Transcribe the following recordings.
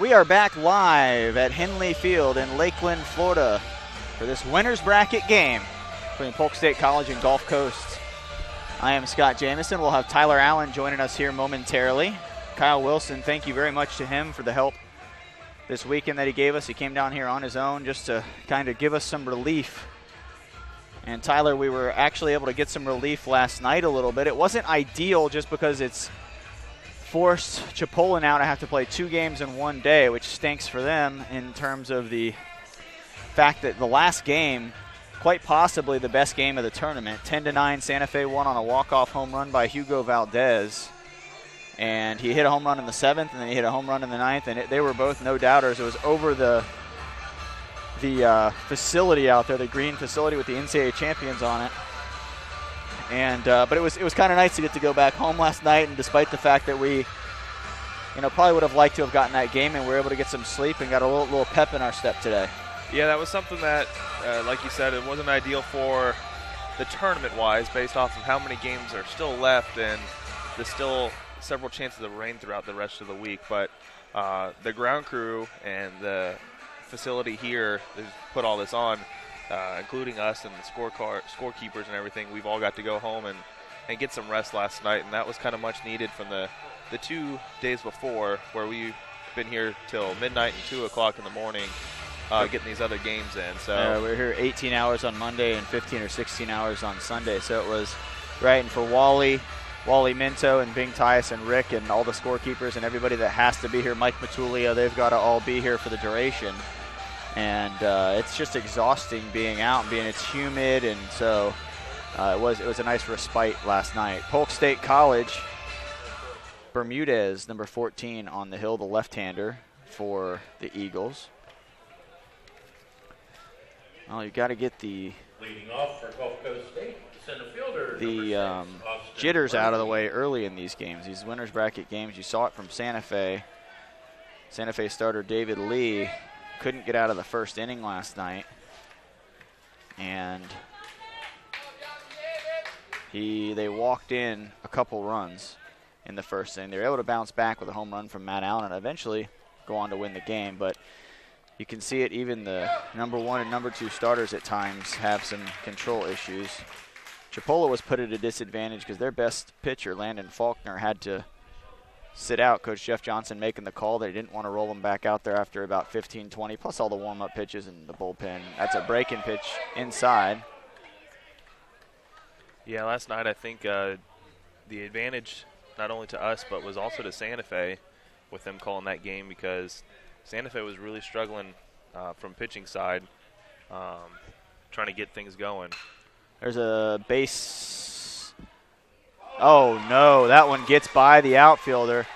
We are back live at Henley Field in Lakeland, Florida for this winner's bracket game between Polk State College and Gulf Coast. I am Scott Jamison. We'll have Tyler Allen joining us here momentarily. Kyle Wilson, thank you very much to him for the help this weekend that he gave us. He came down here on his own just to kind of give us some relief. And Tyler, we were actually able to get some relief last night a little bit. It wasn't ideal just because it's forced Chipola now to have to play 2 games in one day, which stinks for them in terms of the fact that the last game, quite possibly the best game of the tournament, 10-9, Santa Fe won on a walk-off home run by Hugo Valdez. And he hit a home run in the 7th, and then he hit a home run in the 9th, and they were both no-doubters. It was over the facility out there, the green facility with the NCAA champions on it. And but it was kind of nice to get to go back home last night, and despite the fact that we, probably would have liked to have gotten that game, and we were able to get some sleep and got a little pep in our step today. Yeah, that was something that, like you said, it wasn't ideal for the tournament-wise, based off of how many games are still left, and there's still several chances of rain throughout the rest of the week. But the ground crew and the facility here has put all this on. Including us and the scorekeepers and everything, we've all got to go home and get some rest last night, and that was kind of much needed from the 2 days before, where we've been here till midnight and 2 o'clock in the morning getting these other games in. So we were here 18 hours on Monday and 15 or 16 hours on Sunday, so it was right. And for Wally Minto and Bing Tias and Rick and all the scorekeepers and everybody that has to be here, Mike Matulia, they've got to all be here for the duration. And it's just exhausting being out and it's humid, and so it was a nice respite last night. Polk State College, Bermudez, number 14 on the hill, the left-hander for the Eagles. Well, you got to get the leading off for Gulf Coast State, center fielder, the jitters out of the way early in these games, these winners bracket games. You saw it from Santa Fe. Santa Fe starter David Lee couldn't get out of the first inning last night, and they walked in a couple runs in the first inning. They were able to bounce back with a home run from Matt Allen and eventually go on to win the game. But you can see it, even the number 1 and number 2 starters at times have some control issues. Chipola was put at a disadvantage because their best pitcher, Landon Faulkner, had to sit out. Coach Jeff Johnson making the call. They didn't want to roll him back out there after about 15-20, plus all the warm-up pitches and the bullpen. That's a break-in pitch inside. yeah, last night I think the advantage not only to us but was also to Santa Fe with them calling that game, because Santa Fe was really struggling from pitching side, trying to get things going. There's a base. Oh, no, that one gets by the outfielder.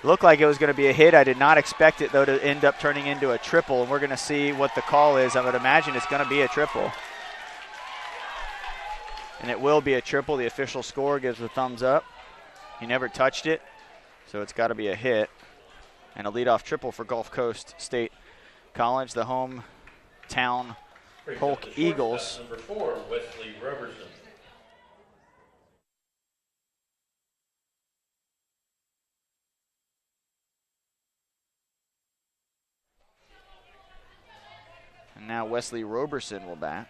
Looked like it was going to be a hit. I did not expect it, though, to end up turning into a triple, and we're going to see what the call is. I would imagine it's going to be a triple. And it will be a triple. The official score gives the thumbs up. He never touched it, so it's got to be a hit. And a leadoff triple for Gulf Coast State College, the hometown Polk Eagles. Number 4, Wesley Roberson. And now Wesley Roberson will bat.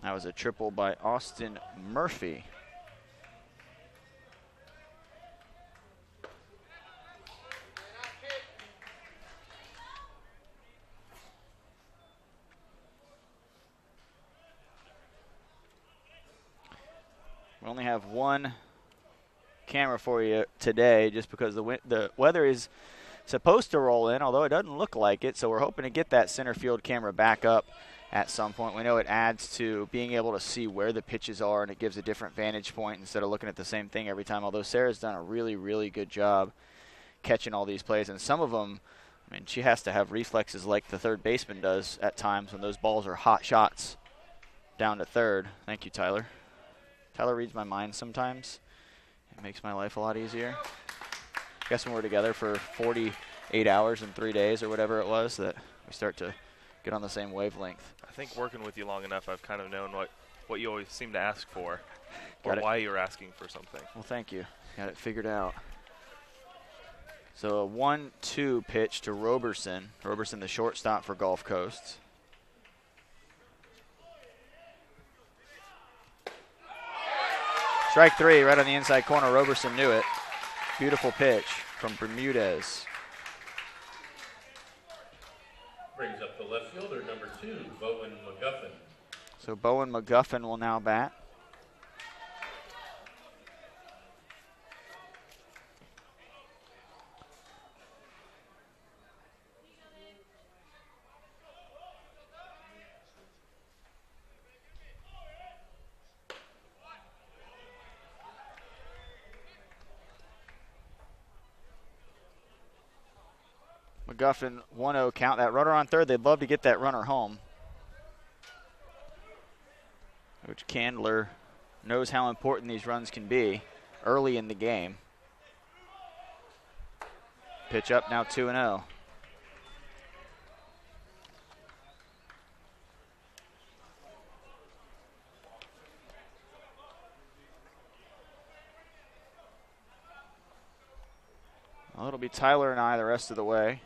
That was a triple by Austin Murphy. We only have one camera for you today just because the weather is supposed to roll in, although it doesn't look like it, so we're hoping to get that center field camera back up at some point. We know it adds to being able to see where the pitches are, and it gives a different vantage point instead of looking at the same thing every time, although Sarah's done a really, really good job catching all these plays. And some of them, I mean, she has to have reflexes like the third baseman does at times when those balls are hot shots down to third. Thank you, Tyler. Tyler reads my mind sometimes. It makes my life a lot easier. I guess when we're together for 48 hours and 3 days or whatever it was, that we start to get on the same wavelength. I think working with you long enough, I've kind of known what you always seem to ask for, or why you're asking for something. Well, thank you. Got it figured out. So a 1-2 pitch to Roberson. Roberson, the shortstop for Gulf Coast. Strike 3 right on the inside corner. Roberson knew it. Beautiful pitch from Bermudez. Brings up the left fielder, number 2, Bowen McGuffin. So Bowen McGuffin will now bat. McGuffin 1-0 count. That runner on third, they'd love to get that runner home. Coach Candler knows how important these runs can be early in the game. Pitch up now 2-0. Well, it'll be Tyler and I the rest of the way.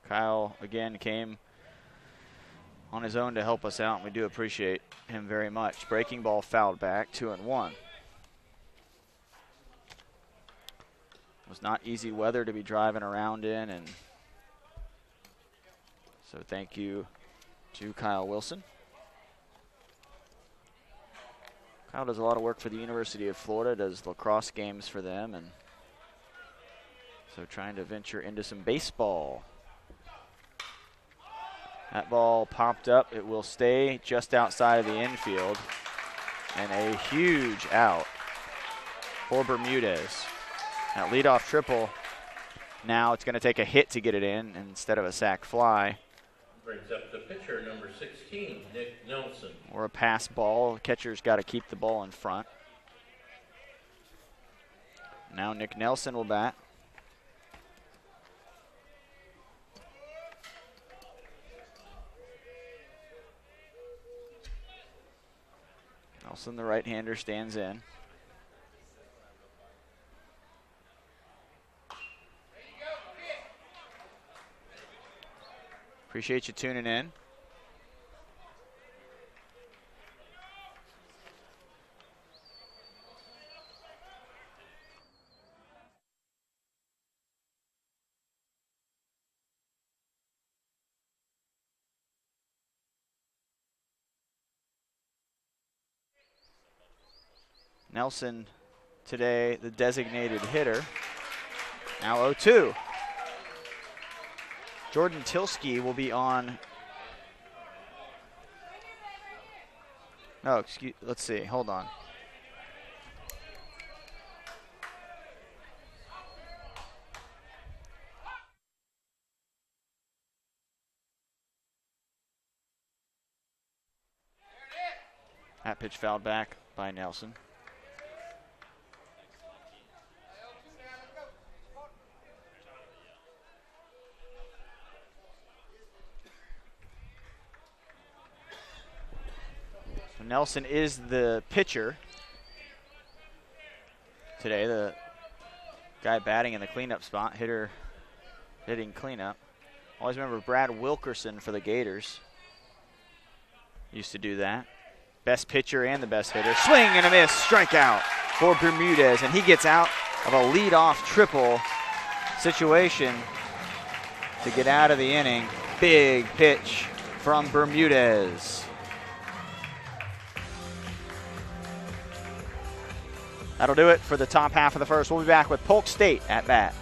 Kyle, again, came on his own to help us out, and we do appreciate him very much. Breaking ball fouled back, 2-1. It was not easy weather to be driving around in, and so thank you to Kyle Wilson. Kyle does a lot of work for the University of Florida, does lacrosse games for them, and so trying to venture into some baseball. That ball popped up. It will stay just outside of the infield. And a huge out for Bermudez. That leadoff triple. Now it's going to take a hit to get it in instead of a sac fly. Brings up the pitcher, number 16, Nick Nelson. Or a pass ball. The catcher's got to keep the ball in front. Now Nick Nelson will bat. Nelson, the right-hander, stands in. Appreciate you tuning in. Nelson today, the designated hitter. Now 0-2. Jordan Tilsky will be on. No, excuse. Let's see. Hold on. That pitch fouled back by Nelson. Nelson is the pitcher today, the guy batting in the cleanup spot, hitting cleanup. Always remember Brad Wilkerson for the Gators. Used to do that. Best pitcher and the best hitter. Swing and a miss, strikeout for Bermudez, and he gets out of a leadoff triple situation to get out of the inning. Big pitch from Bermudez. That'll do it for the top half of the first. We'll be back with Polk State at bat.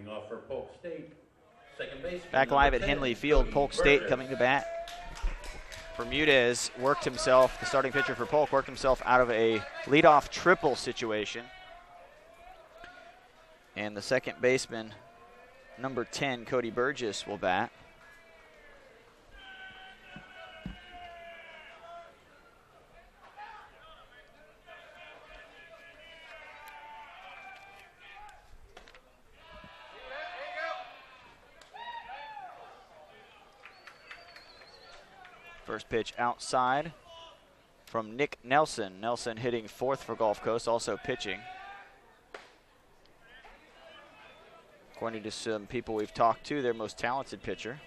off for Polk State, second base. Back live at Henley Field, Polk State coming to bat. Bermudez worked himself, the starting pitcher for Polk, worked himself out of a leadoff triple situation. And the second baseman, number 10, Cody Burgess, will bat. First pitch outside from Nick Nelson. Nelson hitting fourth for Gulf Coast, also pitching. According to some people we've talked to, their most talented pitcher.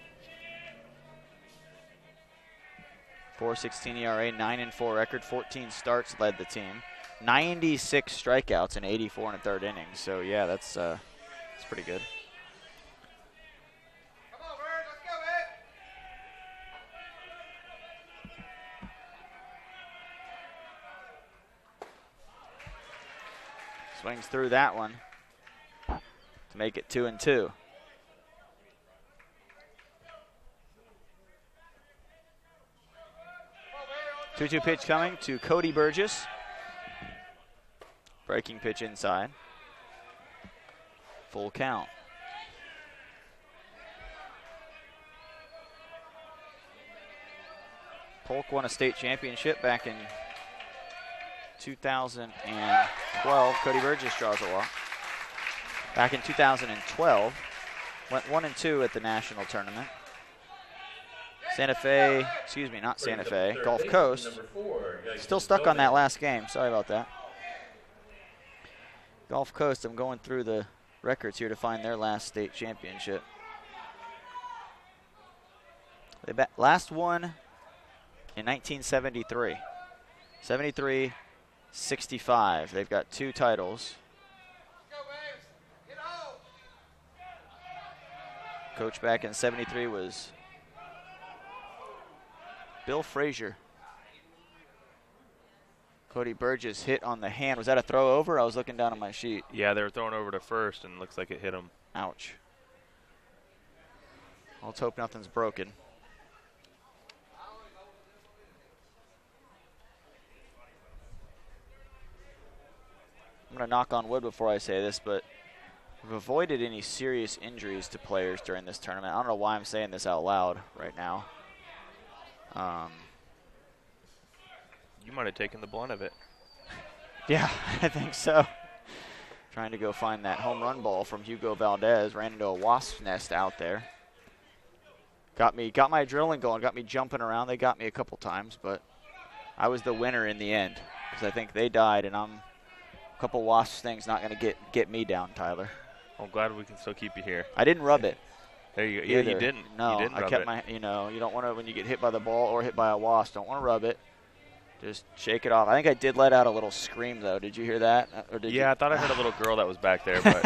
4.16 ERA, 9-4 record, 14 starts led the team. 96 strikeouts in 84 and a third innings. So yeah, that's pretty good. Swings through that one to make it 2-2. Two-two pitch coming to Cody Burgess. Breaking pitch inside. Full count. Polk won a state championship back in 2012. Cody Burgess draws a walk. Back in 2012, went 1-2 at the national tournament. Santa Fe, excuse me, not Santa Fe, Gulf Coast. Still stuck on that last game. Sorry about that. Gulf Coast, I'm going through the records here to find their last state championship. They last won in 1973. 73-65. They've got 2 titles. Coach back in 73 was Bill Frazier. Cody Burgess hit on the hand. Was that a throw over? I was looking down on my sheet. Yeah, they were throwing over to first, and looks like it hit him. Ouch. Let's hope nothing's broken. I'm going to knock on wood before I say this, but we've avoided any serious injuries to players during this tournament. I don't know why I'm saying this out loud right now. You might have taken the blunt of it. Yeah, I think so. Trying to go find that home run ball from Hugo Valdez. Ran into a wasp's nest out there. Got my adrenaline going, got me jumping around. They got me a couple times, but I was the winner in the end because I think they died, and a couple wasp things not going to get me down, Tyler. I'm glad we can still keep you here. I didn't rub it. There you go. Yeah, you didn't. No, you didn't I kept my, you don't want to, when you get hit by the ball or hit by a wasp, don't want to rub it. Just shake it off. I think I did let out a little scream, though. Did you hear that? Or did you? I thought I heard a little girl that was back there. But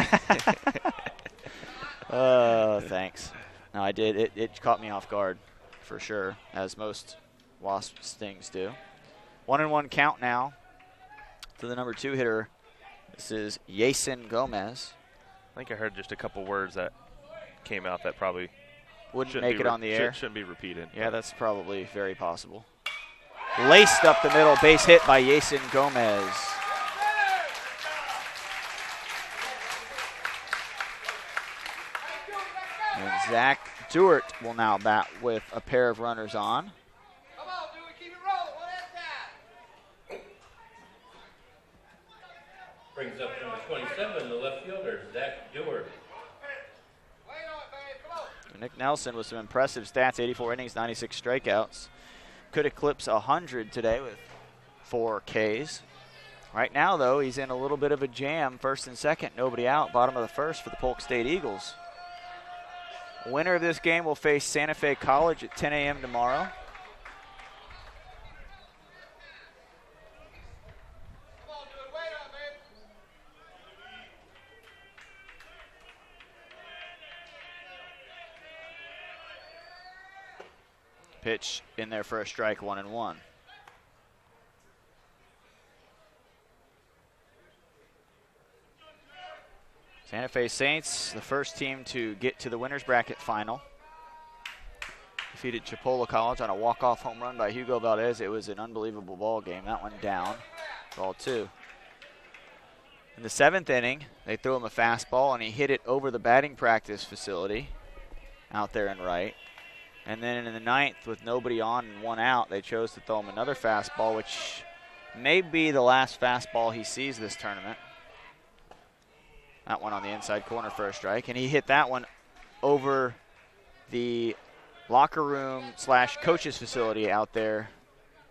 thanks. No, I did. It caught me off guard, for sure, as most wasp stings do. 1-1 count now to the number 2 hitter. This is Yason Gomez. I think I heard just a couple words that came out that probably wouldn't make it on the air. Shouldn't be repeated. Yeah, that's probably very possible. Laced up the middle, base hit by Yason Gomez. And Zach Dewart will now bat with a pair of runners on. Come on, Dewey, keep it rolling. One at a time. Brings up number 27, the left fielder, Zach Dewart. Wait on it, babe. Come on. Nick Nelson with some impressive stats, 84 innings, 96 strikeouts. Could eclipse 100 today with 4 Ks. Right now, though, he's in a little bit of a jam. First and second, nobody out. Bottom of the first for the Polk State Eagles. Winner of this game will face Santa Fe College at 10 a.m. tomorrow. Come on, Dewey. Wait on, babe. Pitch in there for a strike, 1-1. Santa Fe Saints, the first team to get to the winners bracket final. Defeated Chipola College on a walk-off home run by Hugo Valdez. It was an unbelievable ball game. That one down, ball 2. In the 7th inning, they threw him a fastball, and he hit it over the batting practice facility out there in right. And then in the 9th, with nobody on and 1 out, they chose to throw him another fastball, which may be the last fastball he sees this tournament. That one on the inside corner for a strike, and he hit that one over the locker room / coaches facility out there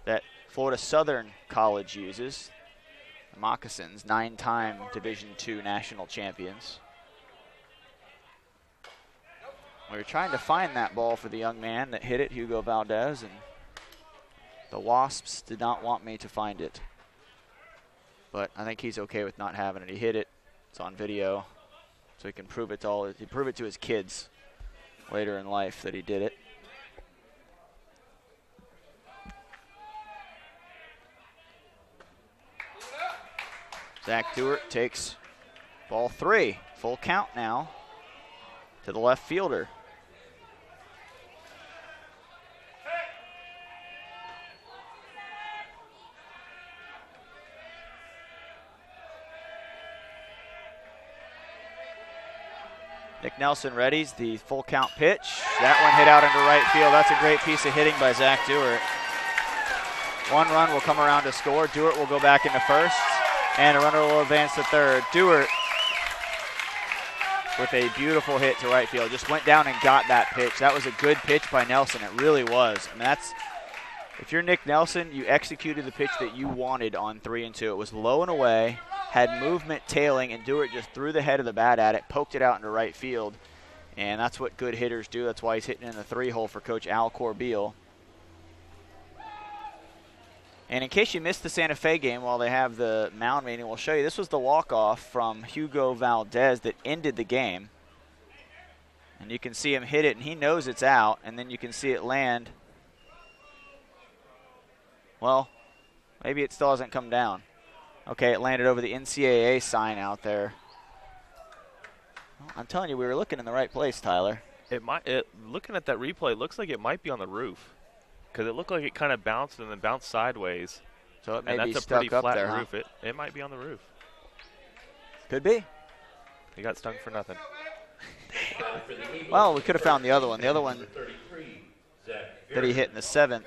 that Florida Southern College uses. The Moccasins, 9-time Division II national champions. We were trying to find that ball for the young man that hit it, Hugo Valdez, and the Wasps did not want me to find it. But I think he's okay with not having it. He hit it. It's on video, so he can prove it to his kids later in life that he did it. Zach Dewart takes ball 3. Full count now to the left fielder. Nick Nelson readies the full count pitch. That one hit out into right field. That's a great piece of hitting by Zach Dewart. 1 run will come around to score. Dewart will go back into first, and a runner will advance to third. Dewart with a beautiful hit to right field. Just went down and got that pitch. That was a good pitch by Nelson. It really was. I mean, if you're Nick Nelson, you executed the pitch that you wanted on 3 and 2. It was low and away, had movement tailing, and Dewart just threw the head of the bat at it, poked it out into right field. And that's what good hitters do. That's why he's hitting in the 3-hole for Coach Al Corbeil. And in case you missed the Santa Fe game while they have the mound meeting, we'll show you. This was the walk-off from Hugo Valdez that ended the game. And you can see him hit it, and he knows it's out. And then you can see it land. Well, maybe it still hasn't come down. Okay, it landed over the NCAA sign out there. Well, I'm telling you, we were looking in the right place, Tyler. Looking at that replay, it looks like it might be on the roof. Because it looked like it kind of bounced and then bounced sideways. So it may be that's a stuck pretty up flat there, roof. huh? It might be on the roof. Could be. He got stung for nothing. Well, we could have found the other one. The other one that he hit in the 7th.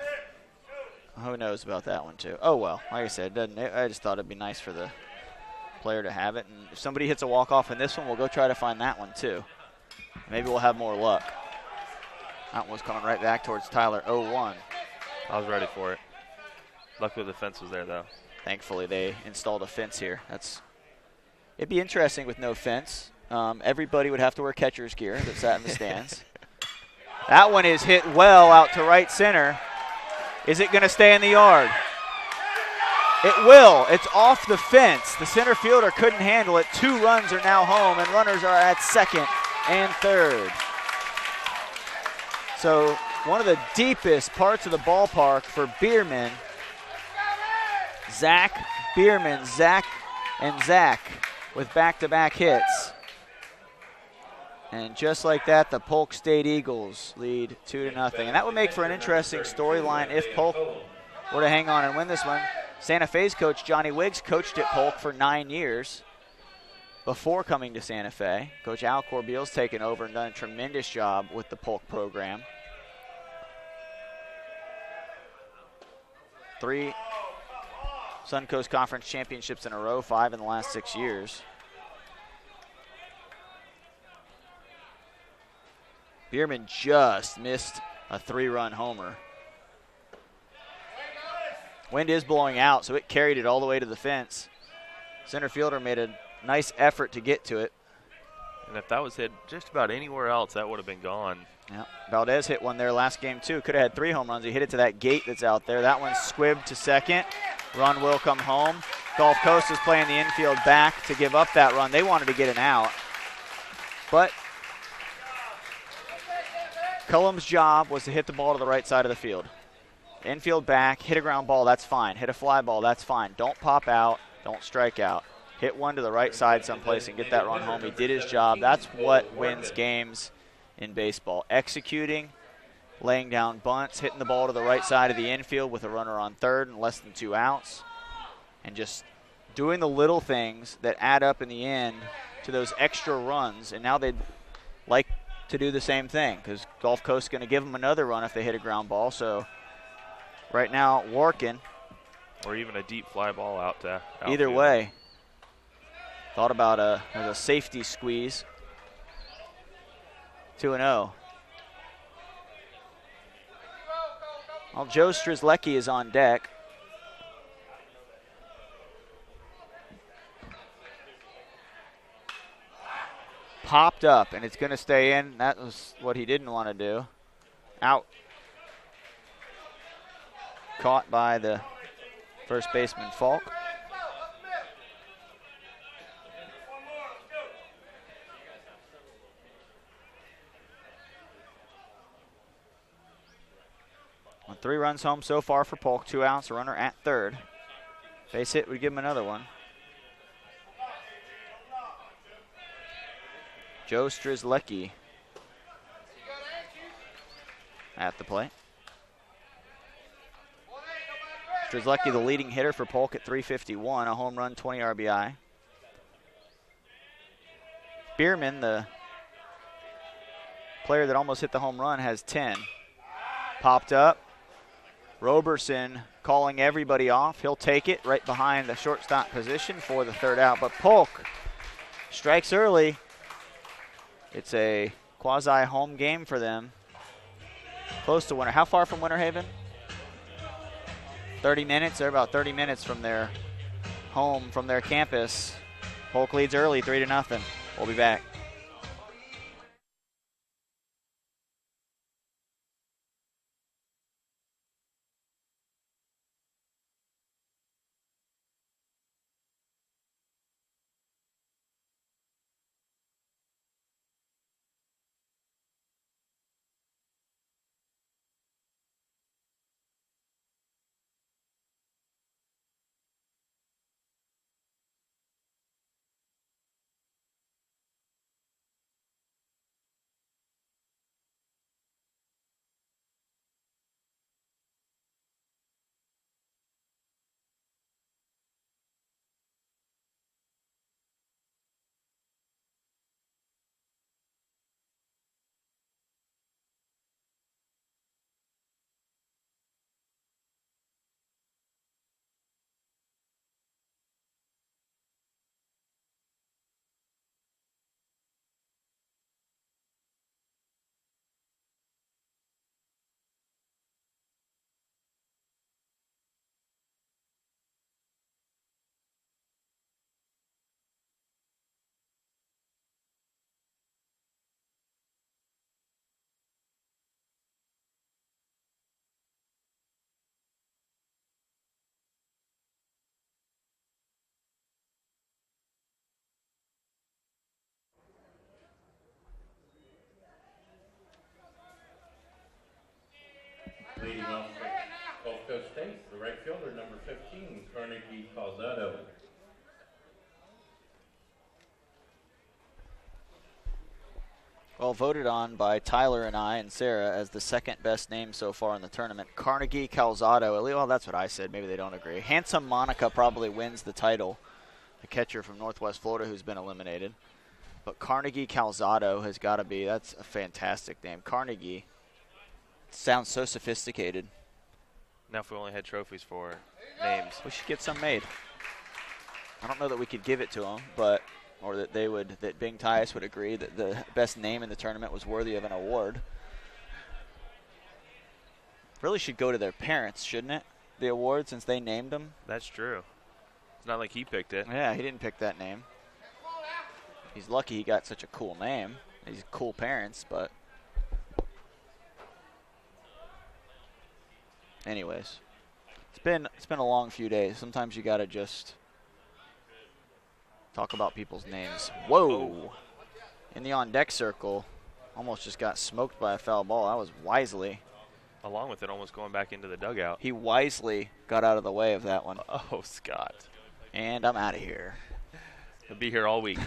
Who knows about that one, too. Oh, well, like I said, I just thought it'd be nice for the player to have it. And if somebody hits a walk-off in this one, we'll go try to find that one, too. Maybe we'll have more luck. That one was coming right back towards Tyler, 0-1. I was ready for it. Luckily the fence was there, though. Thankfully, they installed a fence here. It'd be interesting with no fence. Everybody would have to wear catcher's gear that sat in the stands. That one is hit well out to right center. Is it going to stay in the yard? It will. It's off the fence. The center fielder couldn't handle it. 2 runs are now home, and runners are at second and third. So one of the deepest parts of the ballpark for Bierman. Zach Bierman, Zach with back-to-back hits. And just like that, the Polk State Eagles lead 2-0. And that would make for an interesting storyline if Polk were to hang on and win this one. Santa Fe's coach, Johnny Wiggs, coached at Polk for 9 years before coming to Santa Fe. Coach Al Corbeil's taken over and done a tremendous job with the Polk program. 3 Suncoast Conference championships in a row, 5 in the last 6 years. Bierman just missed a 3-run homer. Wind is blowing out, so it carried it all the way to the fence. Center fielder made a nice effort to get to it. And if that was hit just about anywhere else, that would have been gone. Yeah, Valdez hit one there last game, too. Could have had 3 home runs. He hit it to that gate that's out there. That one's squibbed to second. Run will come home. Gulf Coast is playing the infield back to give up that run. They wanted to get an out. But Cullum's job was to hit the ball to the right side of the field. Infield back, hit a ground ball, that's fine. Hit a fly ball, that's fine. Don't pop out, don't strike out. hit one to the right side someplace and get that run home. He did his job. That's what wins games in baseball. Executing, laying down bunts, hitting the ball to the right side of the infield with a runner on third and less than 2 outs, and just doing the little things that add up in the end to those extra runs. And now they'd like to do the same thing because Gulf Coast's going to give them another run if they hit a ground ball. So right now, working. Or even a deep fly ball out to outfield. Either way. Thought about a safety squeeze. 2-0. Well, Joe Strzelecki is on deck. Popped up, and it's going to stay in. That was what he didn't want to do. Out. Caught by the first baseman, Polk. On 3 runs home so far for Polk, 2 outs, a runner at third. Base hit would give him another one. Joe Strzelecki at the plate. Strzelecki, the leading hitter for Polk at .351, a home run, 20 RBI. Bierman, the player that almost hit the home run, has 10. Popped up. Roberson calling everybody off. He'll take it right behind the shortstop position for the third out. But Polk strikes early. It's a quasi-home game for them. Close to Winter. How far from Winter Haven? 30 minutes. They're about 30 minutes from their home, from their campus. Polk leads early, 3-0. We'll be back. Leading off for Gulf Coast State, the right fielder, number 15, Carnegie Calzado. Well, voted on by Tyler and I and Sarah as the second best name so far in the tournament. Carnegie Calzado. Well, that's what I said. Maybe they don't agree. Handsome Monica probably wins the title, the catcher from Northwest Florida who's been eliminated. But Carnegie Calzado has got to be, that's a fantastic name. Carnegie sounds so sophisticated. Now if we only had trophies for names. We should get some made. I don't know that we could give it to them, but or that they would, that Bing Tyus would agree that the best name in the tournament was worthy of an award. Really should go to their parents, shouldn't it? The award, since they named them. That's true. It's not like he picked it. Yeah, he didn't pick that name. He's lucky he got such a cool name. He's cool parents, but anyways, it's been a long few days. Sometimes you gotta just talk about people's names. Whoa! In the on-deck circle, almost just got smoked by a foul ball. That was wisely. Along with it almost going back into the dugout. He wisely got out of the way of that one. Oh, Scott. And I'm out of here. He'll be here all week.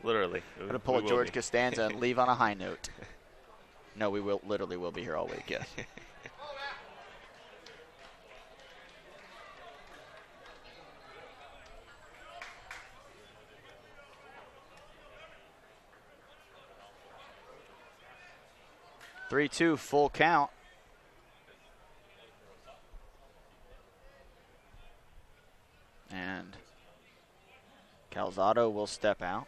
Literally. Going to pull a George Costanza and leave on a high note. No, we will literally will be here all week, yes. Three-two, full count. And Calzado will step out.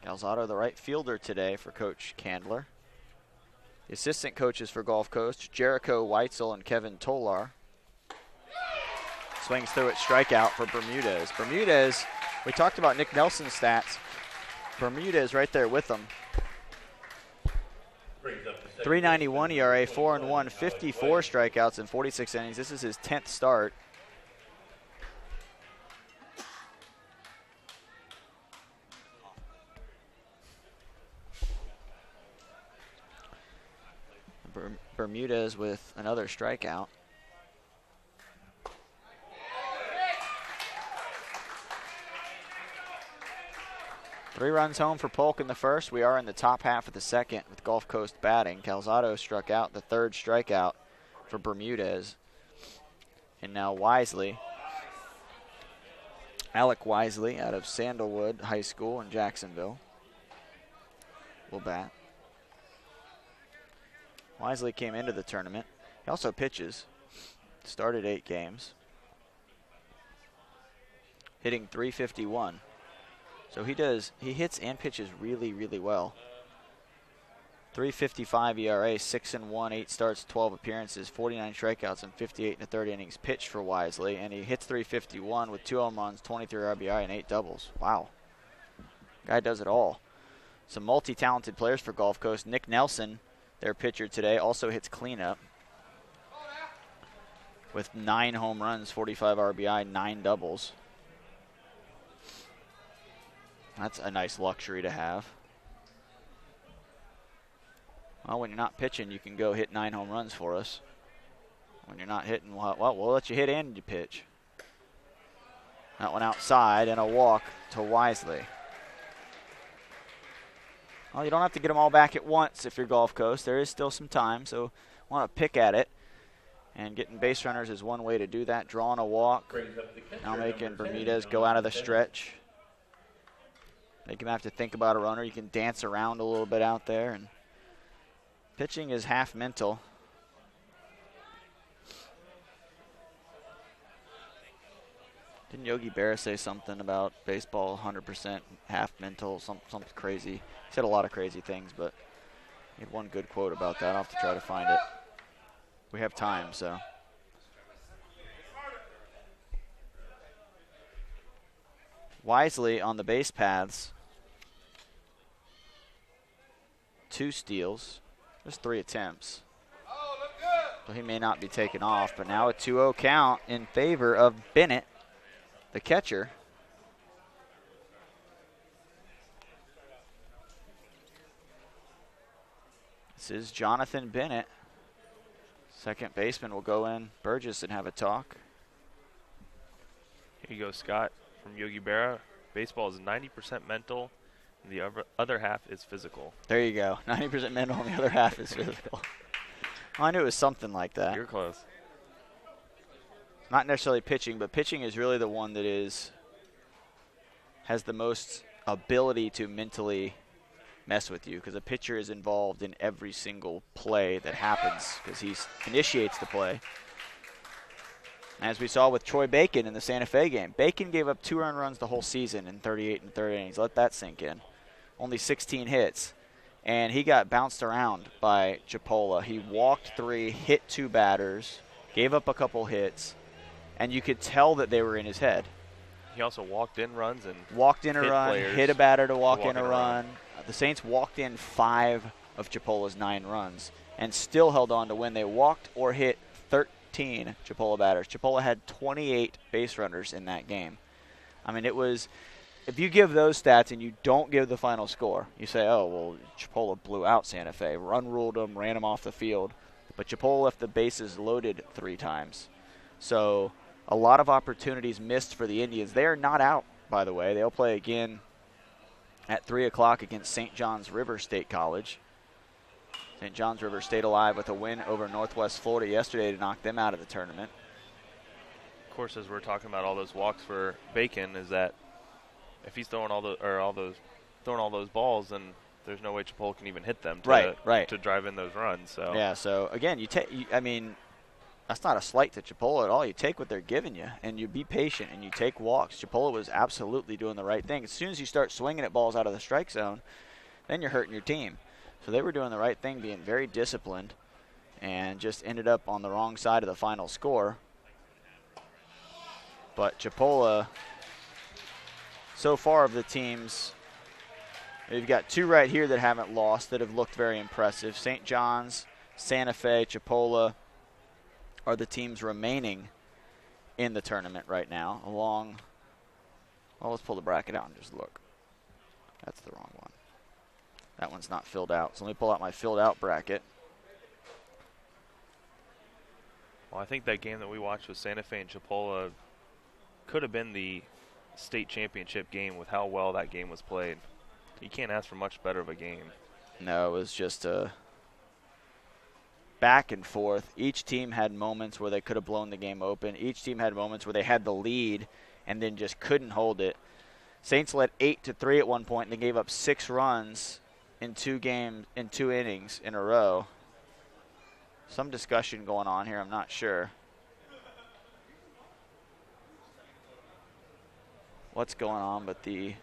Calzado, the right fielder today for Coach Candler. The assistant coaches for Gulf Coast, Jericho Weitzel and Kevin Tolar. Swings through it, strikeout for Bermudez. Bermudez, we talked about Nick Nelson's stats. Bermudez right there with them. 391 ERA, 4-1, 54 strikeouts in 46 innings. This is his 10th start. Bermudez with another strikeout. Three runs home for Polk in the first. We are in the top half of the second with Gulf Coast batting. Calzado struck out, the third strikeout for Bermudez. And now Wisely. Alec Wisely out of Sandalwood High School in Jacksonville will bat. Wisely came into the tournament. He also pitches. Started 8 games. Hitting .351. So he hits and pitches really, really well. .355 ERA, 6-1, 8 starts, 12 appearances, 49 strikeouts, and 58 1/3 innings pitched for Wisely. And he hits .351 with 2 home runs, 23 RBI, and 8 doubles. Wow. Guy does it all. Some multi-talented players for Gulf Coast. Nick Nelson, their pitcher today, also hits cleanup with 9 home runs, 45 RBI, 9 doubles. That's a nice luxury to have. Well, when you're not pitching, you can go hit 9 home runs for us. When you're not hitting, well, we'll let you hit and you pitch. That one outside and a walk to Wisely. Well, you don't have to get them all back at once if you're Gulf Coast. There is still some time, so want to pick at it. And getting base runners is one way to do that. Drawing a walk. Now making Bermudez go out of the stretch. Make him have to think about a runner. You can dance around a little bit out there. And pitching is half mental. Didn't Yogi Berra say something about baseball 100% half mental, something crazy? He said a lot of crazy things, but he had one good quote about that. I'll have to try to find it. We have time, so. Wisely on the base paths. 2 steals, just 3 attempts. So he may not be taken off, but now a 2-0 count in favor of Bennett, the catcher. This is Jonathan Bennett. Second baseman will go in Burgess and have a talk. Here you go, Scott, from Yogi Berra. Baseball is 90% mental. The other half is physical. There you go. 90% mental and the other half is physical. Well, I knew it was something like that. You're close. Not necessarily pitching, but pitching is really the one that has the most ability to mentally mess with you, because a pitcher is involved in every single play that happens because he initiates the play. As we saw with Troy Bacon in the Santa Fe game, Bacon gave up 2 earned runs the whole season in 38 1/3 innings. Let that sink in. Only 16 hits. And he got bounced around by Chipola. He walked 3, hit 2 batters, gave up a couple hits, and you could tell that they were in his head. He also walked in runs and walked in a run, players, hit a batter to walk in a run. The Saints walked in 5 of Chipola's 9 runs and still held on to win. They walked or hit 13 Chipola batters. Chipola had 28 base runners in that game. I mean, it was, if you give those stats and you don't give the final score, you say, oh, well, Chipola blew out Santa Fe, run ruled them, ran them off the field. But Chipola left the bases loaded 3 times. So a lot of opportunities missed for the Indians. They are not out by the way. They'll play again at 3 o'clock against St. John's River State College. St. John's River stayed alive with a win over Northwest Florida yesterday to knock them out of the tournament. Of course, as we're talking about all those walks for Bacon, is that if he's throwing all those balls, then there's no way Chipola can even hit them to drive in those runs. So yeah, so again, I mean, that's not a slight to Chipola at all. You take what they're giving you, and you be patient, and you take walks. Chipola was absolutely doing the right thing. As soon as you start swinging at balls out of the strike zone, then you're hurting your team. So they were doing the right thing, being very disciplined, and just ended up on the wrong side of the final score. But Chipola, so far of the teams, you've got 2 right here that haven't lost that have looked very impressive. St. John's, Santa Fe, Chipola are the teams remaining in the tournament right now. Well, let's pull the bracket out and just look. That's the wrong one. That one's not filled out. So let me pull out my filled out bracket. Well, I think that game that we watched with Santa Fe and Chipola could have been the state championship game with how well that game was played. You can't ask for much better of a game. No, it was just a back and forth. Each team had moments where they could have blown the game open. Each team had moments where they had the lead and then just couldn't hold it. Saints led 8-3 at one point and they gave up 6 runs in 2 innings in a row. Some discussion going on here, I'm not sure. What's going on, but I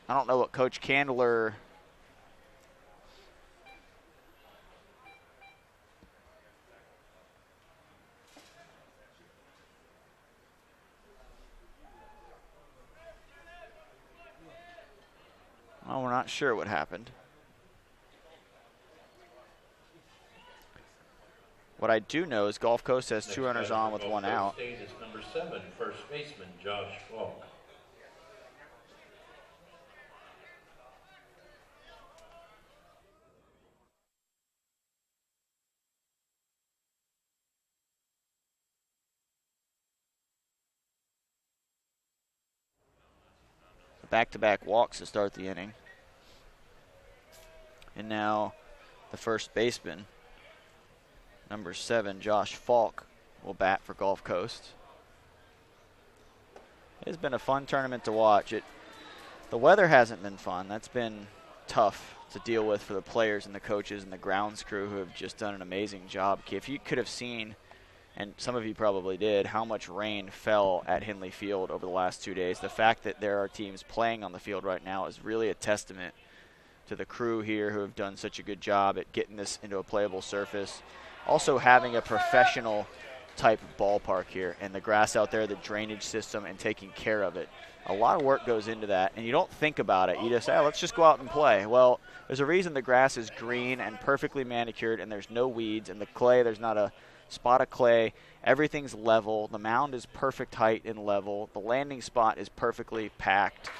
don't know what Coach Candler well, we're not sure what happened. What I do know is Gulf Coast has 2 runners on with 1 out. State is number 7, first baseman Josh Polk. Back-to-back walks to start the inning. And now the first baseman, number 7, Josh Falk, will bat for Gulf Coast. It's been a fun tournament to watch. The weather hasn't been fun. That's been tough to deal with for the players and the coaches and the grounds crew who have just done an amazing job. If you could have seen, and some of you probably did, how much rain fell at Henley Field over the last 2 days. The fact that there are teams playing on the field right now is really a testament to the crew here who have done such a good job at getting this into a playable surface. Also having a professional type of ballpark here and the grass out there, the drainage system, and taking care of it. A lot of work goes into that, and you don't think about it. You just say, let's just go out and play. Well, there's a reason the grass is green and perfectly manicured and there's no weeds, and the clay, there's not a spot of clay. Everything's level. The mound is perfect height and level. The landing spot is perfectly packed.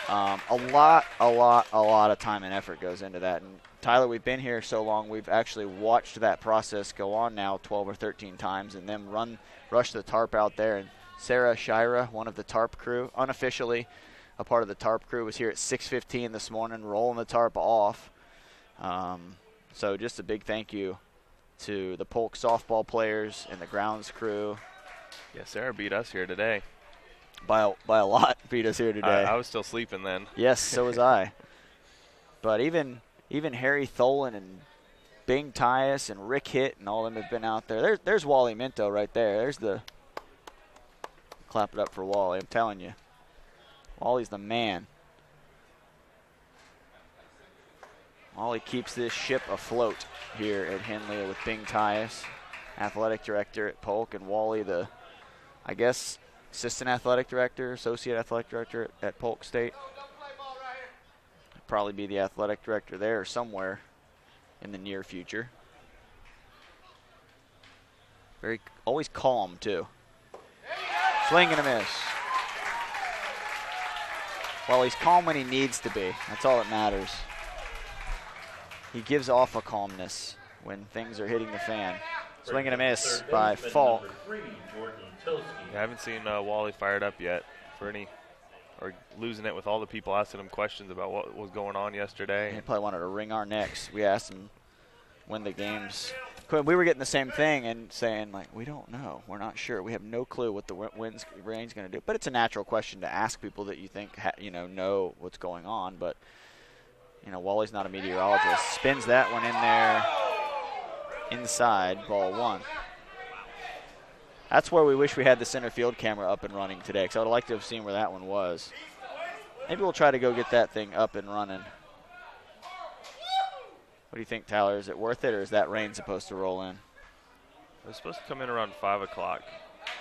A lot of time and effort goes into that. And Tyler, we've been here so long, we've actually watched that process go on now 12 or 13 times, and then rush the tarp out there. And Sarah Shira, one of the tarp crew, unofficially a part of the tarp crew, was here at 6:15 this morning rolling the tarp off. So just a big thank you to the Polk softball players and the grounds crew. Yeah, Sarah beat us here today. By a lot, beat us here today. I was still sleeping then. Yes, so was I. But even Harry Tholen and Bing Tyus and Rick Hitt and all of them have been out there. There's Wally Minto right there. There's the clap it up for Wally. I'm telling you, Wally's the man. Wally keeps this ship afloat here at Henley with Bing Tyus, athletic director at Polk, and Wally, the, I guess, assistant athletic director, associate athletic director at Polk State. Probably be the athletic director there somewhere in the near future. Always calm too. Swing and a miss. Well, he's calm when he needs to be. That's all that matters. He gives off a calmness when things are hitting the fan. Swing and a miss Third by baseman, Polk. number 3, Jordan Tilsky. Yeah, I haven't seen Wally fired up yet for any, or losing it with all the people asking him questions about what was going on yesterday. He probably wanted to wring our necks. We asked him when the games. We were getting the same thing and saying, like, we don't know. We're not sure. We have no clue what the rain's going to do. But it's a natural question to ask people that you think know what's going on. But, Wally's not a meteorologist. Spins that one in there inside, ball 1. That's where we wish we had the center field camera up and running today, because I would like to have seen where that one was. Maybe we'll try to go get that thing up and running. What do you think, Tyler? Is it worth it, or is that rain supposed to roll in? It was supposed to come in around 5 o'clock.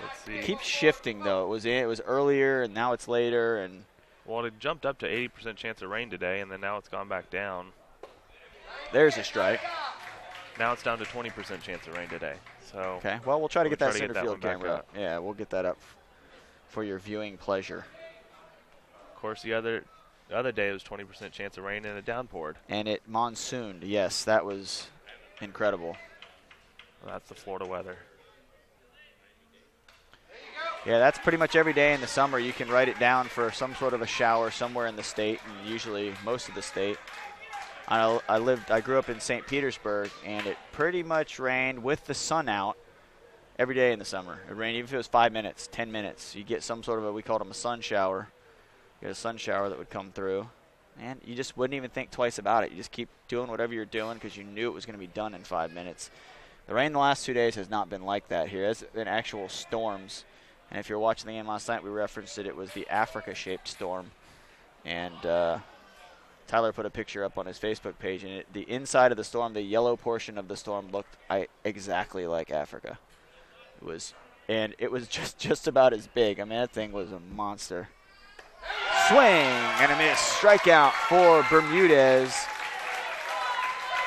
Let's see. It keeps shifting, though. It was earlier, and now it's later. And well, it jumped up to 80% chance of rain today, and then now it's gone back down. There's a strike. Now it's down to 20% chance of rain today. So okay, well, we'll try to get that center that field camera up. Yeah, we'll get that up for your viewing pleasure. Of course, the other day it was 20% chance of rain and it downpoured. And it monsooned. Yes, that was incredible. Well, that's the Florida weather. Yeah, that's pretty much every day in the summer. You can write it down for some sort of a shower somewhere in the state, and usually most of the state. I grew up in St. Petersburg, and it pretty much rained with the sun out every day in the summer. It rained even if it was 5 minutes, 10 minutes. You get some sort of we called them a sun shower. You get a sun shower that would come through, and you just wouldn't even think twice about it. You just keep doing whatever you're doing because you knew it was going to be done in 5 minutes. The rain the last 2 days has not been like that here. It's been actual storms. And if you're watching the game last night, we referenced it. It was the Africa-shaped storm. And Tyler put a picture up on his Facebook page, and the inside of the storm, the yellow portion of the storm, looked exactly like Africa. It was just about as big. I mean, that thing was a monster. Swing and a miss. Strikeout for Bermudez.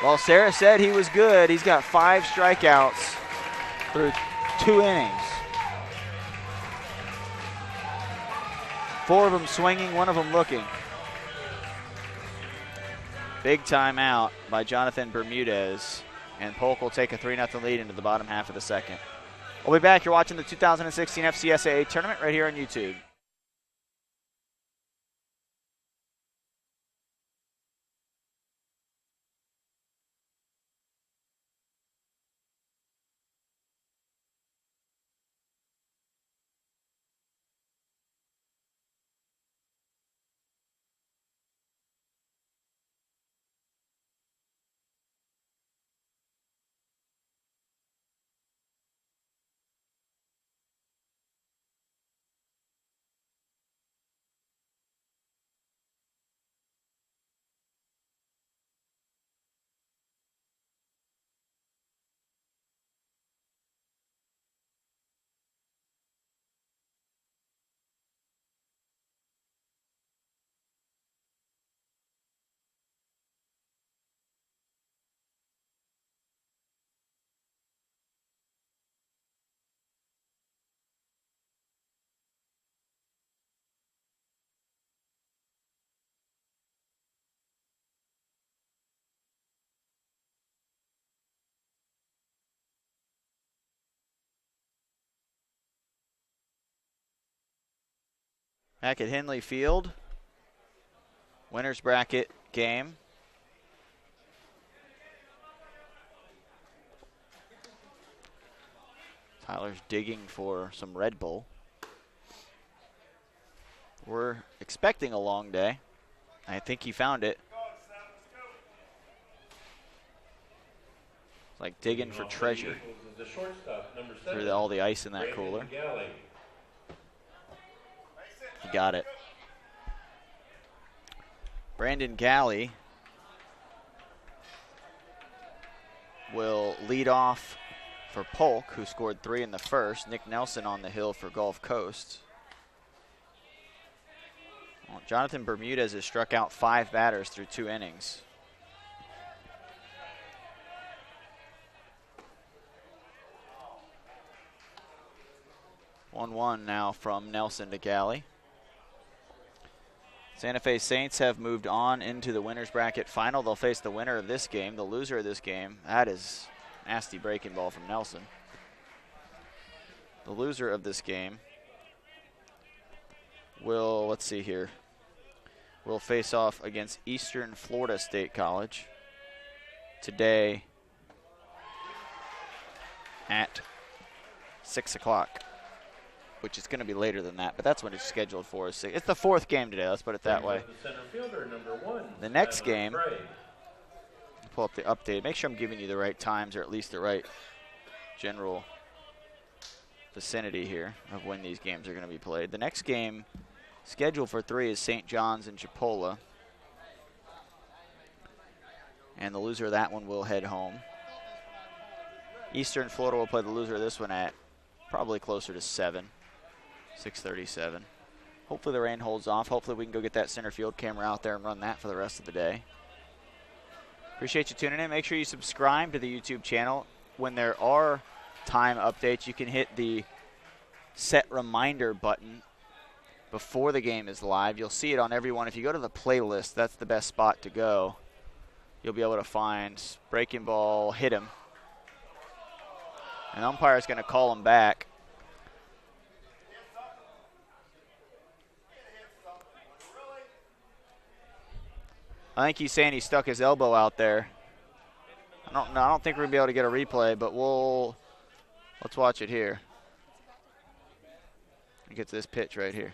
Well, Sarah said he was good. He's got 5 strikeouts through 2 innings. 4 of them swinging, 1 of them looking. Big timeout by Jonathan Bermudez, and Polk will take a 3-0 lead into the bottom half of the second. We'll be back. You're watching the 2016 FCSAA tournament right here on YouTube. Back at Henley Field, winners bracket game. Tyler's digging for some Red Bull. We're expecting a long day. I think he found it. It's like digging for treasure through all the ice in that cooler. He got it. Brandon Galley will lead off for Polk, who scored 3 in the first. Nick Nelson on the hill for Gulf Coast. Well, Jonathan Bermudez has struck out 5 batters through 2 innings. One now from Nelson to Galley. Santa Fe Saints have moved on into the winners bracket final. They'll face the winner of this game. The loser of this game, that is Nasty breaking ball from Nelson. The loser of this game will, let's see here, will face off against Eastern Florida State College today at 6 o'clock, which is going to be later than that, but that's when it's scheduled for. It's the 4th game today, let's put it that way. The center fielder, number 1. The next game, Frey. pull up the update, make sure I'm giving you the right times or at least the right general vicinity here of when these games are going to be played. The next game scheduled for 3 is St. John's and Chipola. And the loser of that one will head home. Eastern Florida will play the loser of this one at probably closer to 6:37. Hopefully the rain holds off. Hopefully we can go get that center field camera out there and run that for the rest of the day. Appreciate you tuning in. Make sure you subscribe to the YouTube channel. When there are time updates, you can hit the set reminder button before the game is live. You'll see it on everyone. If you go to the playlist, that's the best spot to go. You'll be able to find breaking ball, hit him. And the umpire is going to call him back. I think he's saying he stuck his elbow out there. I don't think we're going to be able to get a replay, but let's watch it here. Get to this pitch right here.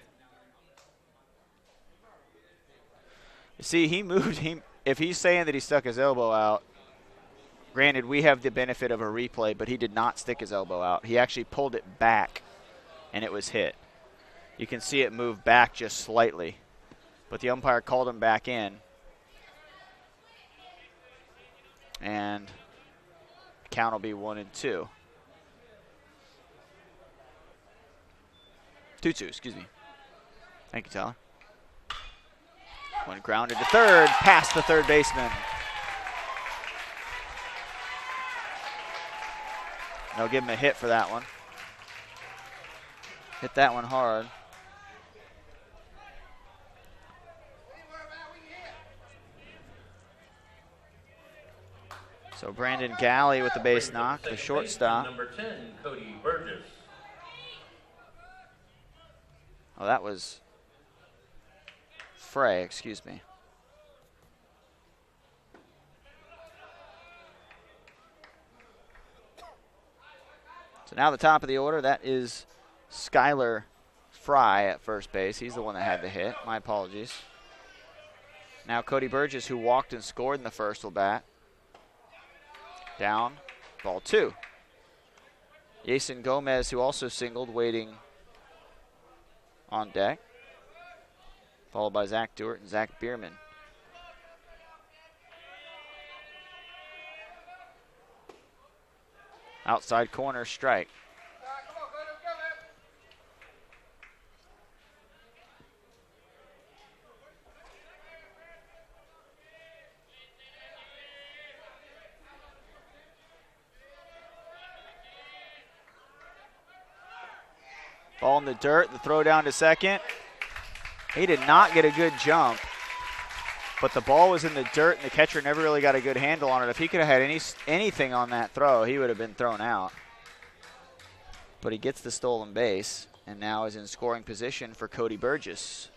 You see, he moved. If he's saying that he stuck his elbow out, granted, we have the benefit of a replay, but he did not stick his elbow out. He actually pulled it back, and it was hit. You can see it move back just slightly, but the umpire called him back in. And the count will be 1-2. 2-2, excuse me. Thank you, Tyler. One grounded to third, past the third baseman. They'll give him a hit for that one. Hit that one hard. So Brandon Galley with the base knock, the shortstop. Number 10, Cody Burgess. Oh, that was Frey, excuse me. So now the top of the order, that is Skylar Fry at first base. He's the one that had the hit. My apologies. Now Cody Burgess, who walked and scored in the first, will bat. Down, ball 2. Jason Gomez, who also singled, waiting on deck. Followed by Zach Dewart and Zach Bierman. Outside corner strike. Ball in the dirt, the throw down to second. He did not get a good jump, but the ball was in the dirt and the catcher never really got a good handle on it. If he could have had anything on that throw, he would have been thrown out. But he gets the stolen base and now is in scoring position for Cody Burgess.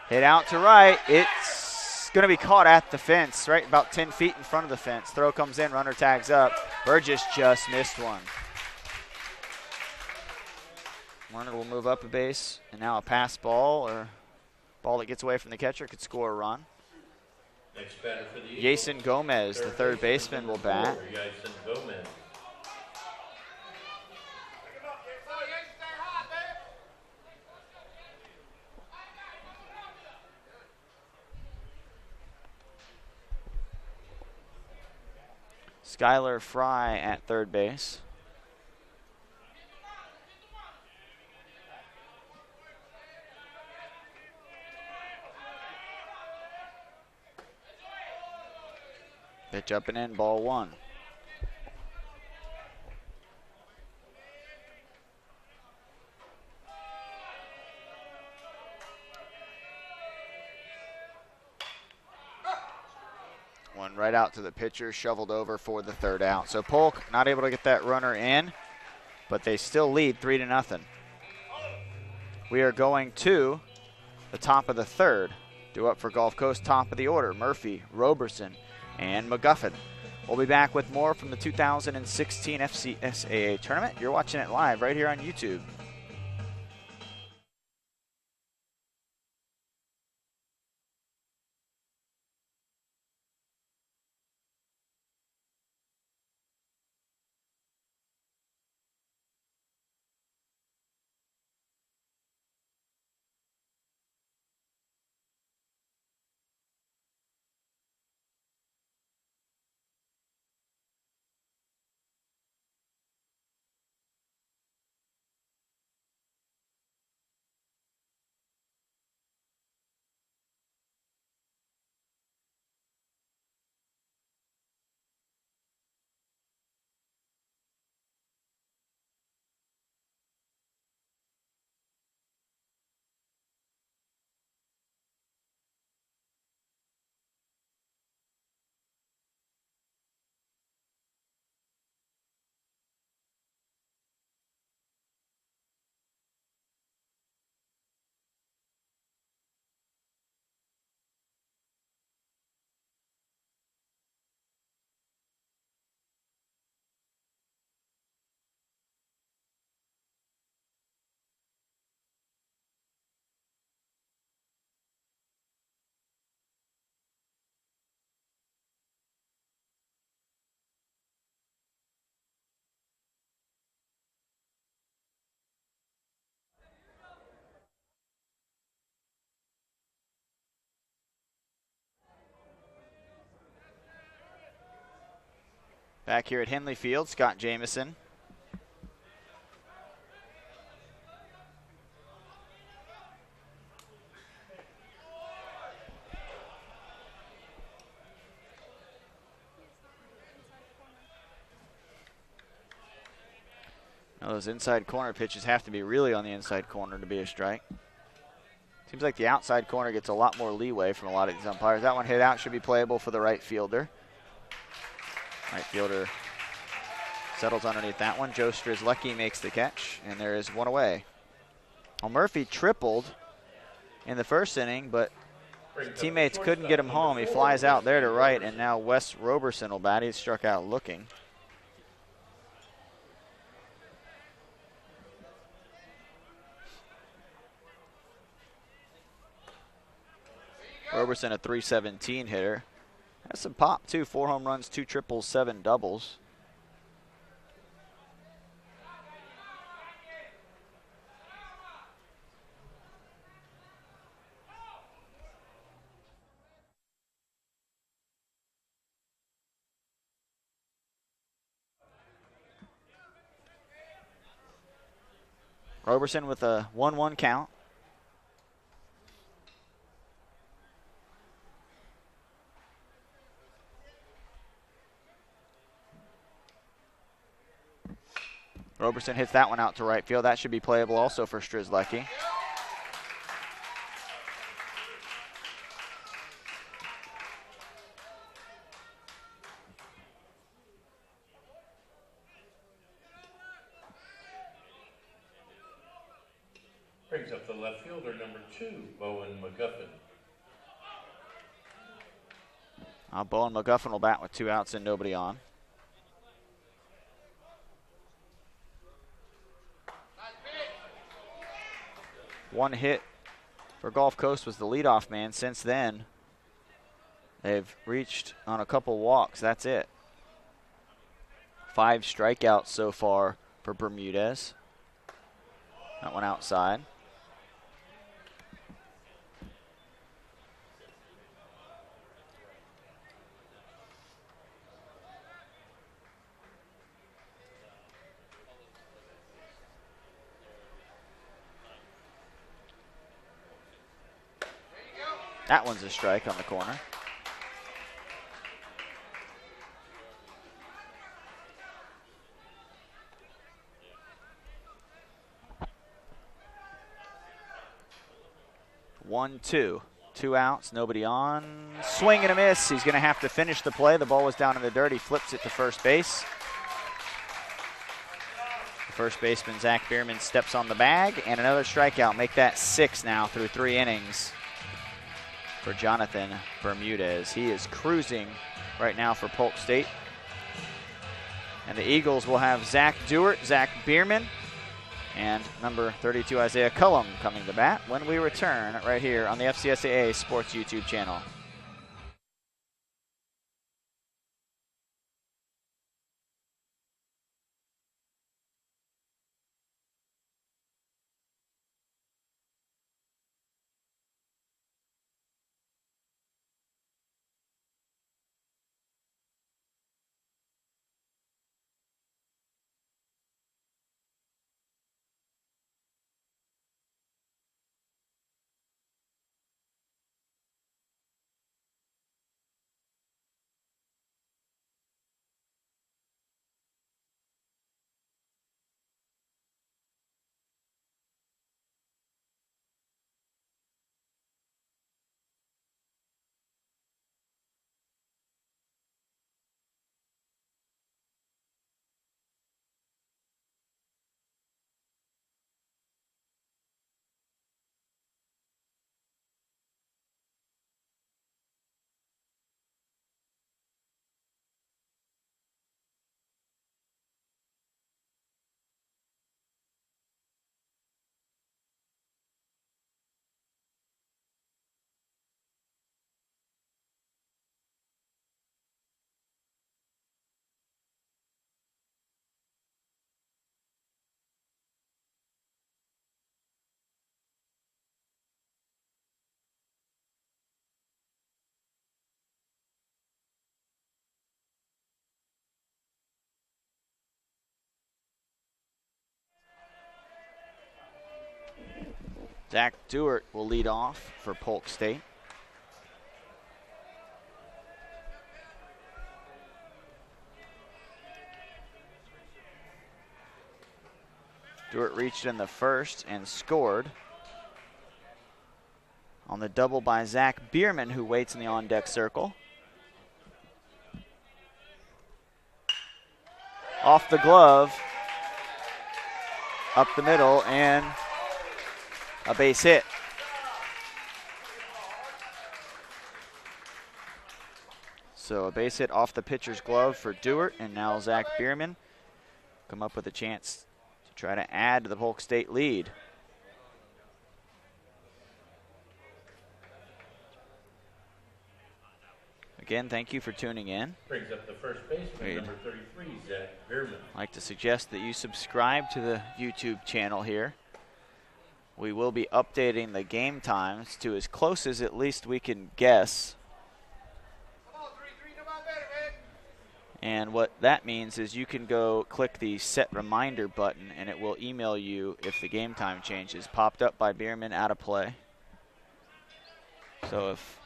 Hit out to right. It's going to be caught at the fence, right about 10 feet in front of the fence. Throw comes in, runner tags up. Burgess just missed one. Runner will move up a base, and now a pass ball or ball that gets away from the catcher could score a run. Next batter for the Eagles, Jason Gomez, the third baseman, will bat. Jason Gomez. Skylar Fry at third base. Pitch up and in, ball 1. one right out to the pitcher, shoveled over for the third out. So Polk not able to get that runner in, but they still lead 3-0. We are going to the top of the third. Due up for Gulf Coast, top of the order, Murphy, Roberson, and McGuffin. We'll be back with more from the 2016 FCSAA tournament. You're watching it live right here on YouTube. Back here at Henley Field, Scott Jamieson. Now those inside corner pitches have to be really on the inside corner to be a strike. Seems like the outside corner gets a lot more leeway from a lot of these umpires. That one hit out, should be playable for the right fielder. Right fielder settles underneath that one. Joe Strzelecki makes the catch, and there is one away. Well, Murphy tripled in the first inning, but teammates couldn't get him home. He flies out there to right, and now Wes Roberson will bat. He's struck out looking. Roberson, a .317 hitter. Has some pop, too. 4 home runs, 2 triples, 7 doubles. Roberson with a 1-1 count. Roberson hits that one out to right field. That should be playable also for Strzelecki. Brings up the left fielder, number 2, Bowen McGuffin. Bowen McGuffin will bat with 2 outs and nobody on. One hit for Gulf Coast was the leadoff man. Since then, they've reached on a couple walks. That's it. 5 strikeouts so far for Bermudez. That one outside. That one's a strike on the corner. One, two. 2 outs, nobody on. Swing and a miss. He's going to have to finish the play. The ball was down in the dirt. He flips it to first base. The first baseman, Zach Bierman, steps on the bag, and another strikeout. Make that 6 now through 3 innings for Jonathan Bermudez. He is cruising right now for Polk State. And the Eagles will have Zach Dewart, Zach Bierman, and number 32, Isaiah Cullum, coming to bat when we return right here on the FCSAA Sports YouTube channel. Zach Dewart will lead off for Polk State. Dewart reached in the first and scored on the double by Zach Bierman, who waits in the on-deck circle. Off the glove, up the middle, and a base hit. So a base hit off the pitcher's glove for Dewart, and now Zach Bierman come up with a chance to try to add to the Polk State lead. Again, thank you for tuning in. Brings up the first baseman, number 33, Zach Bierman. I'd like to suggest that you subscribe to the YouTube channel here. We will be updating the game times to as close as at least we can guess. Come on, 3-3, no better, man. And what that means is you can go click the set reminder button and it will email you if the game time changes. Popped up by Bierman, out of play. So if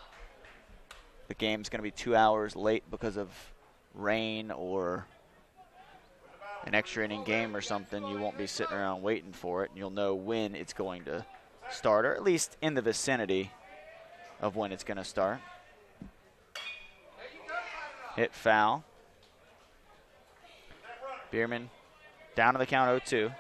the game's going to be 2 hours late because of rain or an extra inning game or something, you won't be sitting around waiting for it, and you'll know when it's going to start, or at least in the vicinity of when it's going to start. Hit foul. Bierman down to the count, 0-2.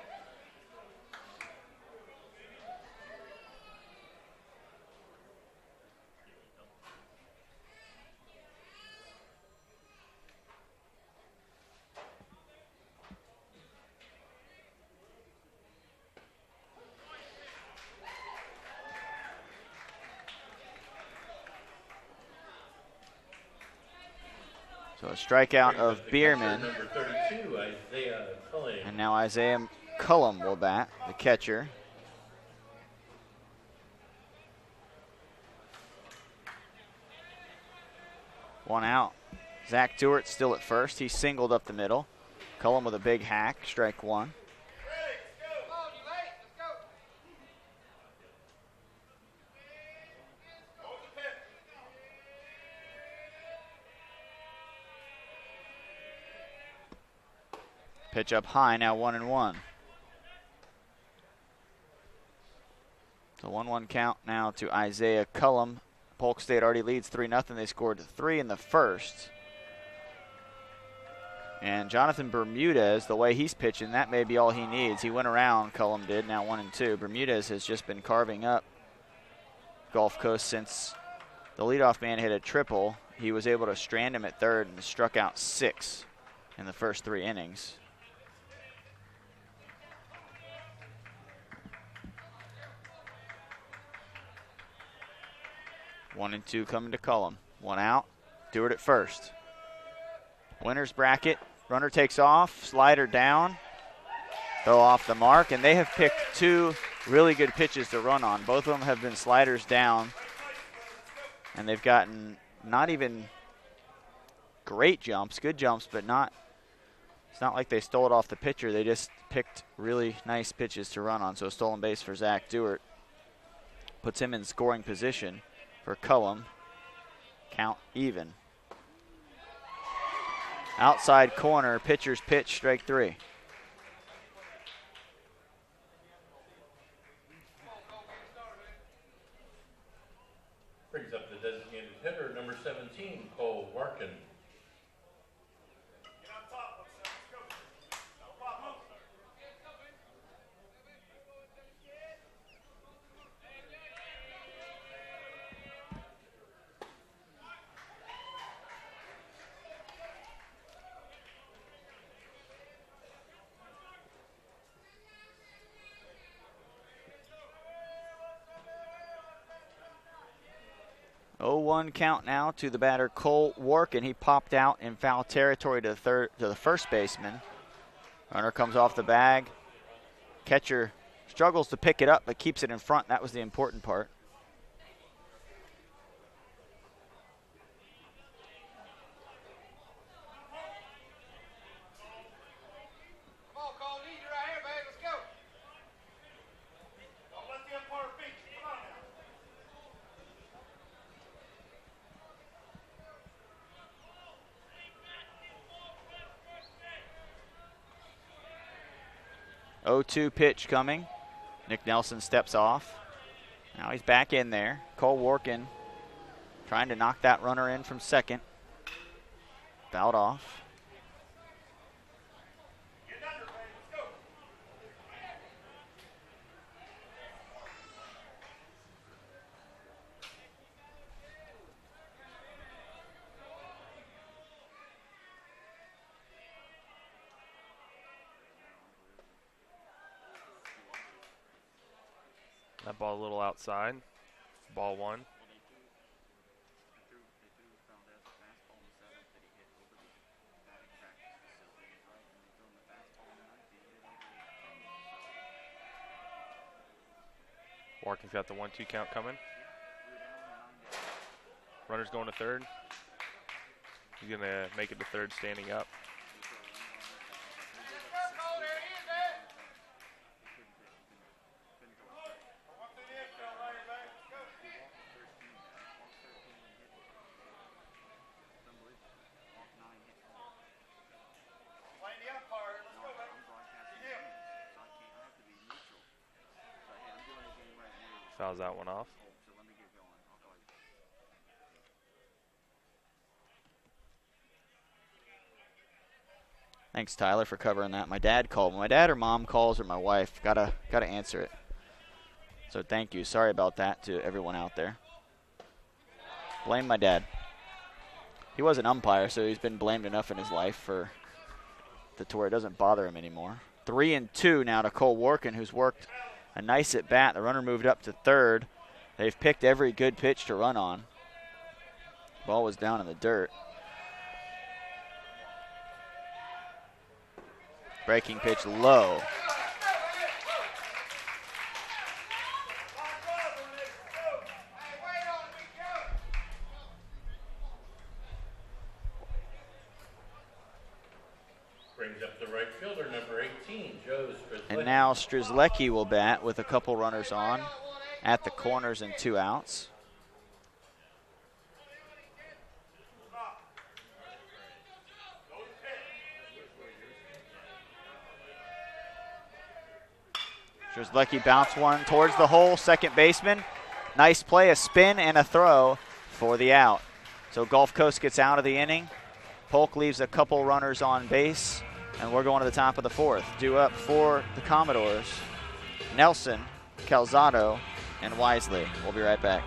So a strikeout of Bierman. Number 32, Isaiah Cullum. And now Isaiah Cullum will bat, the catcher. One out. Zach Dewart still at first. He singled up the middle. Cullum with a big hack, strike one. Come on, you late. Let's go. Hold the pitch. Pitch up high, now 1-1. The 1-1 count now to Isaiah Cullum Polk State already leads 3-0. They scored 3 in the first. And Jonathan Bermudez, the way he's pitching, that may be all he needs. He went around, Cullum did, now 1-2. Bermudez has just been carving up Gulf Coast since the leadoff man hit a triple. He was able to strand him at third and struck out 6 in the first 3 innings. One and two coming to Cullum. One out. Stewart at first. Winner's bracket. Runner takes off. Slider down. Throw off the mark. And they have picked 2 really good pitches to run on. Both of them have been sliders down. And they've gotten not even great jumps. Good jumps, but not. It's not like they stole it off the pitcher. They just picked really nice pitches to run on. So a stolen base for Zach Stewart. Puts him in scoring position for Cullum. Count even. Outside corner, pitcher's pitch, strike 3. Brings up the designated hitter, number 17, Cole Warkin. 0-1 count now to the batter Cole Warkin. He popped out in foul territory to the first baseman. Runner comes off the bag. Catcher struggles to pick it up but keeps it in front. That was the important part. Come on, Cole. Need you right here, baby. Let's go. Don't let the umpire beat you. Come on now. 0-2 pitch coming. Nick Nelson steps off. Now he's back in there. Cole Warkin trying to knock that runner in from second. Fouled off. Get under, baby. Let's go. That ball a little outside. Ball 1. Warkin's got the 1-2 count coming. Runner's going to third. He's going to make it to third standing up. Let's go, Cole. There he is, man. Walk through the infield right here, baby. Let's go. Playing the umpire. Let's go, baby. See him. Fouls that one off. Thanks, Tyler, for covering that. My dad called. My dad or mom calls or my wife. Gotta answer it. So thank you. Sorry about that to everyone out there. Blame my dad. He was an umpire, so he's been blamed enough in his life for the tour. It doesn't bother him anymore. 3-2 now to Cole Warkin, who's worked a nice at bat. The runner moved up to third. They've picked every good pitch to run on. Ball was down in the dirt. Breaking pitch low. Hey, wait on me, go. Brings up the right fielder, number 18, Joe Strzelecki. And now Strzelecki will bat with a couple runners on at the corners and 2 outs. Strzelecki bounced one towards the hole, second baseman. Nice play, a spin and a throw for the out. So Gulf Coast gets out of the inning. Polk leaves a couple runners on base, and we're going to the top of the fourth. Due up for the Commodores, Nelson, Calzado, and Wisely. We'll be right back.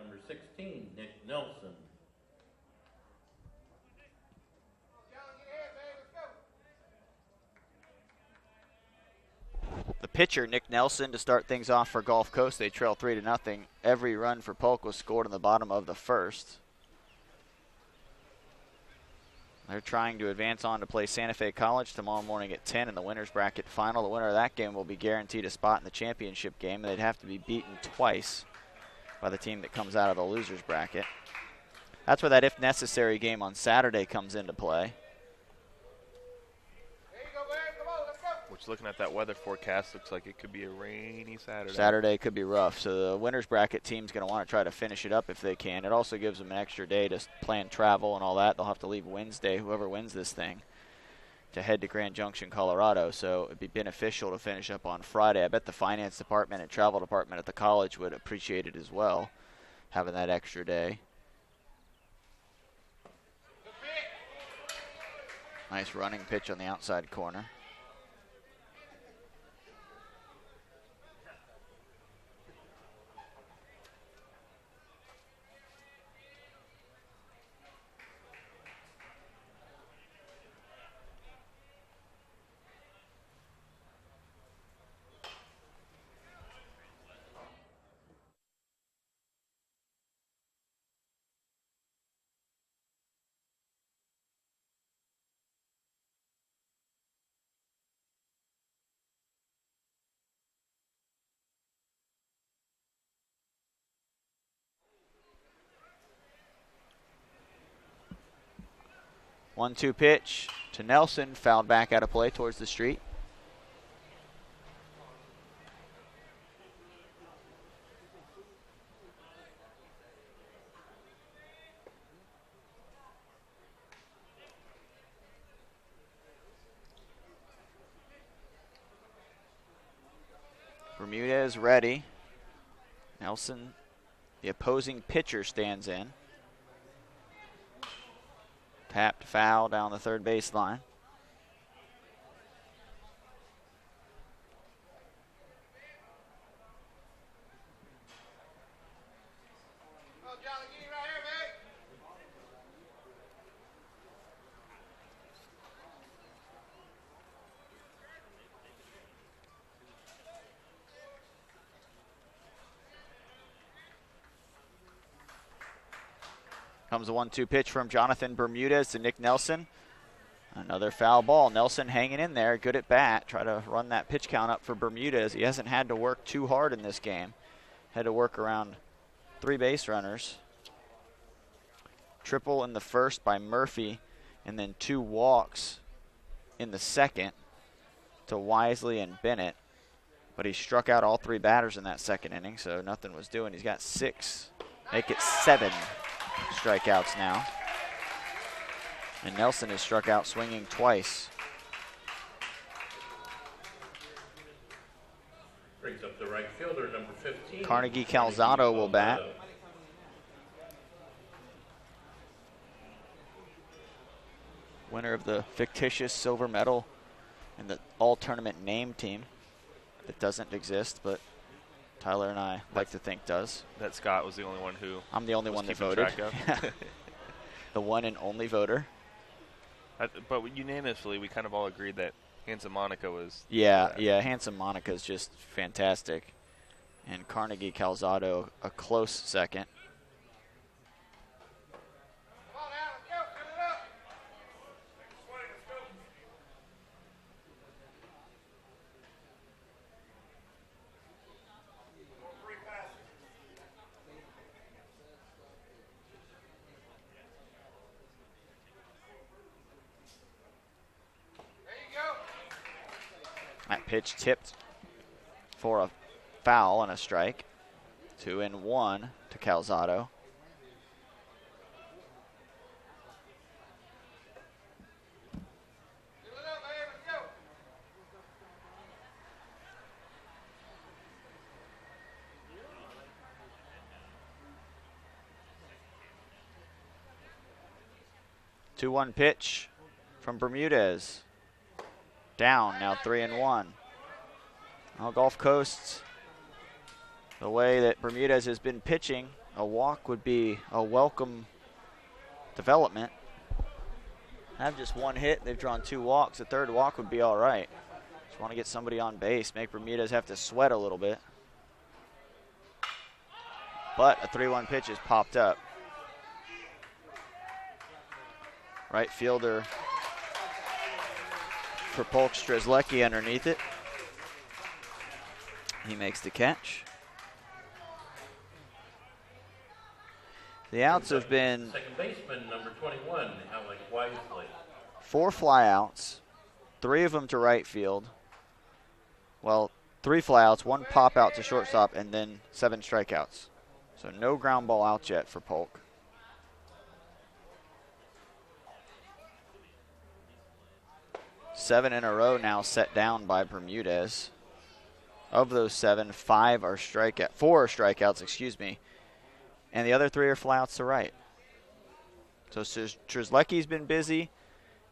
Number 16, Nick Nelson. The pitcher, Nick Nelson, to start things off for Gulf Coast. They trail 3-0. Every run for Polk was scored in the bottom of the first. They're trying to advance on to play Santa Fe College tomorrow morning at 10 in the winners bracket final. The winner of that game will be guaranteed a spot in the championship game. They'd have to be beaten twice by the team that comes out of the losers bracket. That's where that if necessary game on Saturday comes into play. Which, looking at that weather forecast, looks like it could be a rainy Saturday. Saturday could be rough, so the winners bracket team's going to want to try to finish it up if they can. It also gives them an extra day to plan travel and all that. They'll have to leave Wednesday, whoever wins this thing, to head to Grand Junction, Colorado. So it'd be beneficial to finish up on Friday. I bet the finance department and travel department at the college would appreciate it as well, having that extra day. Nice running pitch on the outside corner. One-two pitch to Nelson, fouled back out of play towards the street. Bermudez ready. Nelson, the opposing pitcher, stands in. Tapped foul down the third baseline. Comes a 1-2 pitch from Jonathan Bermudez to Nick Nelson. Another foul ball. Nelson hanging in there, good at bat. Try to run that pitch count up for Bermudez. He hasn't had to work too hard in this game. Had to work around 3 base runners. Triple in the first by Murphy, and then 2 walks in the second to Wisely and Bennett. But he struck out all 3 batters in that second inning, so nothing was doing. He's got 6 make it 7 strikeouts now. And Nelson is struck out swinging twice. Brings up the right fielder, number 15. Carnegie Calzado will bat. Winner of the fictitious silver medal in the all-tournament name team that doesn't exist, but Tyler and I like to think does. That Scott was the only one who I'm the only was one that keeping voted. track of. The one and only voter. But unanimously, we kind of all agreed that Handsome Monica was. Yeah, Handsome Monica is just fantastic. And Carnegie Calzado, a close second. Come on now, let's go. Fill it up. Swing, let's go. Three passes. There you go. That pitch tipped for a foul and a strike. 2-1 to Calzado. Fill it up, man. Let's go. Two 2-1 pitch from Bermudez. Down, now 3-1. Well, Gulf Coast, the way that Bermudez has been pitching, a walk would be a welcome development. Have just one hit, they've drawn 2 walks. A third walk would be all right. Just want to get somebody on base, make Bermudez have to sweat a little bit. But a 3-1 pitch has popped up. Right fielder for Polk, Strzelecki underneath it. He makes the catch. The outs have been Second baseman, number 21, Alec Wisely. 4 flyouts, 3 of them to right field. Well, 3 flyouts, 1 pop out to shortstop, and then 7 strikeouts. So no ground ball out yet for Polk. Seven in a row now set down by Bermudez. Of those 7, 4 are strikeouts, excuse me. And the other 3 are flyouts to right. So Strzelecki's been busy,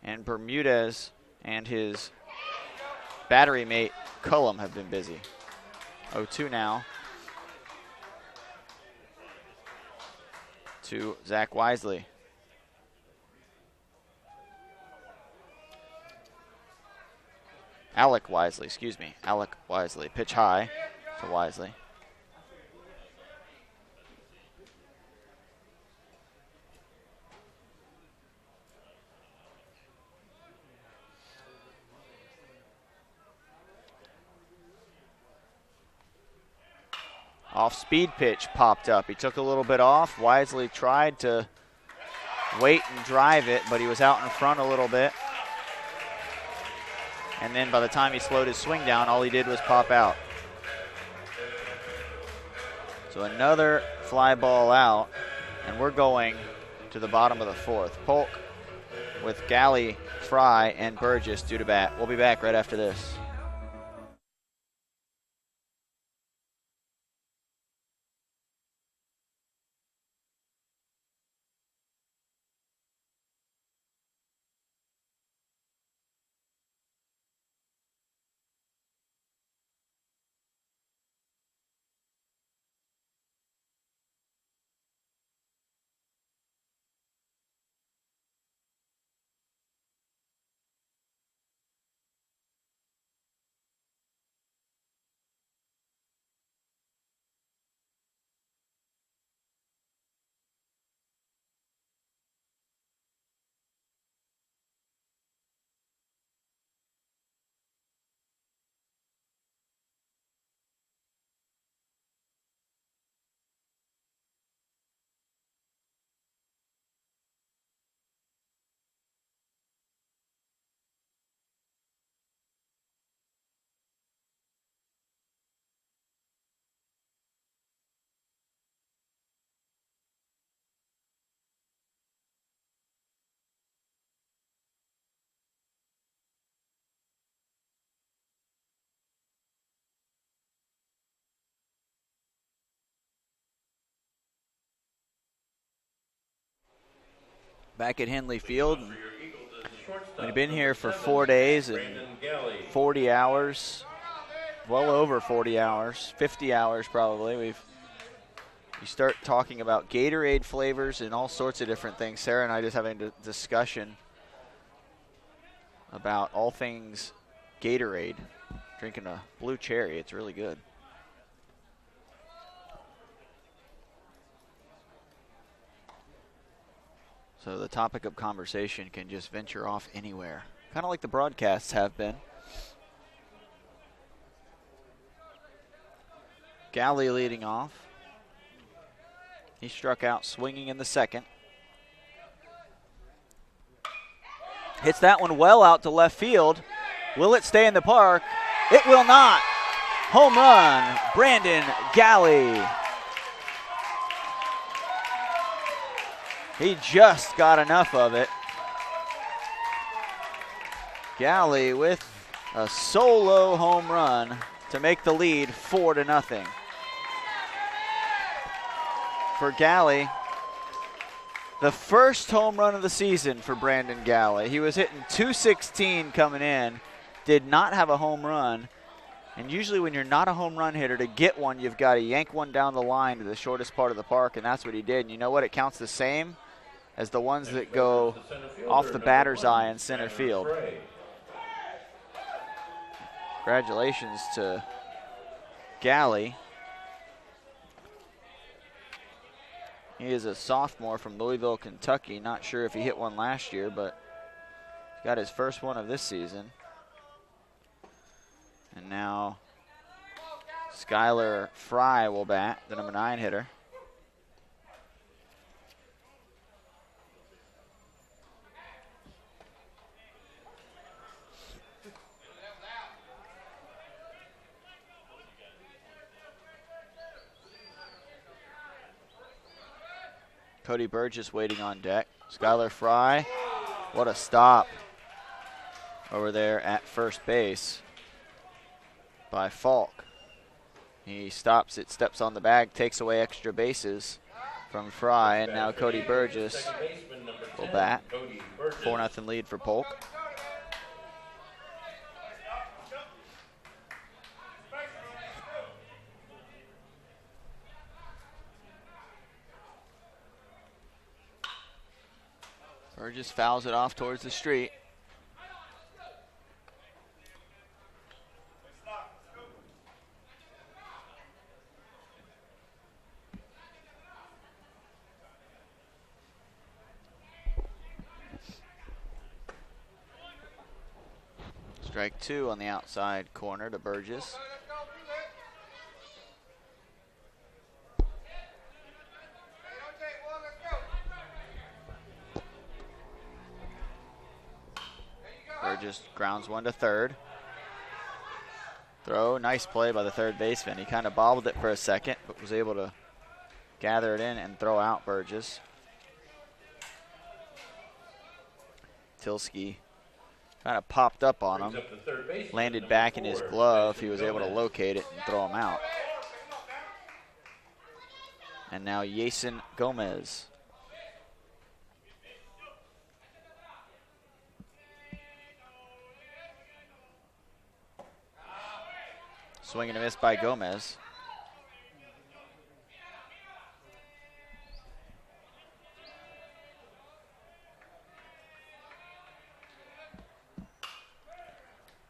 and Bermudez and his battery mate Cullum have been busy. 0-2 now to Zach Wisely. Alec Wisely, excuse me. Alec Wisely. Pitch high to Wisely. Off-speed pitch popped up. He took a little bit off. Wisely tried to wait and drive it, but he was out in front a little bit. And then by the time he slowed his swing down, all he did was pop out. So another fly ball out, and we're going to the bottom of the 4th. Polk with Galley, Fry, and Burgess due to bat. We'll be back right after this. back at Henley Field. For your Eagles is the shortstop, We've been here number for 7, 4 days and Brandon Galley. 40 hours, well over 40 hours, 50 hours probably. You start talking about Gatorade flavors and all sorts of different things. Sarah and I just having a discussion about all things Gatorade. Drinking a blue cherry, it's really good. So the topic of conversation can just venture off anywhere, kind of like the broadcasts have been. Galley leading off. He struck out swinging in the second. Hits that one well out to left field. Will it stay in the park? It will not. Home run, Brandon Galley. He just got enough of it. Galley with a solo home run to make the lead 4-0. For Galley, the first home run of the season for Brandon Galley. He was hitting .216 coming in, did not have a home run. And usually when you're not a home run hitter, to get one, you've got to yank one down the line to the shortest part of the park, and that's what he did. And you know what? It counts the same as the ones that go off the batter's eye in center field. Congratulations to Galley. He is a sophomore from Louisville, Kentucky. Not sure if he hit one last year, but he got his first one of this season. And now Skylar Fry will bat, the number 9 hitter. Cody Burgess waiting on deck. Skylar Fry, what a stop over there at first base by Polk. He stops it, steps on the bag, takes away extra bases from Fry, and now Cody Burgess will bat. 4-0 lead for Polk. Burgess fouls it off towards the street. Strike 2 on the outside corner to Burgess. Burgess grounds one to third. Throw, nice play by the third baseman. He kind of bobbled it for a second, but was able to gather it in and throw out Burgess. Tilsky kind of popped up on him, landed back in his glove. He was able to locate it and throw him out. And now Yason Gomez. Swing and a miss by Gomez.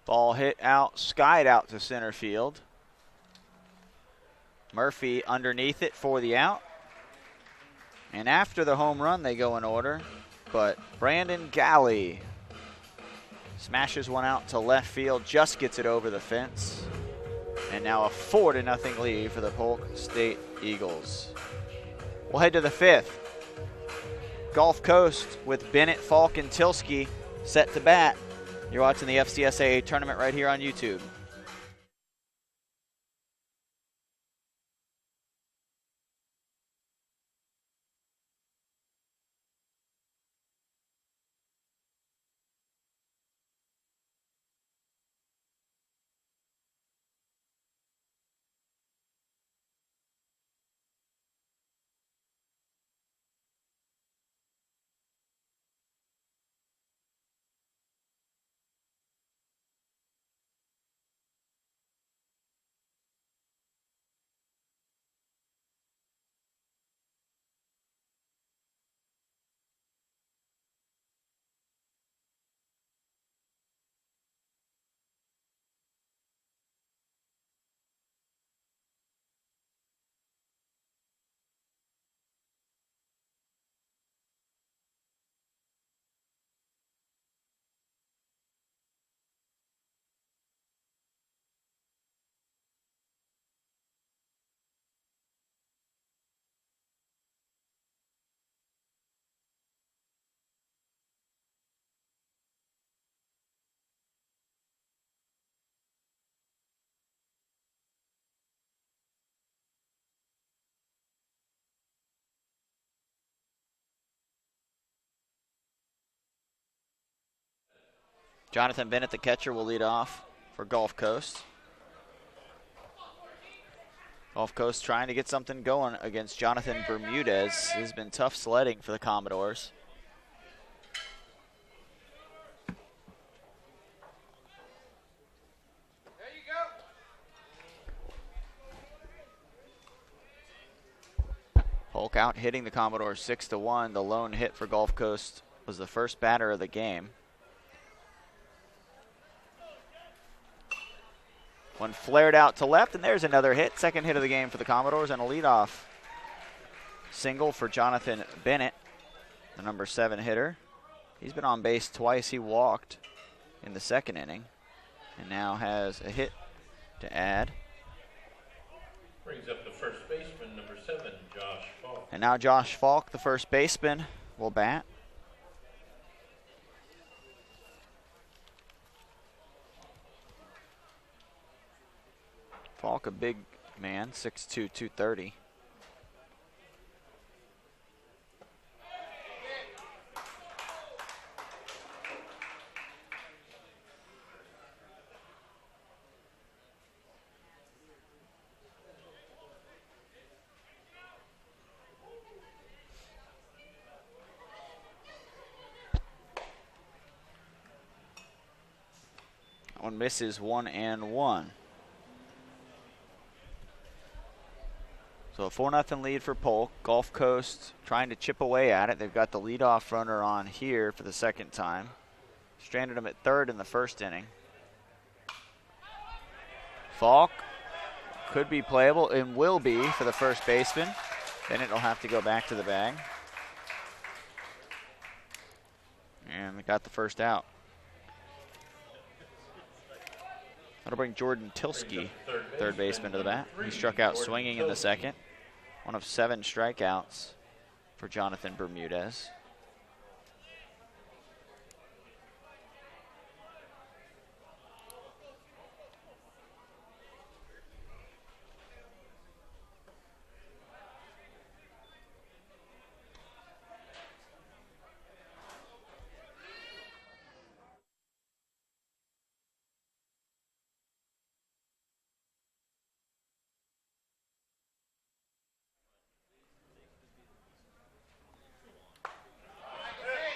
Ball hit out, skied out to center field. Murphy underneath it for the out. And after the home run, they go in order. But Brandon Galley smashes one out to left field, just gets it over the fence. And now a 4-0 lead for the Polk State Eagles. We'll head to the 5th. Gulf Coast with Bennett, Falk, and Tilsky set to bat. You're watching the FCSA tournament right here on YouTube. Jonathan Bennett, the catcher, will lead off for Gulf Coast. Gulf Coast trying to get something going against Jonathan Bermudez. It has been tough sledding for the Commodores. There you go. Polk out hitting the Commodores 6-1. The lone hit for Gulf Coast was the first batter of the game. One flared out to left, and there's another hit. Second hit of the game for the Commodores, and a leadoff single for Jonathan Bennett, the number 7 hitter. He's been on base twice. He walked in the second inning and now has a hit to add. Brings up the first baseman, number 7, Josh Falk. And now Josh Falk, the first baseman, will bat. Falk, a big man, 6'2", 230. That one misses, 1-1. So a 4-0 lead for Polk. Gulf Coast trying to chip away at it. They've got the leadoff runner on here for the second time. Stranded him at third in the first inning. Falk could be playable and will be for the first baseman. Bennett will have to go back to the bag. And they got the first out. That'll bring Jordan Tilsky, third baseman, to the bat. He struck out swinging in the second. One of 7 strikeouts for Jonathan Bermudez.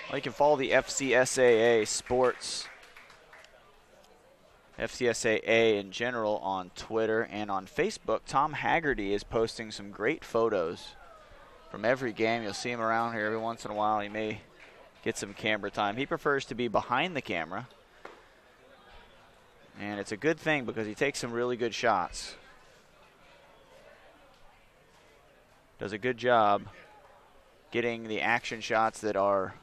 Well, you can follow the FCSAA sports, FCSAA in general, on Twitter and on Facebook. Tom Haggerty is posting some great photos from every game. You'll see him around here every once in a while. He may get some camera time. He prefers to be behind the camera, and it's a good thing because he takes some really good shots. Does a good job getting the action shots that are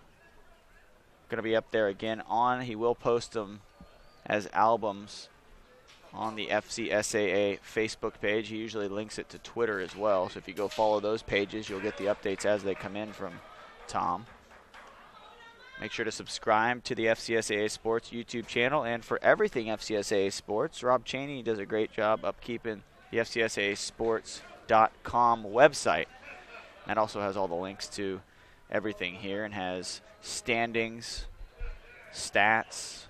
going to be up there again on. He will post them as albums on the FCSAA Facebook page. He usually links it to Twitter as well. So if you go follow those pages, you'll get the updates as they come in from Tom. Make sure to subscribe to the FCSAA Sports YouTube channel. And for everything FCSAA Sports, Rob Cheney does a great job upkeeping the FCSAAsports.com website. That also has all the links to everything here and has standings, stats,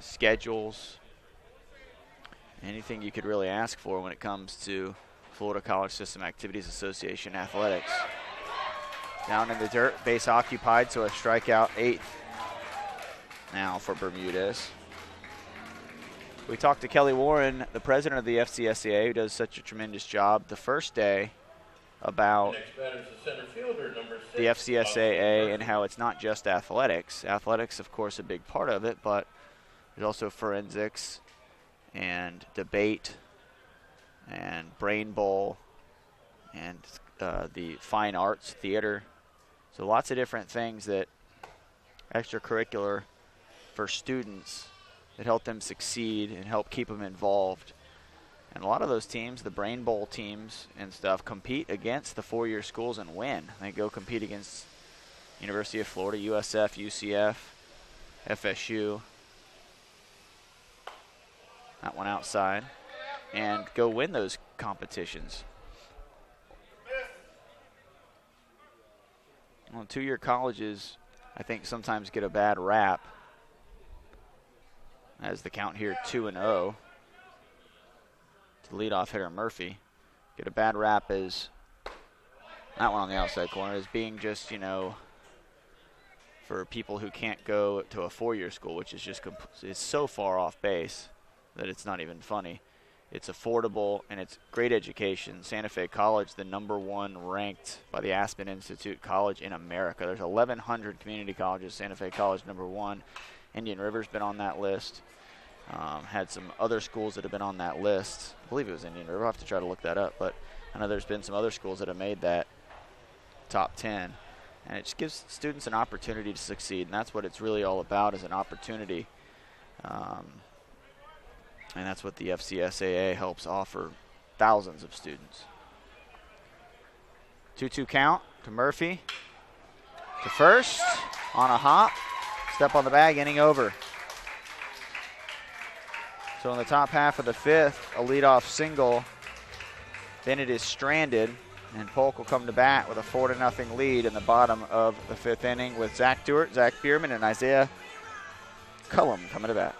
schedules, anything you could really ask for when it comes to Florida College System Activities Association athletics. Down in the dirt, base occupied, so a strikeout, 8th now for Bermudez. We talked to Kelly Warren, the president of the FCSAA, who does such a tremendous job the first day, about the FCSAA and how it's not just athletics. Athletics, of course, a big part of it, but there's also forensics and debate and brain bowl and the fine arts, theater. So lots of different things that extracurricular for students that help them succeed and help keep them involved. And a lot of those teams, the Brain Bowl teams and stuff, compete against the four-year schools and win. They go compete against University of Florida, USF, UCF, FSU. That one outside. And go win those competitions. Well, two-year colleges, I think, sometimes get a bad rap. As the count here 2-0 to leadoff hitter Murphy. Get a bad rap as that one on the outside corner as being just, for people who can't go to a four-year school, which is just is so far off base that it's not even funny. It's affordable and it's great education. Santa Fe College, the #1 ranked by the Aspen Institute college in America. There's 1,100 community colleges. Santa Fe College #1. Indian River's been on that list. Had some other schools that have been on that list. I believe it was Indian River. I'll have to try to look that up, but I know there's been some other schools that have made that top 10. And it just gives students an opportunity to succeed, and that's what it's really all about, is an opportunity. And that's what the FCSAA helps offer thousands of students. 2-2 count to Murphy. To first, on a hop. Step on the bag, inning over. So in the top half of the fifth, a leadoff single. Then it is stranded, and Polk will come to bat with a 4-0 lead in the bottom of the fifth inning with Zach Stewart, Zach Bierman, and Isaiah Cullum coming to bat.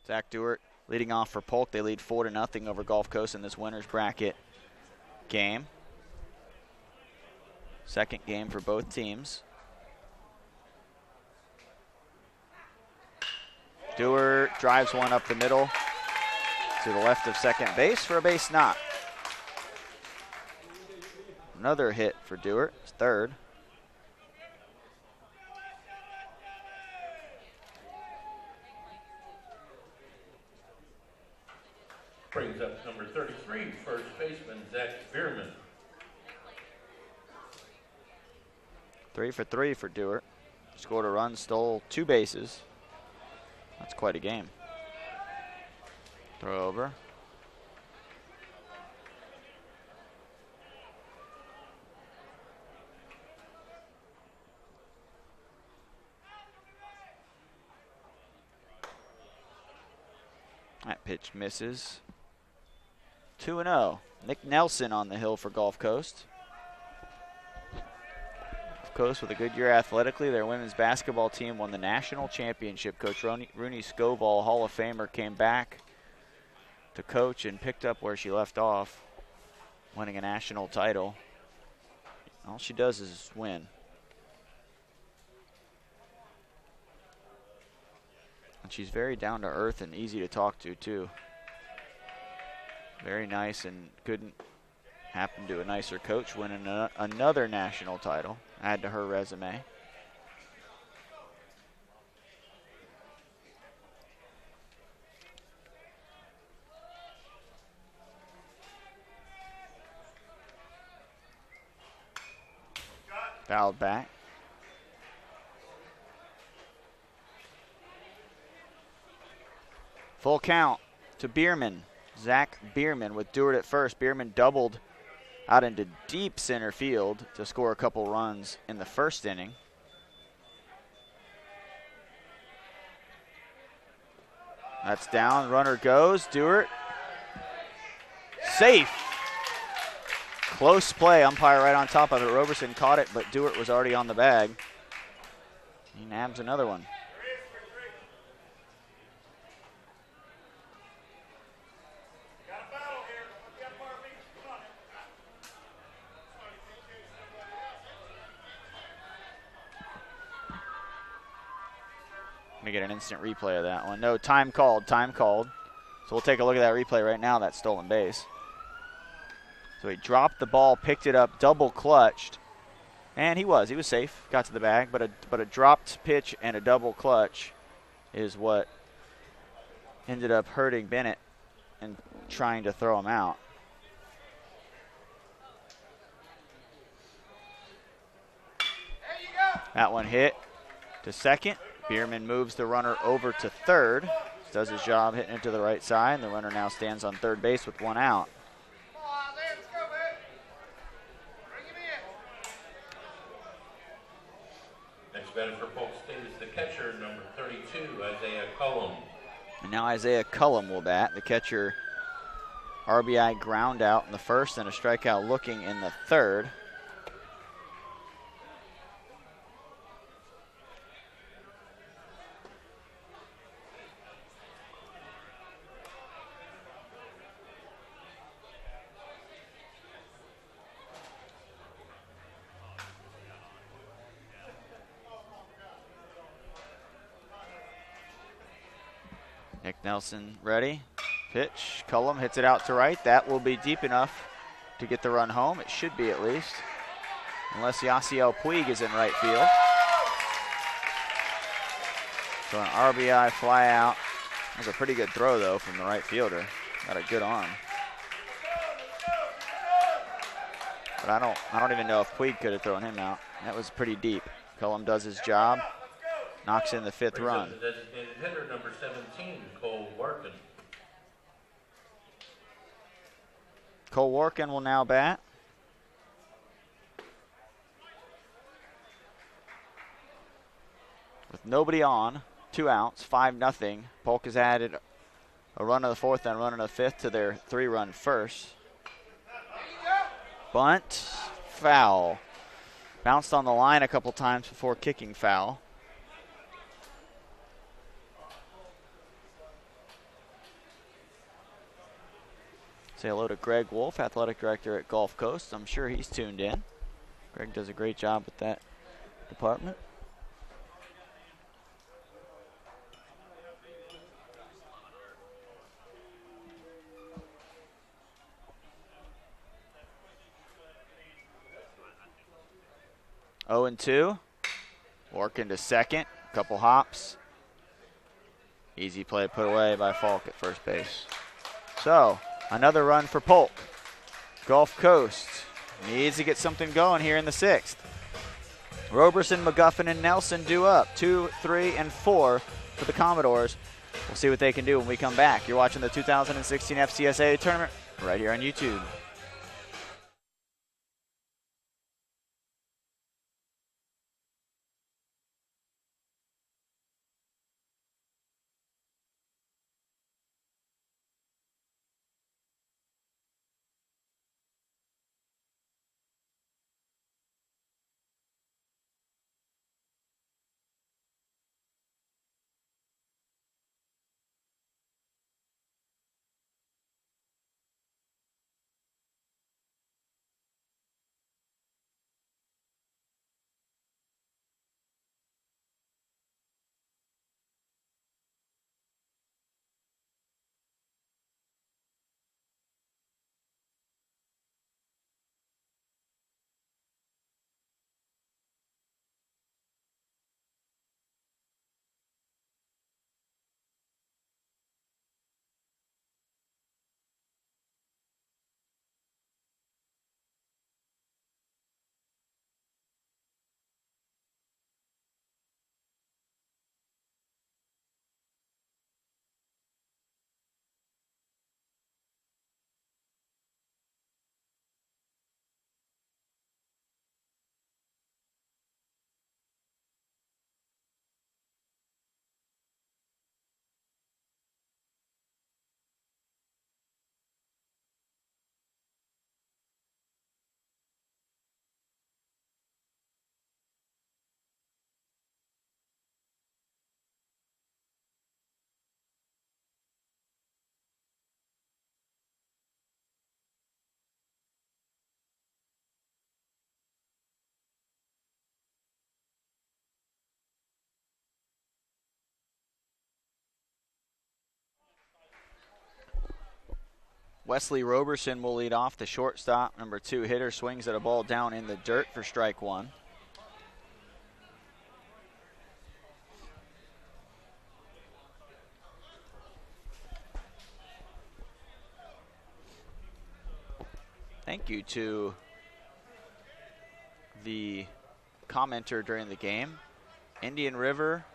Zach Stewart leading off for Polk. They lead 4-0 over Gulf Coast in this winner's bracket game. Second game for both teams. Stewart drives one up the middle to the left of second base for a base knock. Another hit for Stewart, his third. Brings up number 33, first baseman Zach Bierman. 3 for 3 for Stewart. Scored a run, stole 2 bases. That's quite a game. Throw over. That pitch misses. 2-0. Nick Nelson on the hill for Gulf Coast. Gulf Coast with a good year athletically. Their women's basketball team won the national championship. Coach Rooney Scovall, Hall of Famer, came back to coach and picked up where she left off, winning a national title. All she does is win. And she's very down to earth and easy to talk to, too. Very nice, and couldn't happen to a nicer coach winning another national title. Add to her resume. Fouled back. Full count to Bierman. Zach Bierman with Dewart at first. Bierman doubled out into deep center field to score a couple runs in the first inning. That's down. Runner goes. Dewart. Safe. Close play. Umpire right on top of it. Roberson caught it, but Dewart was already on the bag. He nabs another one. Let me get an instant replay of that one. No, time called. So we'll take a look at that replay right now, that stolen base. So he dropped the ball, picked it up, double clutched, and he was safe, got to the bag, but a dropped pitch and a double clutch is what ended up hurting Bennett and trying to throw him out. That one hit to second. Bierman moves the runner over to third. Does his job hitting it to the right side, and the runner now stands on third base with one out. Next batter for Polk State is the catcher, number 32, Isaiah Cullum. And now Isaiah Cullum will bat. The catcher, RBI ground out in the first and a strikeout looking in the third. Nick Nelson ready. Pitch. Cullum hits it out to right. That will be deep enough to get the run home. It should be at least. Unless Yasiel Puig is in right field. So an RBI fly out. That was a pretty good throw, though, from the right fielder. Got a good arm. But I don't even know if Puig could have thrown him out. That was pretty deep. Cullum does his job. Knocks in the fifth run. The designated hitter, number 17, Cole Workin. Cole Workin will now bat. With nobody on, 2 outs, 5-0. Polk has added a run of the fourth and a run of the fifth to their 3-run first. Bunt, foul. Bounced on the line a couple times before kicking foul. Say hello to Greg Wolf, athletic director at Gulf Coast. I'm sure he's tuned in. Greg does a great job with that department. Oh and 2. Working to second. Couple hops. Easy play put away by Falk at first base. So, another run for Polk. Gulf Coast needs to get something going here in the 6th. Roberson, McGuffin, and Nelson due up. 2, 3, and 4 for the Commodores. We'll see what they can do when we come back. You're watching the 2016 FCSA tournament right here on YouTube. Wesley Roberson will lead off, the shortstop. Number 2 hitter swings at a ball down in the dirt for strike 1. Thank you to the commenter during the game. Indian River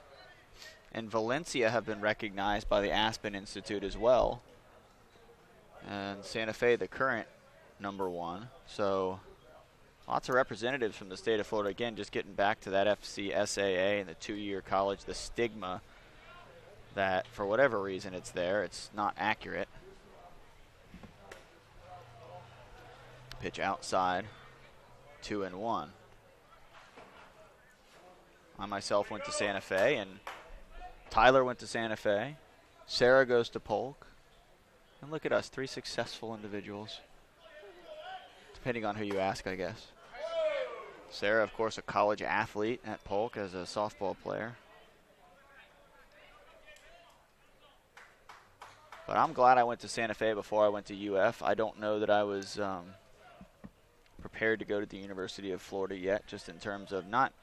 and Valencia have been recognized by the Aspen Institute as well. And Santa Fe, the current number 1. So lots of representatives from the state of Florida. Again, just getting back to that FCSAA and the 2-year college, the stigma that for whatever reason it's there, it's not accurate. Pitch outside, 2-1. I myself went to Santa Fe, and Tyler went to Santa Fe. Sarah goes to Polk. And look at us, 3 successful individuals. Depending on who you ask, I guess. Sarah, of course, a college athlete at Polk as a softball player. But I'm glad I went to Santa Fe before I went to UF. I don't know that I was prepared to go to the University of Florida yet, just in terms of not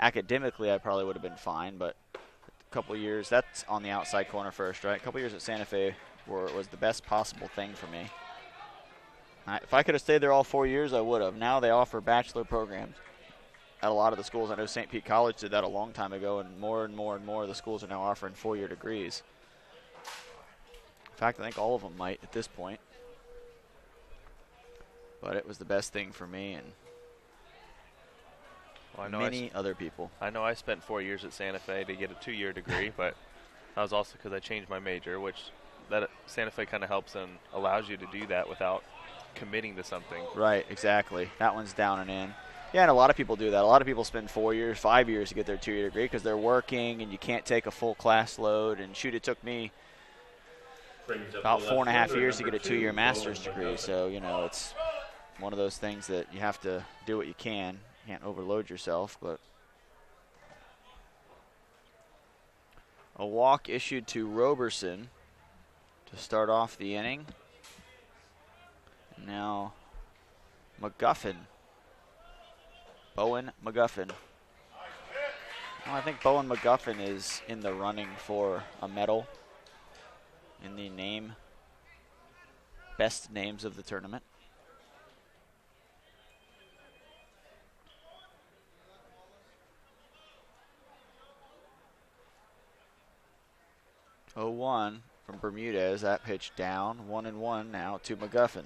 academically, I probably would have been fine, but a couple years, that's on the outside corner first, right? A couple years at Santa Fe was the best possible thing for me. If I could have stayed there all 4 years, I would have. Now they offer bachelor programs at a lot of the schools. I know St. Pete College did that a long time ago, and more of the schools are now offering 4-year degrees. In fact, I think all of them might at this point. But it was the best thing for me and many other people. I know I spent 4 years at Santa Fe to get a 2-year degree, but that was also because I changed my major, which that Santa Fe kind of helps and allows you to do that without committing to something. Right, exactly. That one's down and in. Yeah, and a lot of people do that. A lot of people spend 4 years, 5 years to get their 2-year degree because they're working and you can't take a full class load. And shoot, it took me about 4.5 years to get a 2-year master's degree. So, you know, it's one of those things that you have to do what you can. You can't overload yourself, but a walk issued to Roberson to start off the inning. Now McGuffin, Bowen McGuffin. Well, I think Bowen McGuffin is in the running for a medal in the best names of the tournament. Oh, 1 from Bermudez. That pitch down. 1-1 now to McGuffin.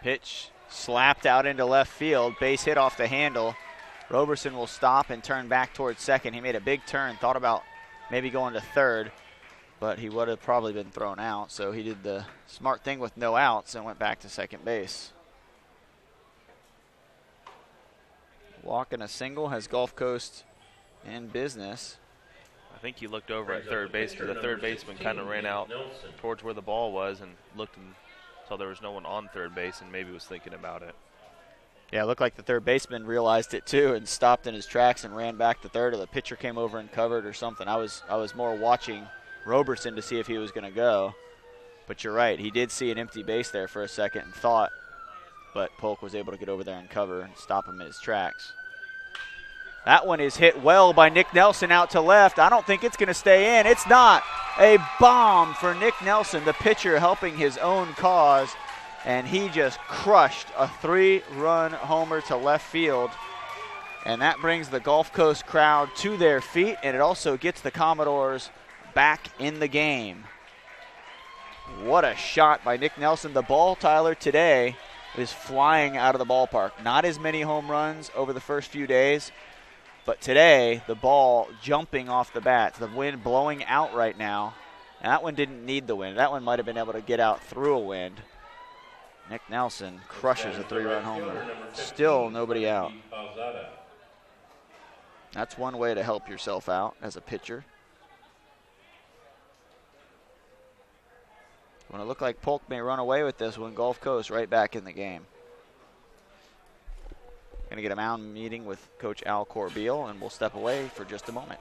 Pitch slapped out into left field. Base hit off the handle. Roberson will stop and turn back towards second. He made a big turn, thought about maybe going to third, but he would have probably been thrown out. So he did the smart thing with no outs and went back to second base. Walk and a single has Gulf Coast in business. I think he looked over at third base because the third baseman kind of ran out towards where the ball was and looked and saw there was no one on third base and maybe was thinking about it. Yeah, it looked like the third baseman realized it too and stopped in his tracks and ran back to third, or the pitcher came over and covered or something. I was more watching Roberson to see if he was going to go. But you're right, he did see an empty base there for a second and thought, but Polk was able to get over there and cover and stop him in his tracks. That one is hit well by Nick Nelson out to left. I don't think it's going to stay in. It's not. A bomb for Nick Nelson, the pitcher helping his own cause. And he just crushed a 3-run homer to left field. And that brings the Gulf Coast crowd to their feet, and it also gets the Commodores back in the game. What a shot by Nick Nelson. The ball, Tyler, today is flying out of the ballpark. Not as many home runs over the first few days, but today the ball jumping off the bat. The wind blowing out right now. And that one didn't need the wind. That one might have been able to get out through a wind. Nick Nelson crushes a 3-run homer. Still nobody out. That's one way to help yourself out as a pitcher. When it looked like Polk may run away with this one, Gulf Coast right back in the game. Going to get a mound meeting with Coach Al Corbeil, and we'll step away for just a moment.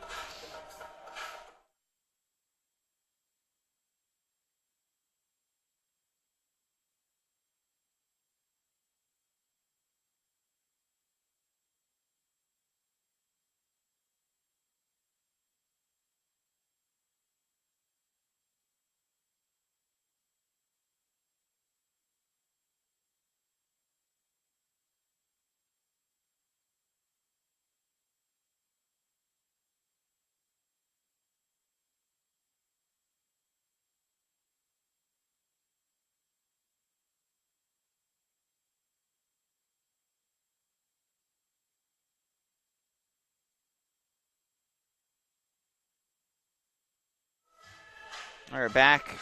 We're back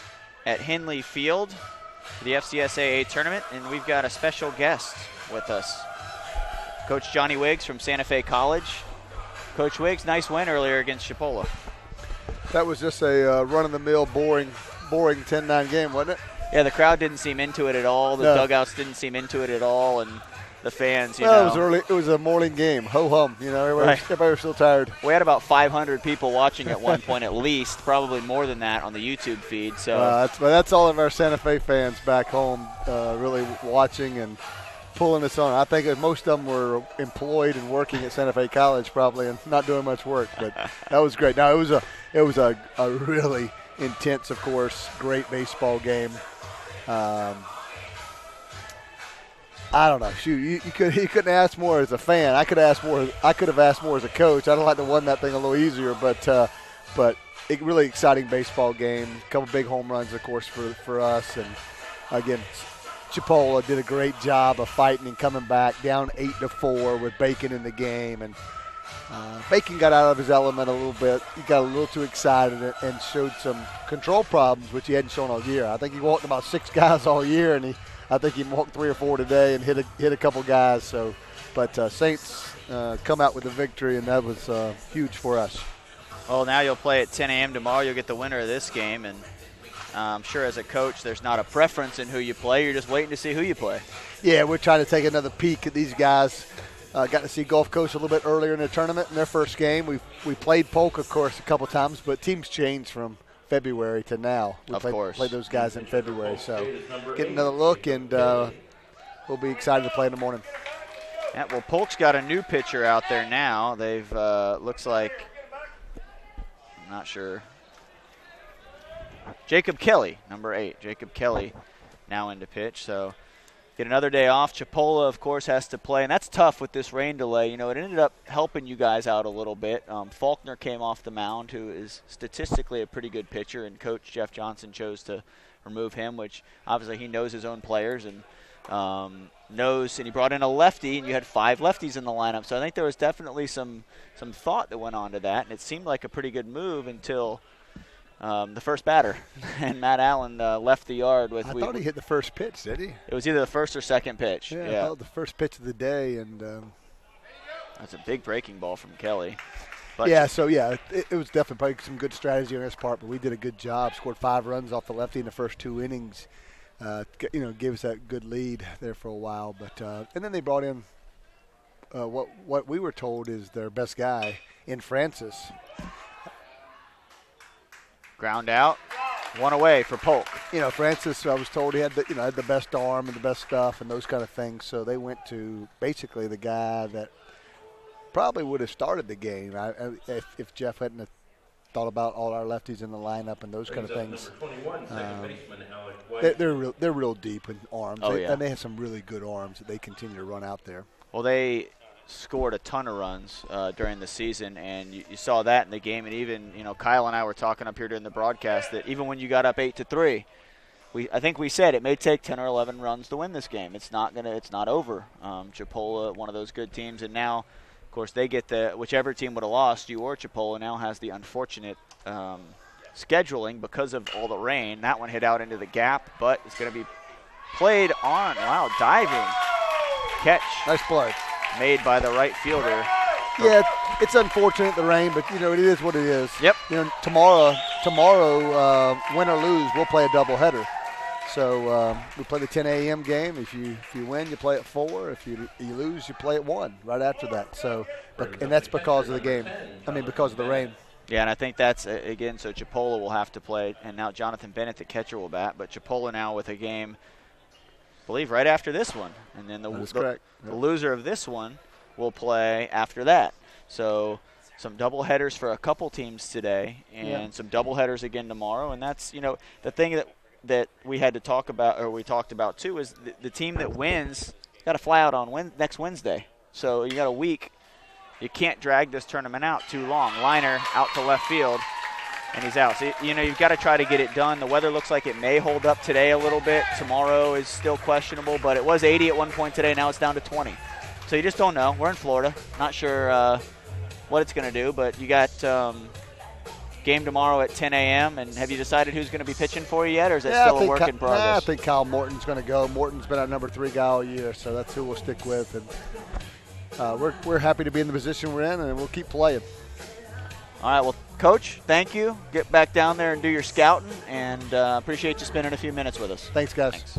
at Henley Field for the FCSAA tournament, and we've got a special guest with us. Coach Johnny Wiggs from Santa Fe College. Coach Wiggs, nice win earlier against Chipola. That was just a run-of-the-mill, boring 10-9 game, wasn't it? Yeah, the crowd didn't seem into it at all. The dugouts didn't seem into it at all, and the fans, you know. It was early. It was a morning game. Ho-hum. You know, everybody was still tired. We had about 500 people watching at one point at least, probably more than that on the YouTube feed. So that's all of our Santa Fe fans back home really watching and pulling us on. I think most of them were employed and working at Santa Fe College probably and not doing much work, but that was great. Now, it was a really intense, of course, great baseball game. I don't know. Shoot, you couldn't ask more as a fan. I could have asked more as a coach. I'd like to have won that thing a little easier, but a really exciting baseball game. A couple big home runs, of course, for us. And again, Chipola did a great job of fighting and coming back down 8-4 with Bacon in the game, and Bacon got out of his element a little bit. He got a little too excited and showed some control problems, which he hadn't shown all year. I think he walked about 6 guys all year, and I think he walked 3 or 4 today and hit a couple guys. So, but Saints come out with the victory, and that was huge for us. Well, now you'll play at 10 a.m. tomorrow. You'll get the winner of this game, and I'm sure as a coach there's not a preference in who you play. You're just waiting to see who you play. Yeah, we're trying to take another peek at these guys. Got to see Gulf Coast a little bit earlier in the tournament in their first game. We played Polk, of course, a couple times, but teams changed from February to now. We played those guys in February, so get another look, and we'll be excited to play in the morning. Yeah, well, Polk's got a new pitcher out there now. They've looks like, I'm not sure. Jacob Kelly, number 8. Jacob Kelly now into pitch, so get another day off. Chipola, of course, has to play, and that's tough with this rain delay. You know, it ended up helping you guys out a little bit. Faulkner came off the mound, who is statistically a pretty good pitcher, and Coach Jeff Johnson chose to remove him, which obviously he knows his own players and knows. And he brought in a lefty, and you had 5 lefties in the lineup. So I think there was definitely some thought that went on to that, and it seemed like a pretty good move until the first batter, and Matt Allen left the yard with. I thought he hit the first pitch, did he? It was either the first or second pitch. Yeah. I thought the first pitch of the day, and that's a big breaking ball from Kelly. But it was definitely probably some good strategy on his part, but we did a good job. Scored 5 runs off the lefty in the first 2 innings. Gave us that good lead there for a while, but and then they brought in what we were told is their best guy in Francis. Ground out, 1 away for Polk. You know, Francis, I was told he had the best arm and the best stuff and those kind of things. So they went to basically the guy that probably would have started the game if Jeff hadn't have thought about all our lefties in the lineup and those kind of things. Number 21, second baseman Alec White. They're real deep in arms. Oh, yeah. And they have some really good arms that they continue to run out there. Well, they scored a ton of runs during the season, and you saw that in the game. And even, Kyle and I were talking up here during the broadcast that even when you got up 8-3, I think we said it may take 10 or 11 runs to win this game. It's not over. Chipola, one of those good teams, and now, of course, they get whichever team would have lost, you or Chipola, now has the unfortunate scheduling because of all the rain. That one hit out into the gap, but it's going to be played on. Wow, diving catch. Nice play. Made by the right fielder. Yeah, it's unfortunate, the rain, but, it is what it is. Yep. Tomorrow, win or lose, we'll play a doubleheader. So we play the 10 a.m. game. If you win, you play at 4. If you lose, you play at 1 right after that. So, and that's because of the game. I mean, because of the rain. Yeah, and I think that's, again, so Chipola will have to play, and now Jonathan Bennett, the catcher, will bat. But Chipola now with a game, I believe, right after this one. And then the loser of this one will play after that. So some double headers for a couple teams today and some double headers again tomorrow. And that's, the thing that we had to talk about, or we talked about too, is the team that wins got to fly out on next Wednesday. So you got a week. You can't drag this tournament out too long. Liner out to left field, and he's out. So, you've got to try to get it done. The weather looks like it may hold up today a little bit. Tomorrow is still questionable, but it was 80 at one point today. Now it's down to 20. So you just don't know. We're in Florida. Not sure what it's going to do, but you got game tomorrow at 10 a.m. And have you decided who's going to be pitching for you yet, or is that still a work in progress? I think Kyle Morton's going to go. Morton's been our number 3 guy all year, so that's who we'll stick with. And we're happy to be in the position we're in, and we'll keep playing. All right, well, Coach, thank you. Get back down there and do your scouting, and appreciate you spending a few minutes with us. Thanks, guys. Thanks.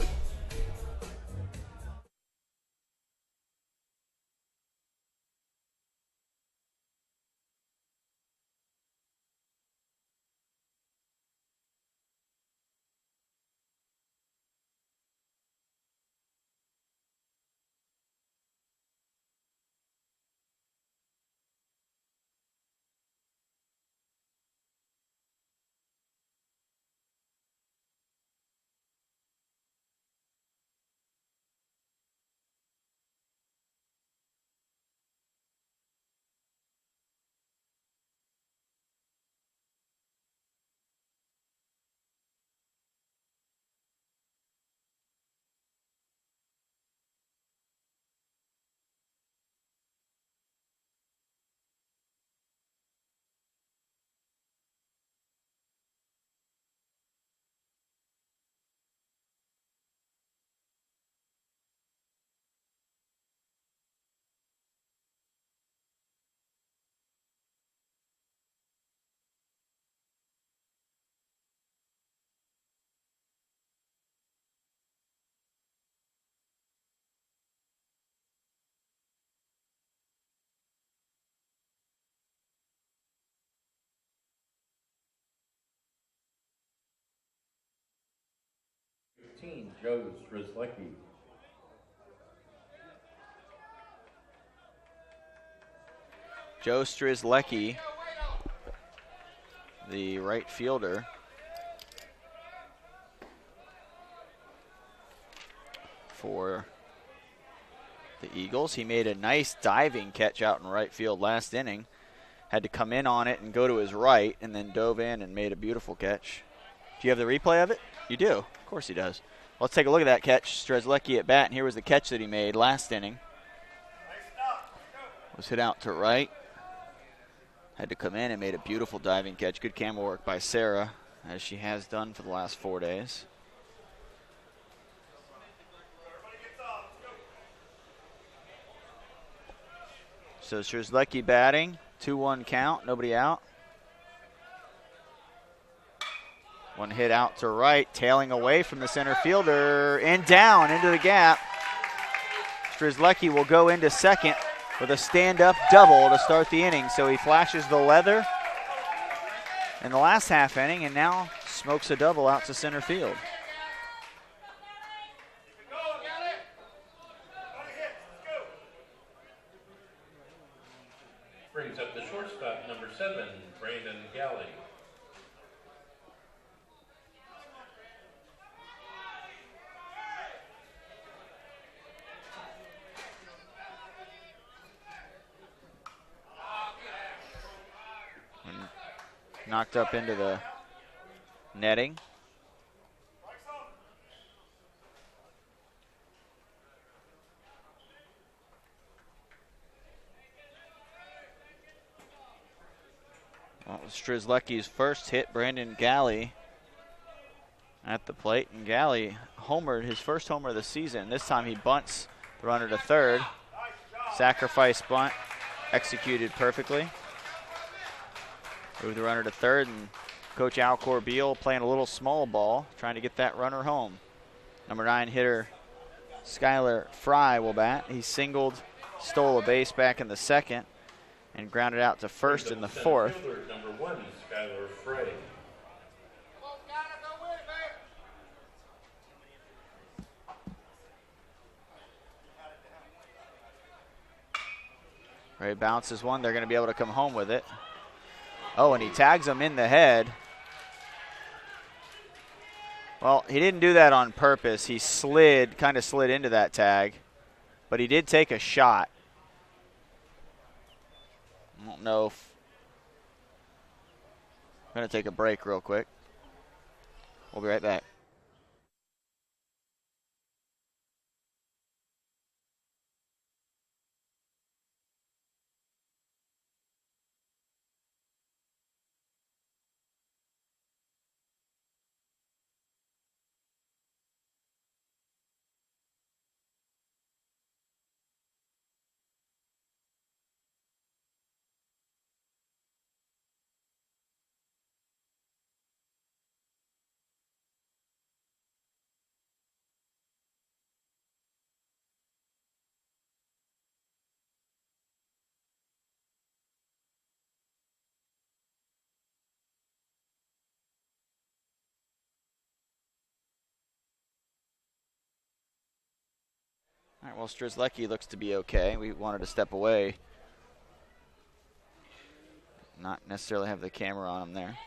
Joe Strzelecki. Joe Strzelecki, the right fielder, for the Eagles. He made a nice diving catch out in right field last inning. Had to come in on it and go to his right, and then dove in and made a beautiful catch. Do you have the replay of it? You do. Of course he does. Let's take a look at that catch. Strzelecki at bat, and here was the catch that he made last inning. Was hit out to right. Had to come in and made a beautiful diving catch. Good camera work by Sarah, as she has done for the last 4 days. So Strzelecki batting, 2-1 count, nobody out. One hit out to right, tailing away from the center fielder, and down into the gap. Strzelecki will go into second with a stand-up double to start the inning. So he flashes the leather in the last half inning and now smokes a double out to center field. Brings up the shortstop, number 7, Brandon Galley. Knocked up into the netting. Well, it was Strzelecki's first hit, Brandon Galley at the plate, and Galley homered, his first homer of the season. This time he bunts the runner to third. Sacrifice bunt executed perfectly. Move the runner to third, and Coach Al Corbeil playing a little small ball, trying to get that runner home. Number 9 hitter Skylar Fry will bat. He singled, stole a base back in the second, and grounded out to first in the fourth. Fielder, number 1, Skylar Frey. Ray bounces one. They're going to be able to come home with it. Oh, and he tags him in the head. Well, he didn't do that on purpose. He kind of slid into that tag, but he did take a shot. I don't know if I'm going to take a break real quick. We'll be right back. All right, well, Strzelecki looks to be okay. We wanted to step away. Not necessarily have the camera on him there.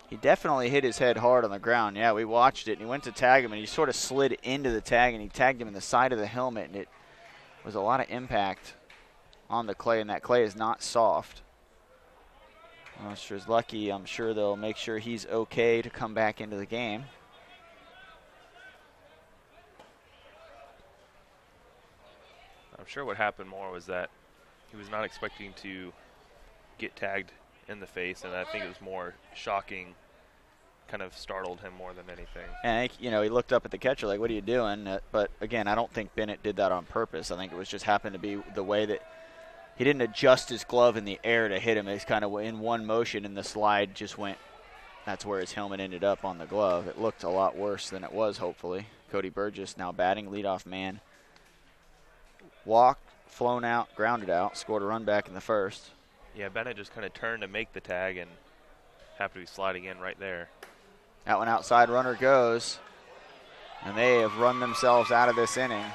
He definitely hit his head hard on the ground. Yeah, we watched it, and he went to tag him, and he sort of slid into the tag, and he tagged him in the side of the helmet, and it was a lot of impact on the clay, and that clay is not soft. Strzelecki, I'm sure they'll make sure he's okay to come back into the game. I'm sure what happened more was that he was not expecting to get tagged in the face, and I think it was more shocking, kind of startled him more than anything. And, he looked up at the catcher like, what are you doing? But, again, I don't think Bennett did that on purpose. I think it was just happened to be the way that he didn't adjust his glove in the air to hit him. He's kind of in one motion, and the slide just went. That's where his helmet ended up on the glove. It looked a lot worse than it was, hopefully. Cody Burgess now batting, leadoff man. Walked, flown out, grounded out, scored a run back in the first. Yeah, Bennett just kind of turned to make the tag and happened to be sliding in right there. That one outside, runner goes. And they have run themselves out of this inning.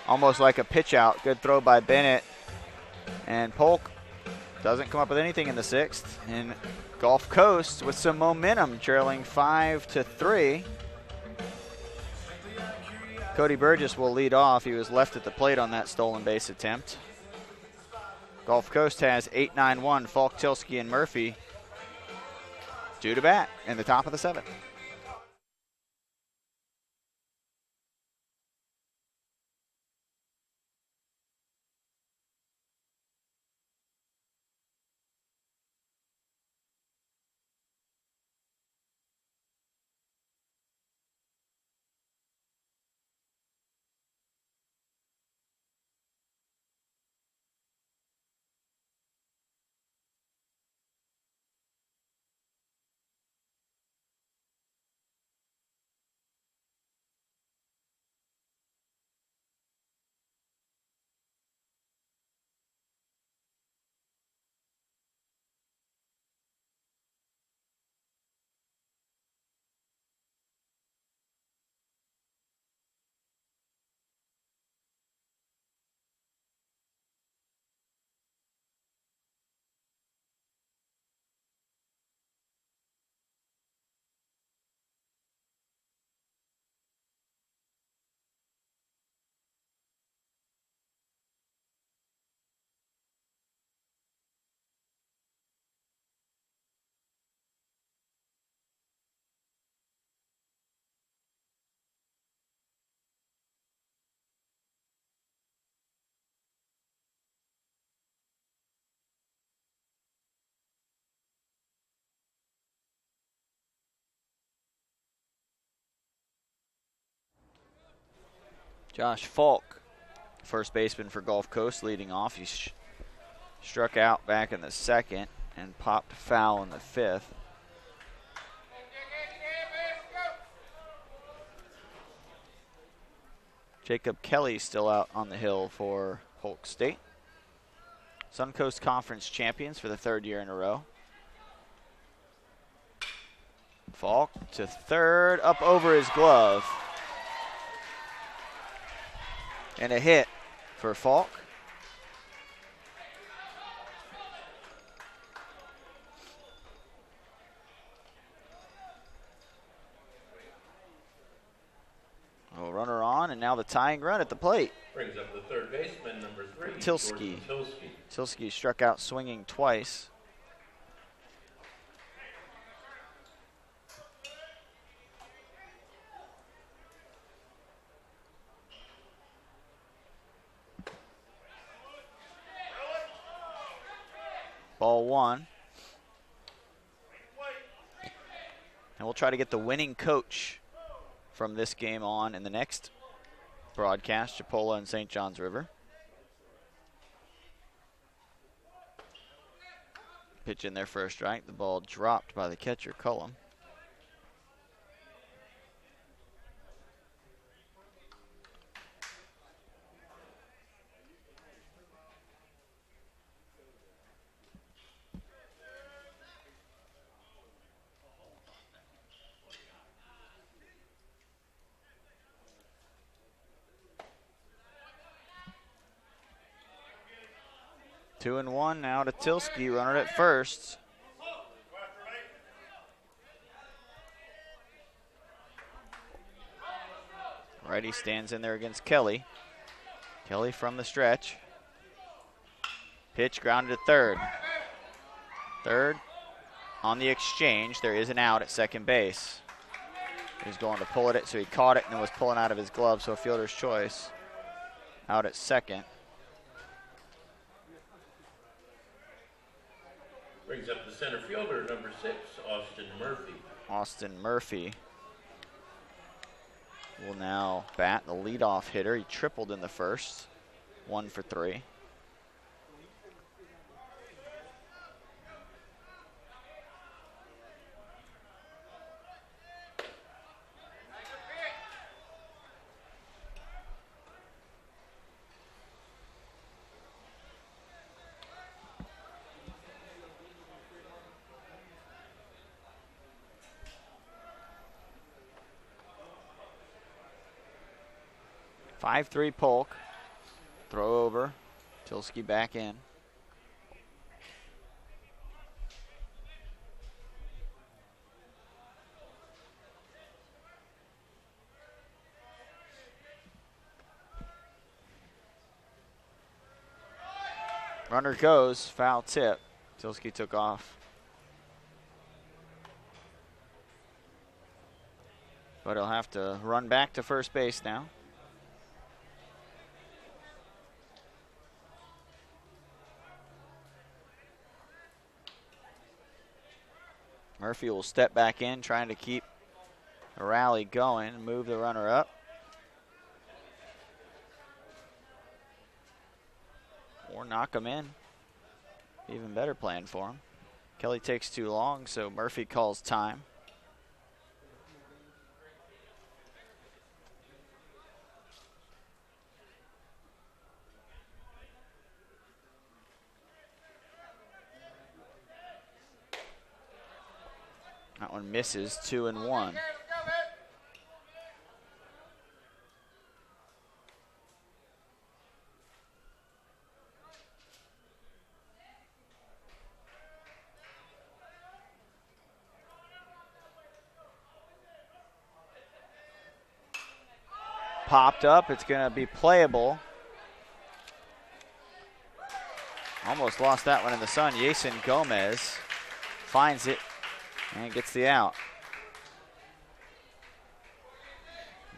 Almost like a pitch out. Good throw by Bennett. And Polk doesn't come up with anything in the sixth. And Gulf Coast with some momentum, trailing 5-3. Cody Burgess will lead off. He was left at the plate on that stolen base attempt. Gulf Coast has 8-9-1. Falk, Tilsky, and Murphy due to bat in the top of the seventh. Josh Falk, first baseman for Gulf Coast, leading off. He struck out back in the second. and popped foul in the 5th. Jacob Kelly still out on the hill for Polk State. Suncoast Conference champions for the 3rd year in a row. Falk to third, up over his glove. And a hit for Falk. A runner on, and now the tying run at the plate. Brings up the third baseman, number 3, Tilsky. Jordan Tilsky. Tilsky struck out swinging twice. Ball 1. And we'll try to get the winning coach from this game on in the next broadcast, Chipola and St. Johns River. Pitch in there for a strike. The ball dropped by the catcher, Cullum. Two and one now to Tilsky, runner at first. Righty stands in there against Kelly. Kelly from the stretch. Pitch grounded to third. Third on the exchange. There is an out at second base. He's going to pull it, so he caught it and then was pulling out of his glove, so a fielder's choice. Out at second. Brings up the center fielder, number 6, Austin Murphy. Austin Murphy will now bat, the leadoff hitter. He tripled in the first, 1 for 3. Five-3 Polk. Throw over. Tilsky back in. Runner goes, foul tip. Tilsky took off. But he'll have to run back to first base now. Murphy will step back in, trying to keep a rally going, move the runner up. Or knock him in. Even better plan for him. Kelly takes too long, so Murphy calls time. That one misses, 2-1. Popped up, it's going to be playable. Almost lost that one in the sun. Jason Gomez finds it and gets the out.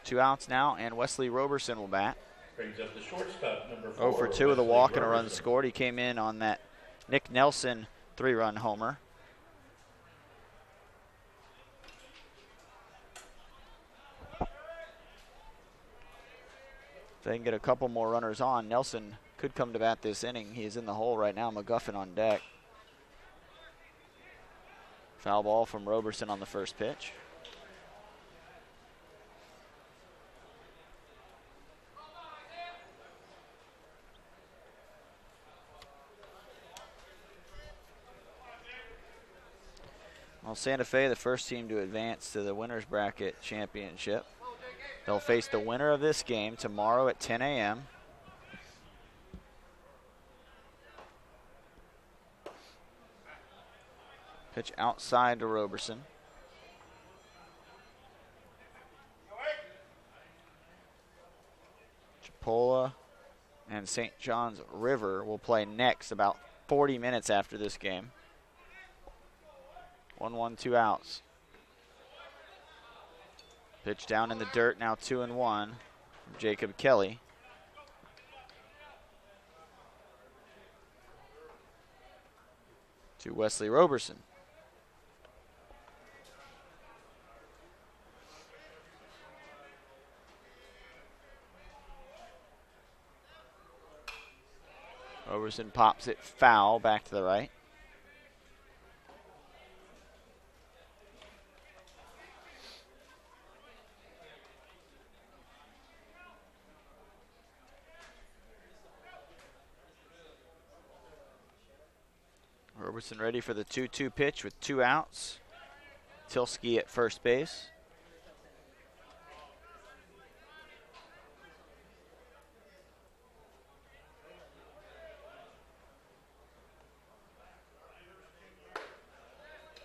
2 outs now, and Wesley Roberson will bat. Brings up the shortstop, number 4. 0 for 2 with a Wesley walk and a run Roberson. scored. He came in on that Nick Nelson 3-run homer. If they can get a couple more runners on, Nelson could come to bat this inning. He is in the hole right now. McGuffin on deck. Foul ball from Roberson on the first pitch. Well, Santa Fe, the first team to advance to the winner's bracket championship. They'll face the winner of this game tomorrow at 10 a.m. Pitch outside to Roberson. Chipola and St. John's River will play next about 40 minutes after this game. 1-1, 2 outs. Pitch down in the dirt, now 2-1 from Jacob Kelly. To Wesley Roberson. Roberson pops it foul back to the right. Roberson ready for the 2-2 pitch with 2 outs. Tilsky at first base.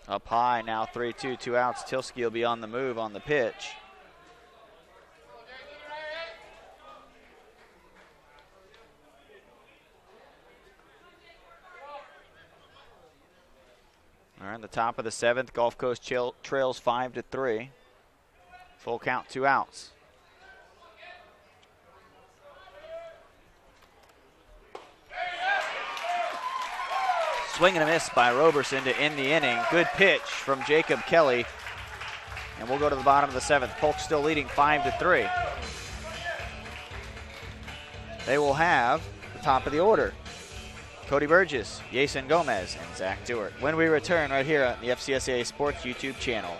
Up high now, 3-2, 2 outs. Tilsky will be on the move on the pitch. All right, the top of the 7th, Gulf Coast trails 5-3. Full count, 2 outs. Swing and a miss by Roberson to end the inning. Good pitch from Jacob Kelly. And we'll go to the bottom of the 7th. Polk still leading 5-3. They will have the top of the order. Cody Burgess, Jason Gomez, and Zach Stewart. When we return right here on the FCSA Sports YouTube channel.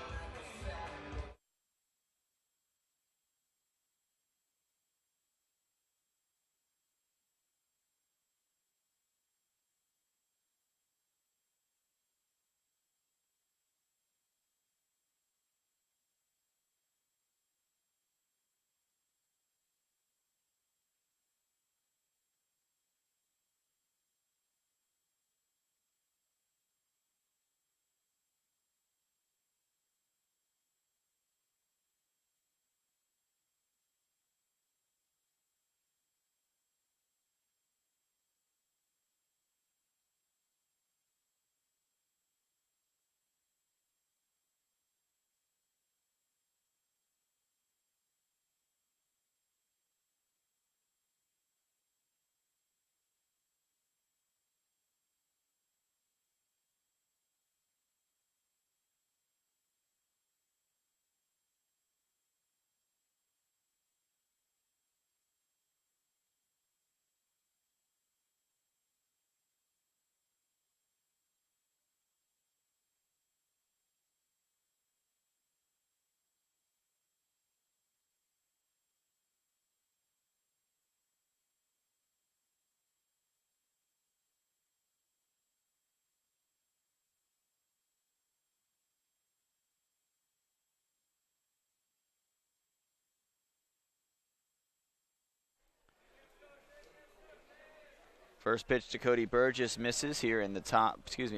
First pitch to Cody Burgess misses here in the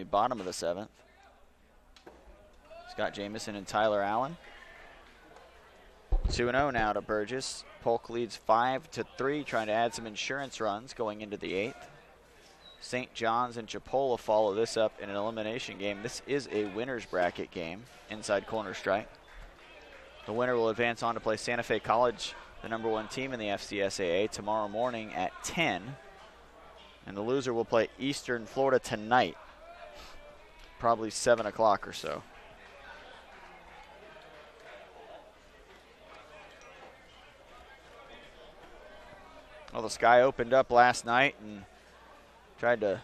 bottom of the 7th. Scott Jamison and Tyler Allen. 2-0 now to Burgess. Polk leads 5-3, trying to add some insurance runs going into the 8th. St. John's and Chipola follow this up in an elimination game. This is a winner's bracket game, inside corner strike. The winner will advance on to play Santa Fe College, the #1 team in the FCSAA, tomorrow morning at 10. And the loser will play Eastern Florida tonight, probably 7 o'clock or so. Well, the sky opened up last night and tried to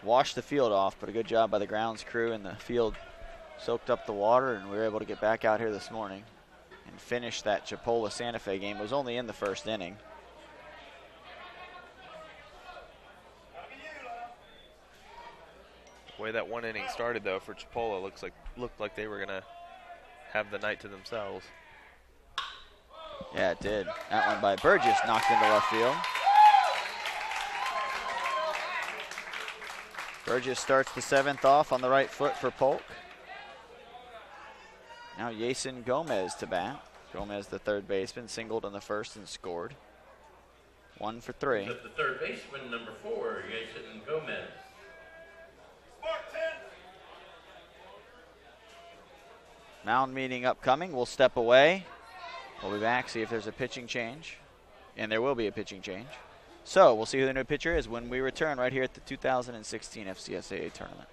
washed the field off, but a good job by the grounds crew, and the field soaked up the water, and we were able to get back out here this morning and finish that Chipola Santa Fe game. It was only in the first inning. The way that one inning started, though, for Chipola looked like they were going to have the night to themselves. Yeah, it did. That one by Burgess knocked into left field. Burgess starts the 7th off on the right foot for Polk. Now Jason Gomez to bat. Gomez, the third baseman, singled in the first and scored. 1 for 3. The third baseman, number 4, Jason Gomez. Mound meeting upcoming. We'll step away. We'll be back, see if there's a pitching change. And there will be a pitching change. So we'll see who the new pitcher is when we return right here at the 2016 FCSAA tournament.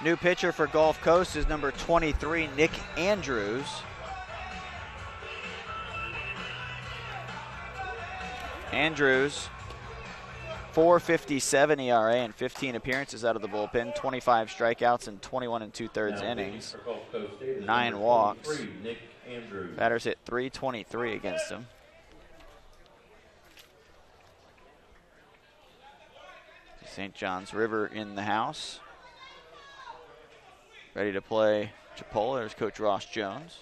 New pitcher for Gulf Coast is number 23, Nick Andrews. Andrews, 4.57 ERA and 15 appearances out of the bullpen, 25 strikeouts and 21 2/3 innings, 9 walks. Nick Andrews. Batters hit .323 against him. St. John's River in the house. Ready to play Chipola. There's Coach Ross Jones.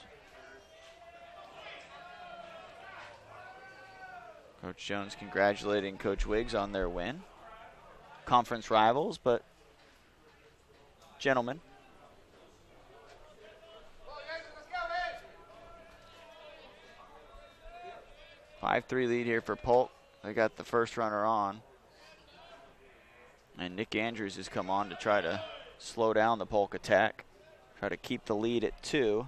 Coach Jones congratulating Coach Wiggs on their win. Conference rivals, but gentlemen. Let's go, 5-3 lead here for Polk. They got the first runner on. And Nick Andrews has come on to try to slow down the Polk attack. Try to keep the lead at 2.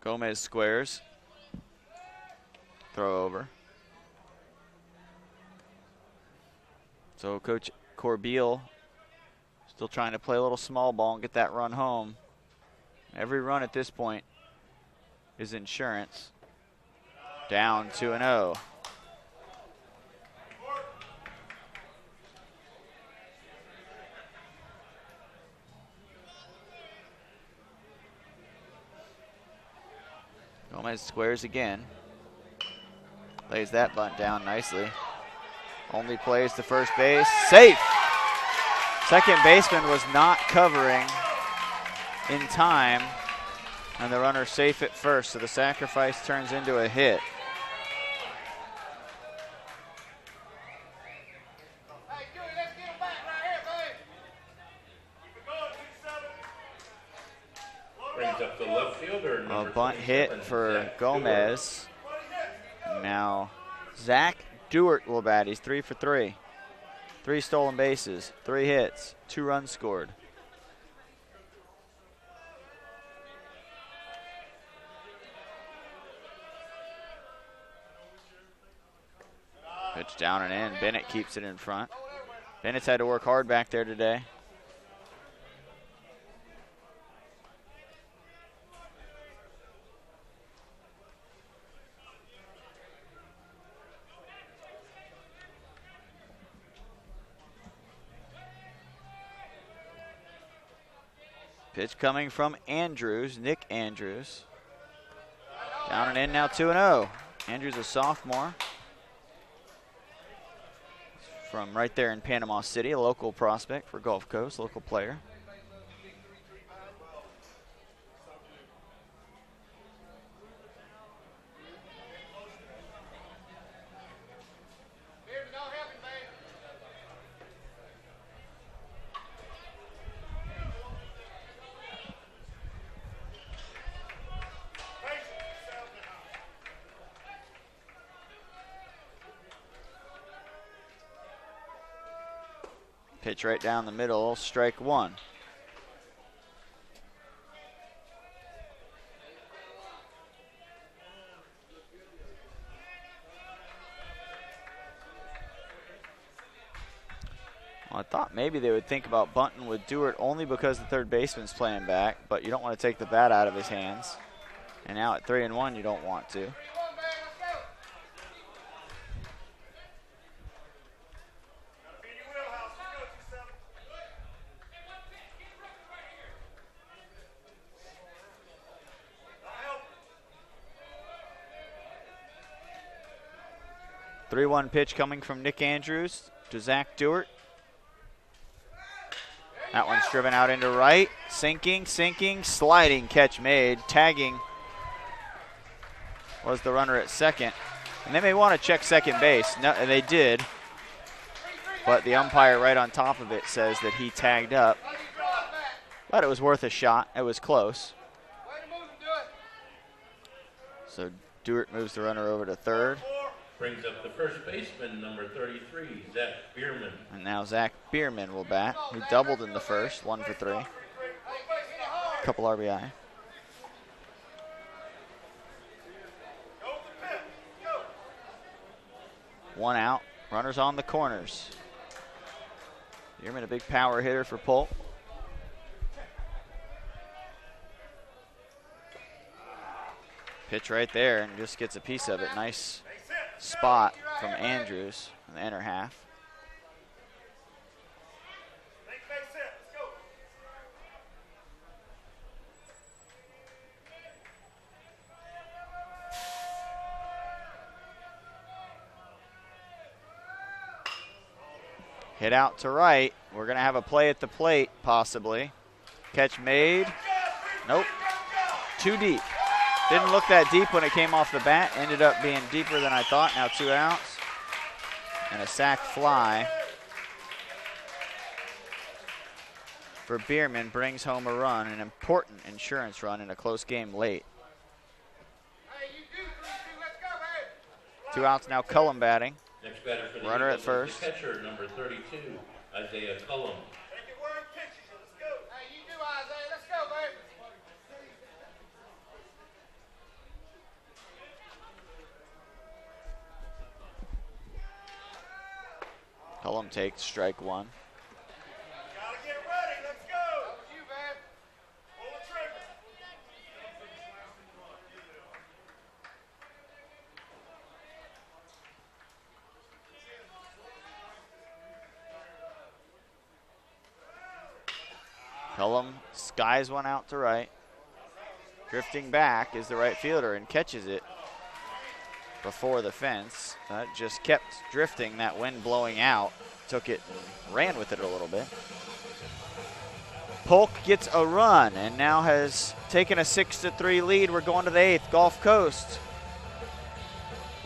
Gomez squares. Throw over. So Coach Corbeil still trying to play a little small ball and get that run home. Every run at this point is insurance. Down 2-0. Gomez squares again. Lays that bunt down nicely. Only plays to first base. Safe. Second baseman was not covering in time, and the runner safe at first, so the sacrifice turns into a hit. Brings up the left fielder, A number bunt hit 27, for Zach Gomez. Now Zach Dewart will bat. He's 3 for 3. 3 stolen bases, 3 hits, 2 runs scored. Pitch down and in. Bennett keeps it in front. Bennett's had to work hard back there today. Pitch coming from Andrews, Nick Andrews. Down and in now, 2-0. Andrews, a sophomore from right there in Panama City, a local prospect for Gulf Coast, local player. Pitch right down the middle, strike one. Well, I thought maybe they would think about bunting with Dewart only because the third baseman's playing back, but you don't want to take the bat out of his hands. And now at 3-1, you don't want to. Three-one pitch coming from Nick Andrews to Zach Dewart. That one's driven out into right. Sinking, sliding catch made. Tagging was the runner at second. And they may want to check second base. No, they did. But the umpire right on top of it says that he tagged up. But it was worth a shot. It was close. So Dewart moves the runner over to third. Brings up the first baseman, number 33, Zach Bierman. And now Zach Bierman will bat, who doubled in the first, 1 for 3. Couple RBI. One out, runners on the corners. Bierman, a big power hitter for Polk. Pitch right there and just gets a piece of it. Nice spot from Andrews in the inner half. Hit out to right. We're going to have a play at the plate, possibly. Catch made. Nope. Too deep. Didn't look that deep when it came off the bat. Ended up being deeper than I thought. Now 2 outs. And a sac fly for Bierman brings home a run, an important insurance run in a close game late. 2 outs now, Cullum batting. Next batter for the Runner at Eagles is first. the catcher, number 32, Isaiah Cullum. Cullum takes strike one. Gotta get ready. Let's go. You, man. Pull the trigger. Cullum skies one out to right. Drifting back is the right fielder and catches it. before the fence. That just kept drifting, that wind blowing out. Took it and ran with it a little bit. Polk gets a run and now has taken a 6-3 lead. We're going to the 8th. Gulf Coast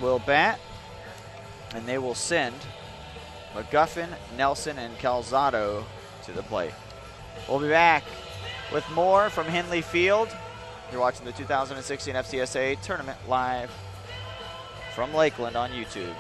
will bat, and they will send McGuffin, Nelson, and Calzado to the plate. We'll be back with more from Henley Field. You're watching the 2016 FCSA Tournament live from Lakeland on YouTube.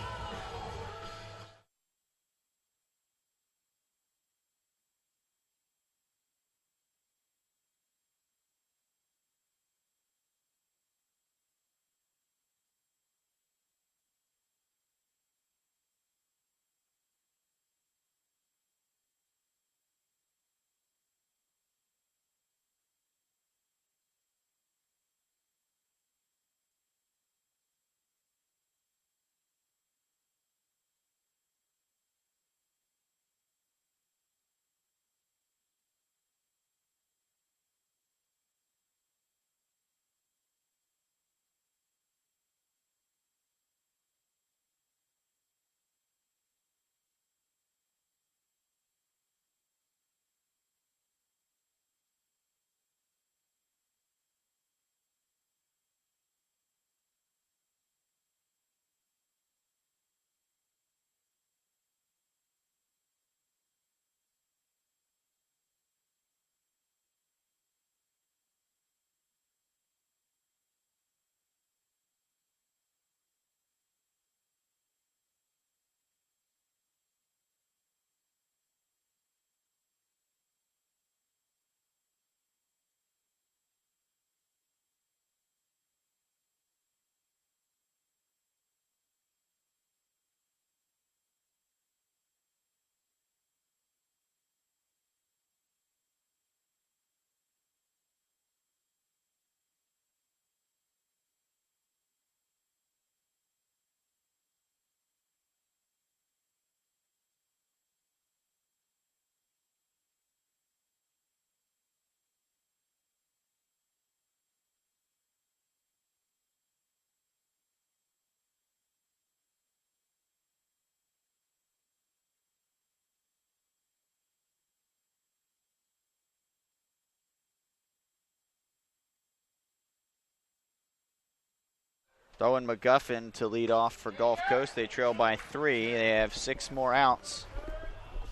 Owen McGuffin to lead off for Gulf Coast. They trail by 3. They have 6 more outs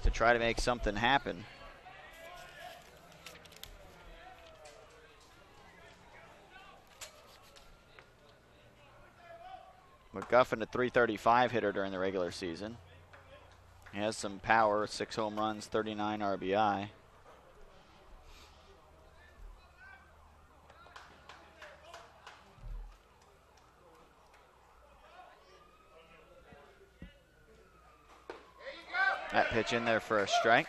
to try to make something happen. McGuffin, a .335 hitter during the regular season. He has some power, 6 home runs, 39 RBI. That pitch in there for a strike.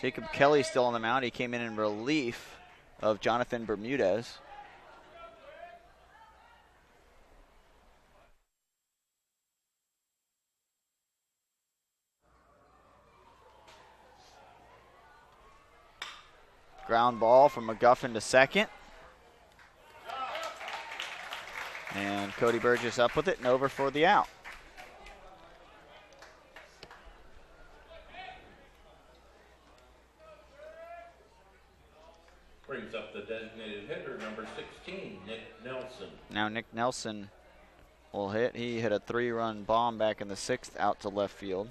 Jacob Kelly still on the mound. He came in relief of Jonathan Bermudez. Ground ball from McGuffin to second. And Cody Burgess up with it and over for the out. Brings up the designated hitter, number 16, Nick Nelson. Now Nick Nelson will hit. He hit a 3-run bomb back in the 6th out to left field.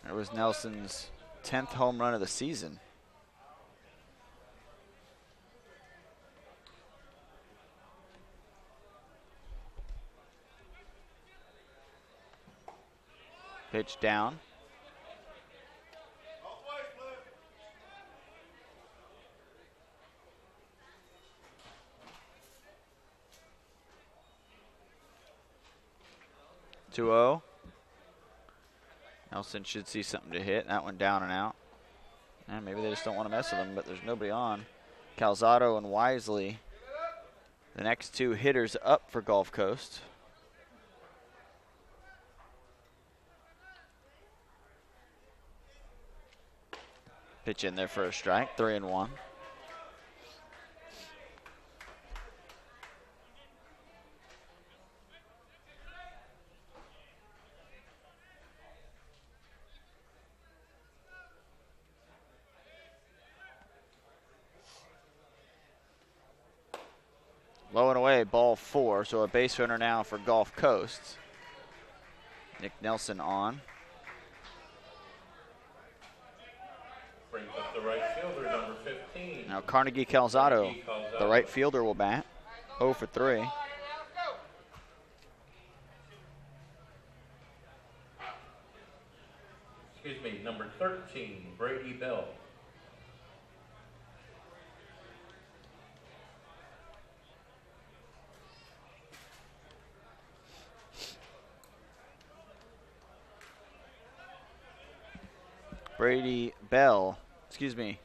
It was Nelson's 10th home run of the season. Pitch down. Two-0. Nelson should see something to hit. That one down and out. And maybe they just don't want to mess with him, but there's nobody on. Calzado and Wisely, the next 2 hitters up for Gulf Coast. Pitch in there for a strike, 3-1. Low and away, ball 4, so a base runner now for Gulf Coast. Nick Nelson on. Brings up the right fielder, number 15. Now Carnegie Calzado, the right fielder, will bat. 0 for 3. Excuse me, number 13, Brady Bell. Brady Bell, excuse me.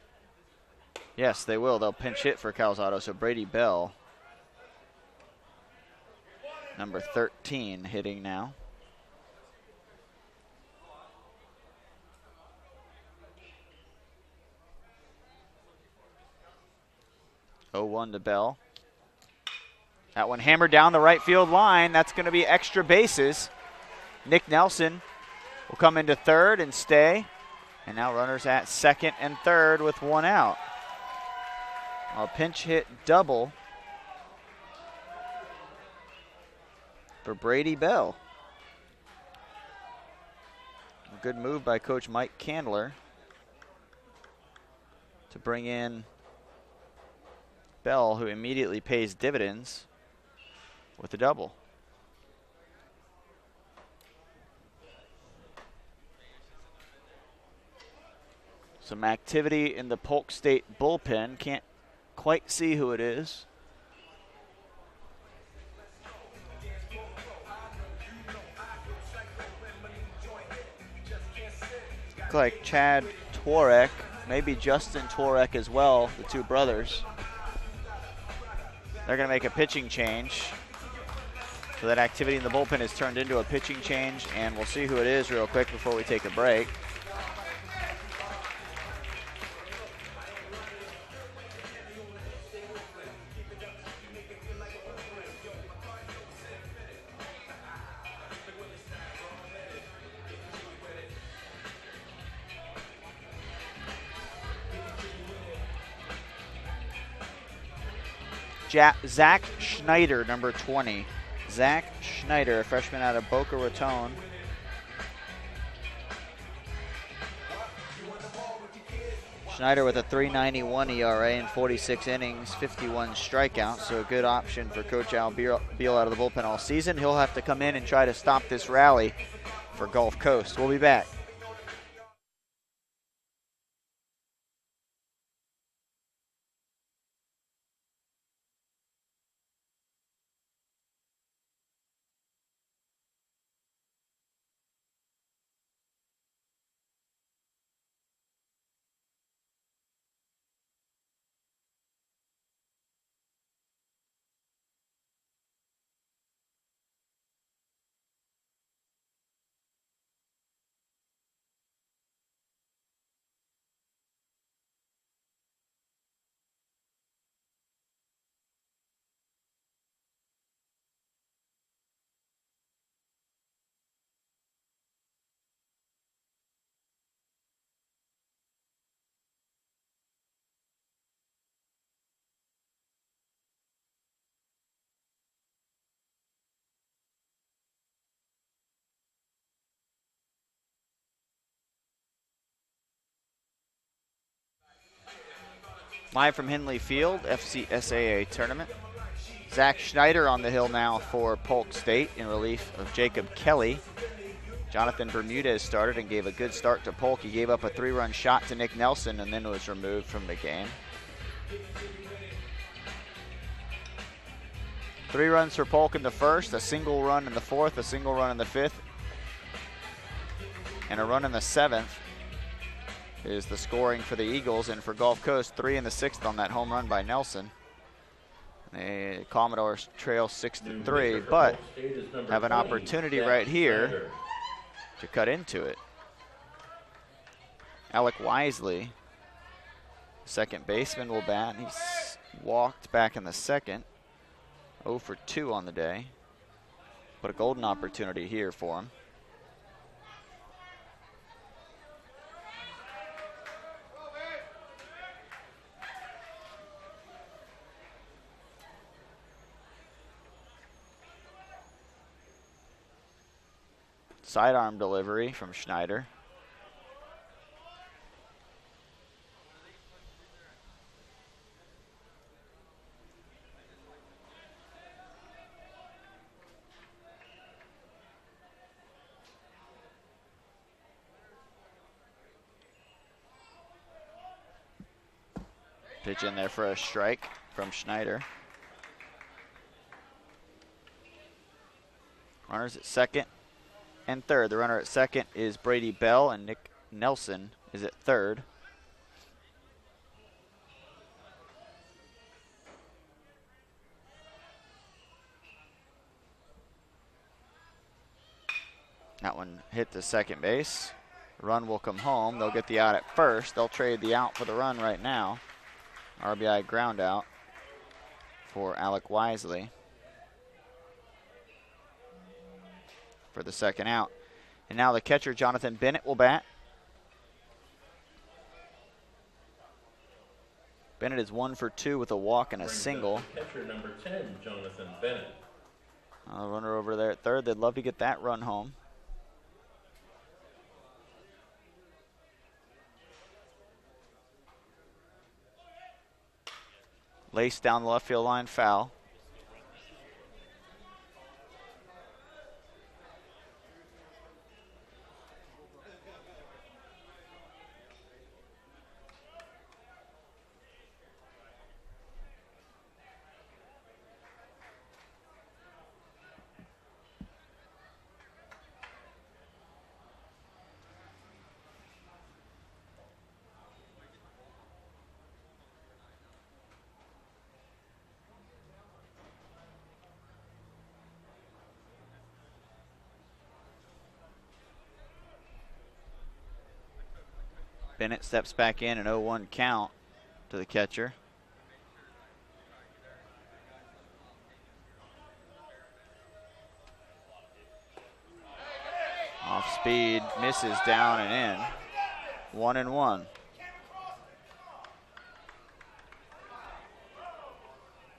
Yes, they will. They'll pinch hit for Calzado. So Brady Bell, number 13, hitting now. Oh, 1 to Bell. That one hammered down the right field line. That's going to be extra bases. Nick Nelson will come into third and stay. And now runners at second and third with 1 out. A pinch hit double for Brady Bell. A good move by Coach Mike Candler to bring in Bell, who immediately pays dividends with a double. Some activity in the Polk State bullpen. Can't quite see who it is. Looks like Chad Tworek, maybe Justin Tworek as well, the two brothers. They're going to make a pitching change. So that activity in the bullpen is turned into a pitching change, and we'll see who it is real quick before we take a break. Zach Schneider, number 20. Zach Schneider, a freshman out of Boca Raton. Schneider with a 3.91 ERA in 46 innings, 51 strikeouts, so a good option for Coach Al Beal out of the bullpen all season. He'll have to come in and try to stop this rally for Gulf Coast. We'll be back. Live from Henley Field, FCSAA tournament. Zach Schneider on the hill now for Polk State in relief of Jacob Kelly. Jonathan Bermudez started and gave a good start to Polk. He gave up a 3-run shot to Nick Nelson and then was removed from the game. 3 runs for Polk in the first, a single run in the fourth, a single run in the fifth, and a run in the seventh is the scoring for the Eagles, and for Gulf Coast, 3 in the sixth on that home run by Nelson. The Commodores trail 6-3, but have an opportunity right here to cut into it. Alec Wisely Second baseman will bat. He's walked back in the second. 0 for 2 on the day. But a golden opportunity here for him. Sidearm delivery from Schneider. Pitch in there for a strike from Schneider. Runners at second and third. The runner at second is Brady Bell, and Nick Nelson is at third. That one hit the second base. Run will come home. They'll get the out at first. They'll trade the out for the run right now. RBI ground out for Alec Wisely for the second out. And now the catcher, Jonathan Bennett, will bat. Bennett is 1 for 2 with a walk and a single. Catcher number 10, Jonathan Bennett. Runner over there at third. They'd love to get that run home. Lace down the left field line, foul. Bennett steps back in, an 0-1 count to the catcher. Off speed, misses down and in. 1-1.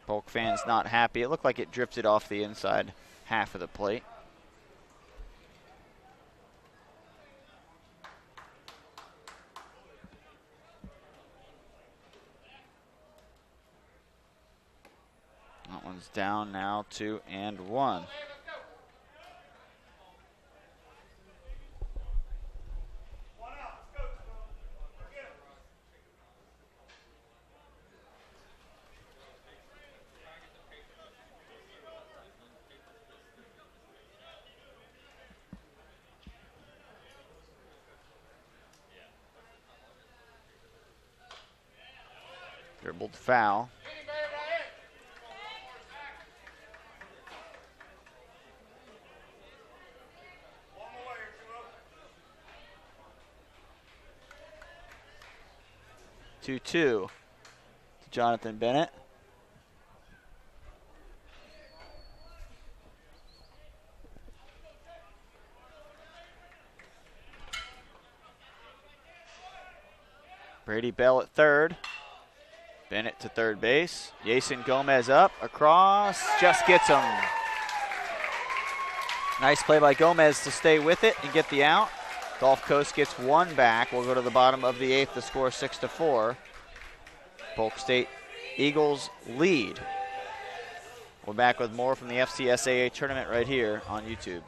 Polk fans not happy. It looked like it drifted off the inside half of the plate. That one's down now, 2-1. Dribbled foul. Two to Jonathan Bennett. Brady Bell at third. Bennett to third base. Jason Gomez up, across, just gets him. Nice play by Gomez to stay with it and get the out. Gulf Coast gets one back. We'll go to the bottom of the eighth. The score 6-4. Polk State Eagles lead. We're back with more from the FCSAA tournament right here on YouTube.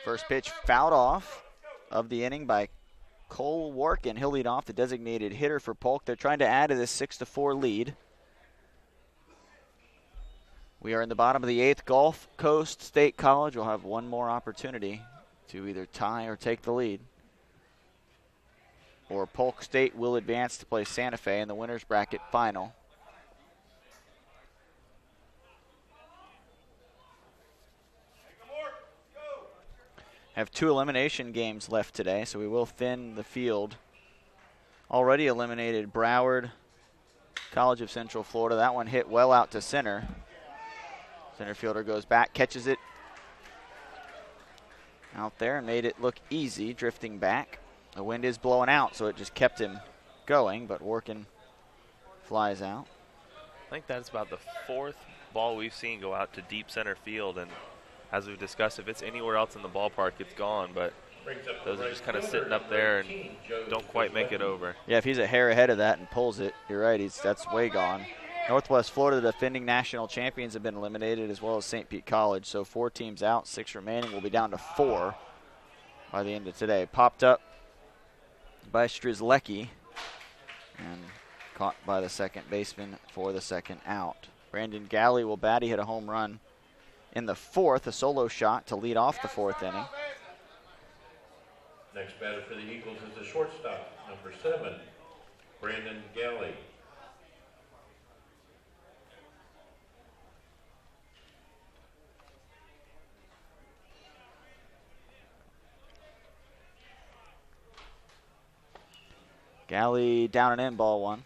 First pitch fouled off of the inning by Cole Workin. He'll lead off, the designated hitter for Polk. They're trying to add to this 6-4 lead. We are in the bottom of the 8th. Gulf Coast State College will have one more opportunity to either tie or take the lead. Or Polk State will advance to play Santa Fe in the winner's bracket final. Have 2 elimination games left today, so we will thin the field. Already eliminated Broward, College of Central Florida. That one hit well out to center. Center fielder goes back, catches it out there and made it look easy, drifting back. The wind is blowing out, so it just kept him going, but Workin flies out. I think that's about the 4th ball we've seen go out to deep center field, and as we've discussed, if it's anywhere else in the ballpark, it's gone, but those are just kind of sitting up there and don't quite make it over. Yeah, if he's a hair ahead of that and pulls it, you're right, that's way gone. Northwest Florida, the defending national champions, have been eliminated, as well as St. Pete College. So 4 teams out, 6 remaining. We'll be down to 4 by the end of today. Popped up by Strzelecki and caught by the second baseman for the second out. Brandon Galley will bat. He hit a home run in the 4th, a solo shot to lead off the 4th inning. Next batter for the Eagles is the shortstop, number 7, Brandon Galley. Galley down and in, ball 1.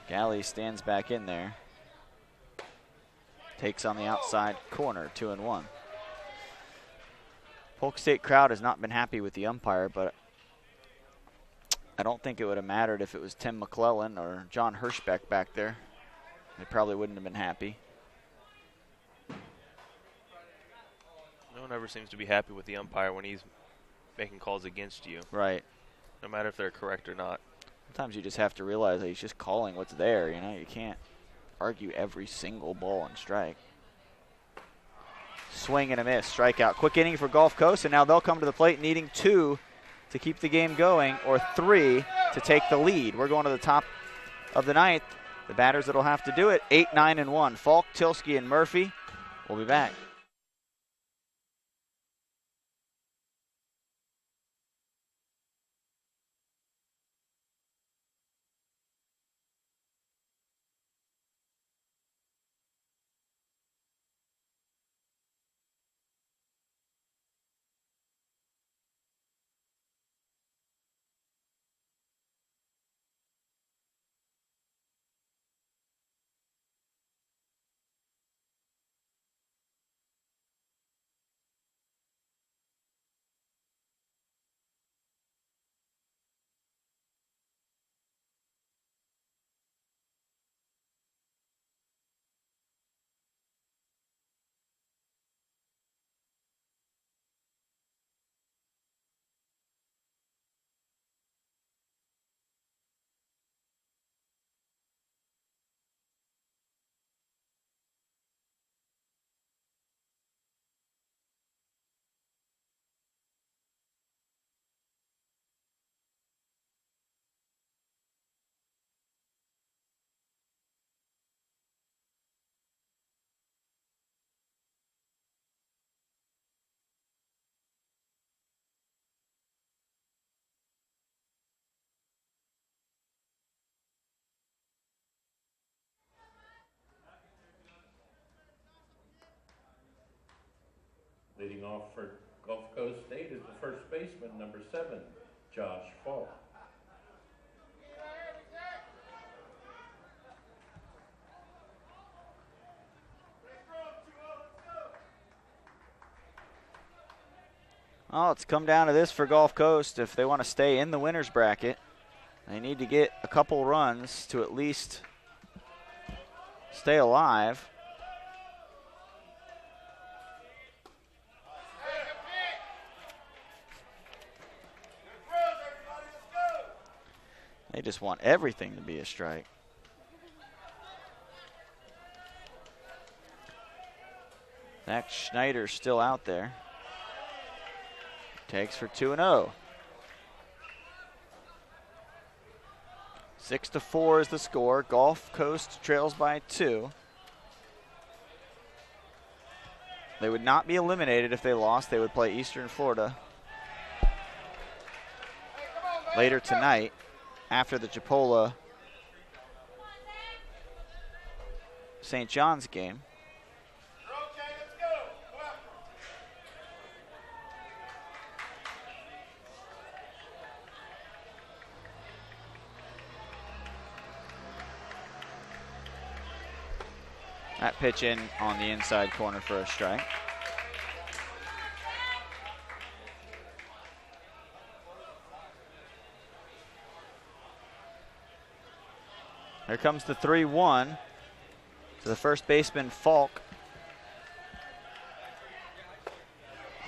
Galley stands back in there. Takes on the outside corner, 2-1. Polk State crowd has not been happy with the umpire, but I don't think it would have mattered if it was Tim McClellan or John Hirschbeck back there. They probably wouldn't have been happy. No one ever seems to be happy with the umpire when he's making calls against you. Right. No matter if they're correct or not. Sometimes you just have to realize that he's just calling what's there, you know? You can't argue every single ball and strike. Swing and a miss, strikeout. Quick inning for Gulf Coast, and now they'll come to the plate needing 2 to keep the game going or 3 to take the lead. We're going to the top of the 9th. The batters that'll have to do it, 8, 9, and 1. Falk, Tilsky, and Murphy. We'll be back. Leading off for Gulf Coast State is the first baseman, number 7, Josh Falk. Oh, it's come down to this for Gulf Coast. If they want to stay in the winner's bracket, they need to get a couple runs to at least stay alive. They just want everything to be a strike. Zach Schneider's still out there. Takes for 2-0. 6-4 is the score. Gulf Coast trails by 2. They would not be eliminated if they lost. They would play Eastern Florida later tonight after the Chipola St. John's game. That pitch in on the inside corner for a strike. Here comes the 3-1 to the first baseman, Polk.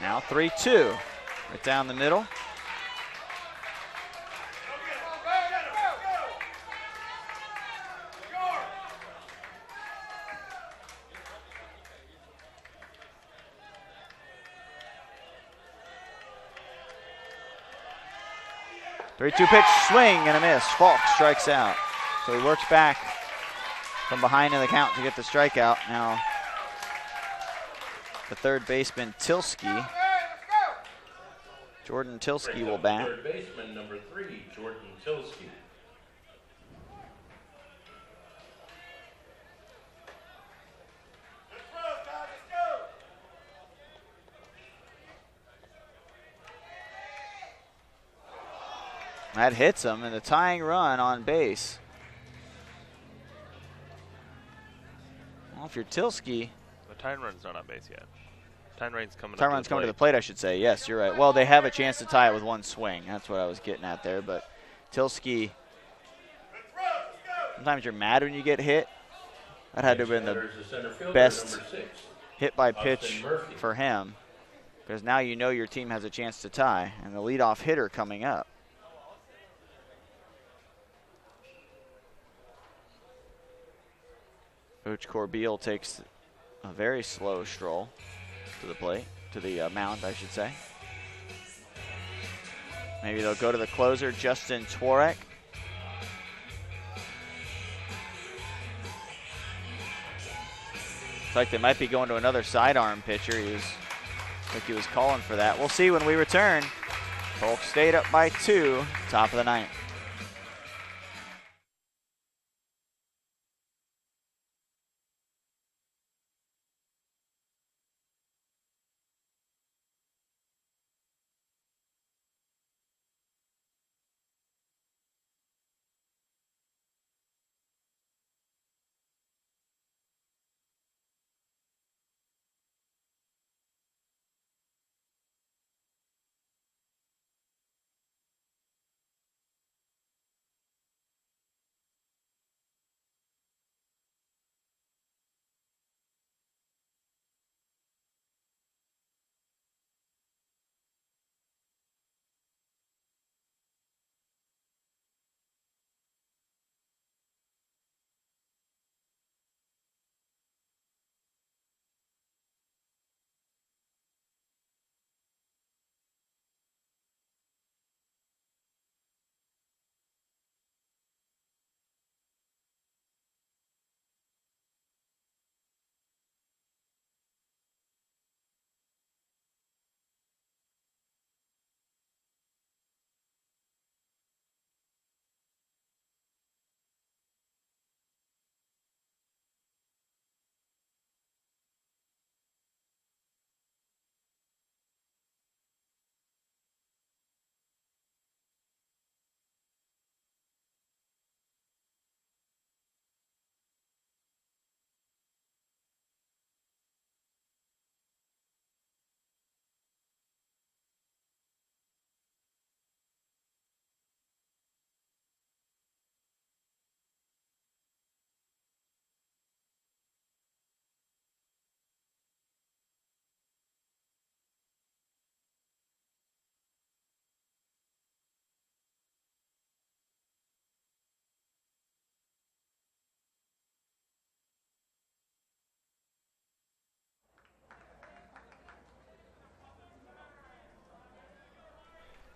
Now 3-2, right down the middle. Three-two pitch, swing and a miss. Falk strikes out. So he works back from behind in the count to get the strikeout. Now the third baseman, Tilsky. Jordan Tilsky will bat. Third baseman, number 3, Jordan Tilsky. That hits him, and the tying run on base. Well, if you're Tilsky, The tying run's not on base yet. Tying run's coming to the plate, I should say. Yes, you're right. Well, they have a chance to tie it with one swing. That's what I was getting at there. But Tilsky, sometimes you're mad when you get hit. That had to have been the best hit by pitch for him, because now you know your team has a chance to tie, and the leadoff hitter coming up. Coach Corbeil takes a very slow stroll to the plate, to the mound, I should say. Maybe they'll go to the closer, Justin Tworek. Looks like they might be going to another sidearm pitcher. I think he was calling for that. We'll see when we return. Polk State up by 2, top of the ninth.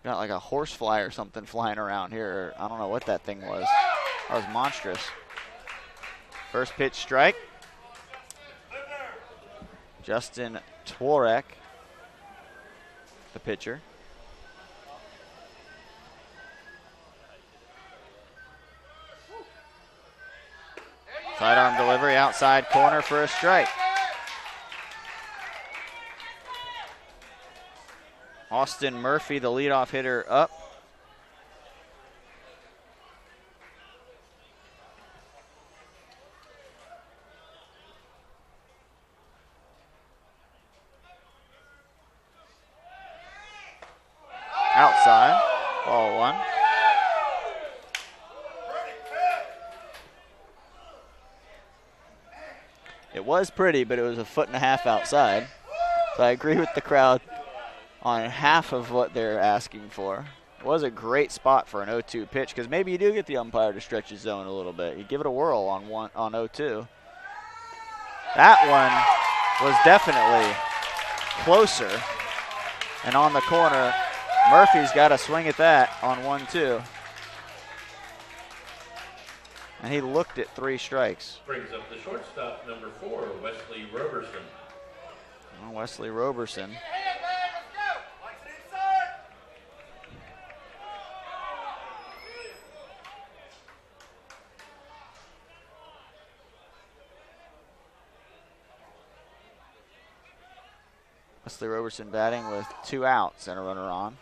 Got like a horse fly or something flying around here. I don't know what that thing was. That was monstrous. First pitch strike. Justin Tworek, the pitcher. Sidearm delivery outside corner for a strike. Austin Murphy, the leadoff hitter, up. Outside, ball one. It was pretty, but it was 1.5 feet outside. So I agree with the crowd on half of what they're asking for. It was a great spot for an 0-2 pitch because maybe you do get the umpire to stretch his zone a little bit. You give it a whirl on 0-2. That one was definitely closer. And on the corner, Murphy's got to swing at that on 1-2. And he looked at 3 strikes. Brings up the shortstop, number 4, Wesley Roberson. Well, Wesley Roberson. Wesley Roberson batting with 2 outs and a runner on.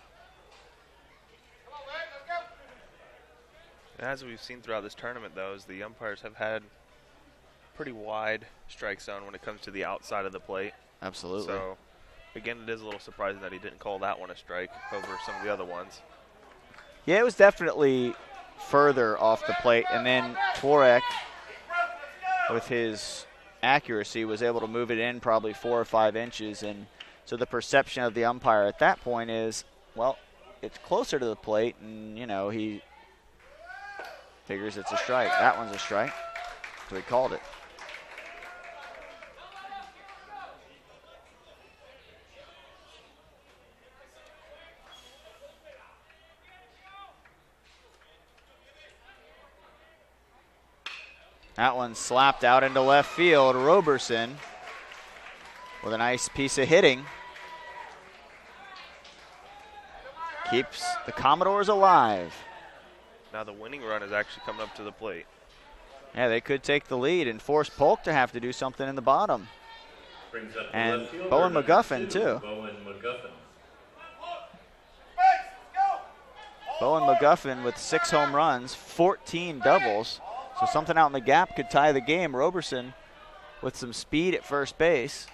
As we've seen throughout this tournament, though, is the umpires have had pretty wide strike zone when it comes to the outside of the plate. Absolutely. So, again, it is a little surprising that he didn't call that one a strike over some of the other ones. Yeah, it was definitely further off the plate, and then Tworek, with his accuracy, was able to move it in probably 4 or 5 inches, and so the perception of the umpire at that point is, well, it's closer to the plate, and, you know, he figures it's a strike. That one's a strike, so he called it. That one slapped out into left field. Roberson with a nice piece of hitting keeps the Commodores alive. Now the winning run is actually coming up to the plate. Yeah, they could take the lead and force Polk to have to do something in the bottom. Brings up the And left fielder, Bowen number McGuffin, 2, too. Bowen McGuffin. Bowen McGuffin with 6 home runs, 14 doubles. So something out in the gap could tie the game. Roberson with some speed at first base.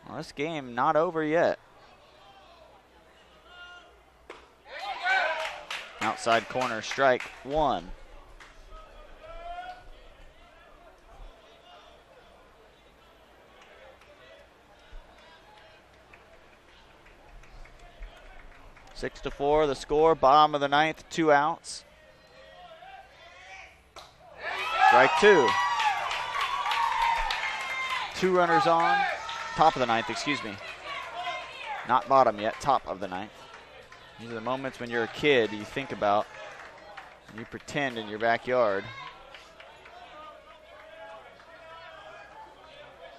Well, this game not over yet. Outside corner strike 1. Six to 4, the score. Bottom of the 9th, 2 outs. Strike 2. 2 runners on. Top of the 9th, excuse me. Not bottom yet, top of the 9th. These are the moments when you're a kid you think about, and you pretend in your backyard.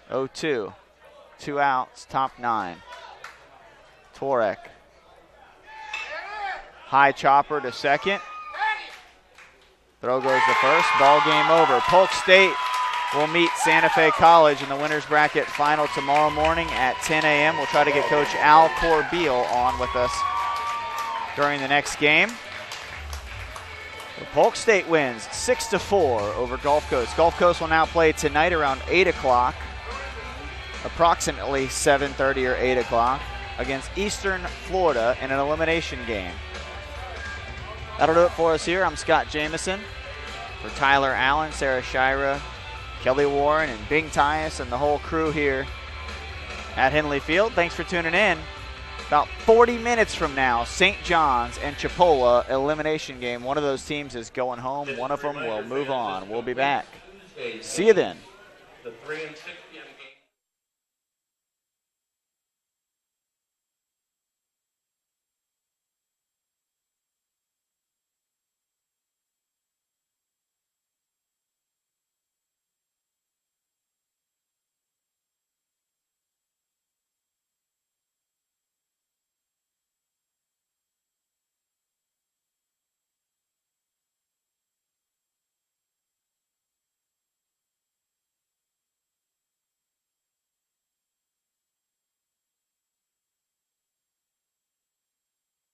0-2. 2 outs, top 9. Tworek. High chopper to second. Throw goes to first. Ball game over. Polk State will meet Santa Fe College in the winner's bracket final tomorrow morning at 10 a.m. We'll try to get Coach Al Corbeil on with us during the next game. The Polk State wins 6-4 over Gulf Coast. Gulf Coast will now play tonight around 8 o'clock, approximately 7:30 or 8 o'clock, against Eastern Florida in an elimination game. That'll do it for us here. I'm Scott Jamison. For Tyler Allen, Sarah Shira, Kelly Warren, and Bing Tyus, and the whole crew here at Henley Field, thanks for tuning in. About 40 minutes from now, St. John's and Chipola elimination game. One of those teams is going home. One of them will move on. We'll be back. See you then. The 3 and 6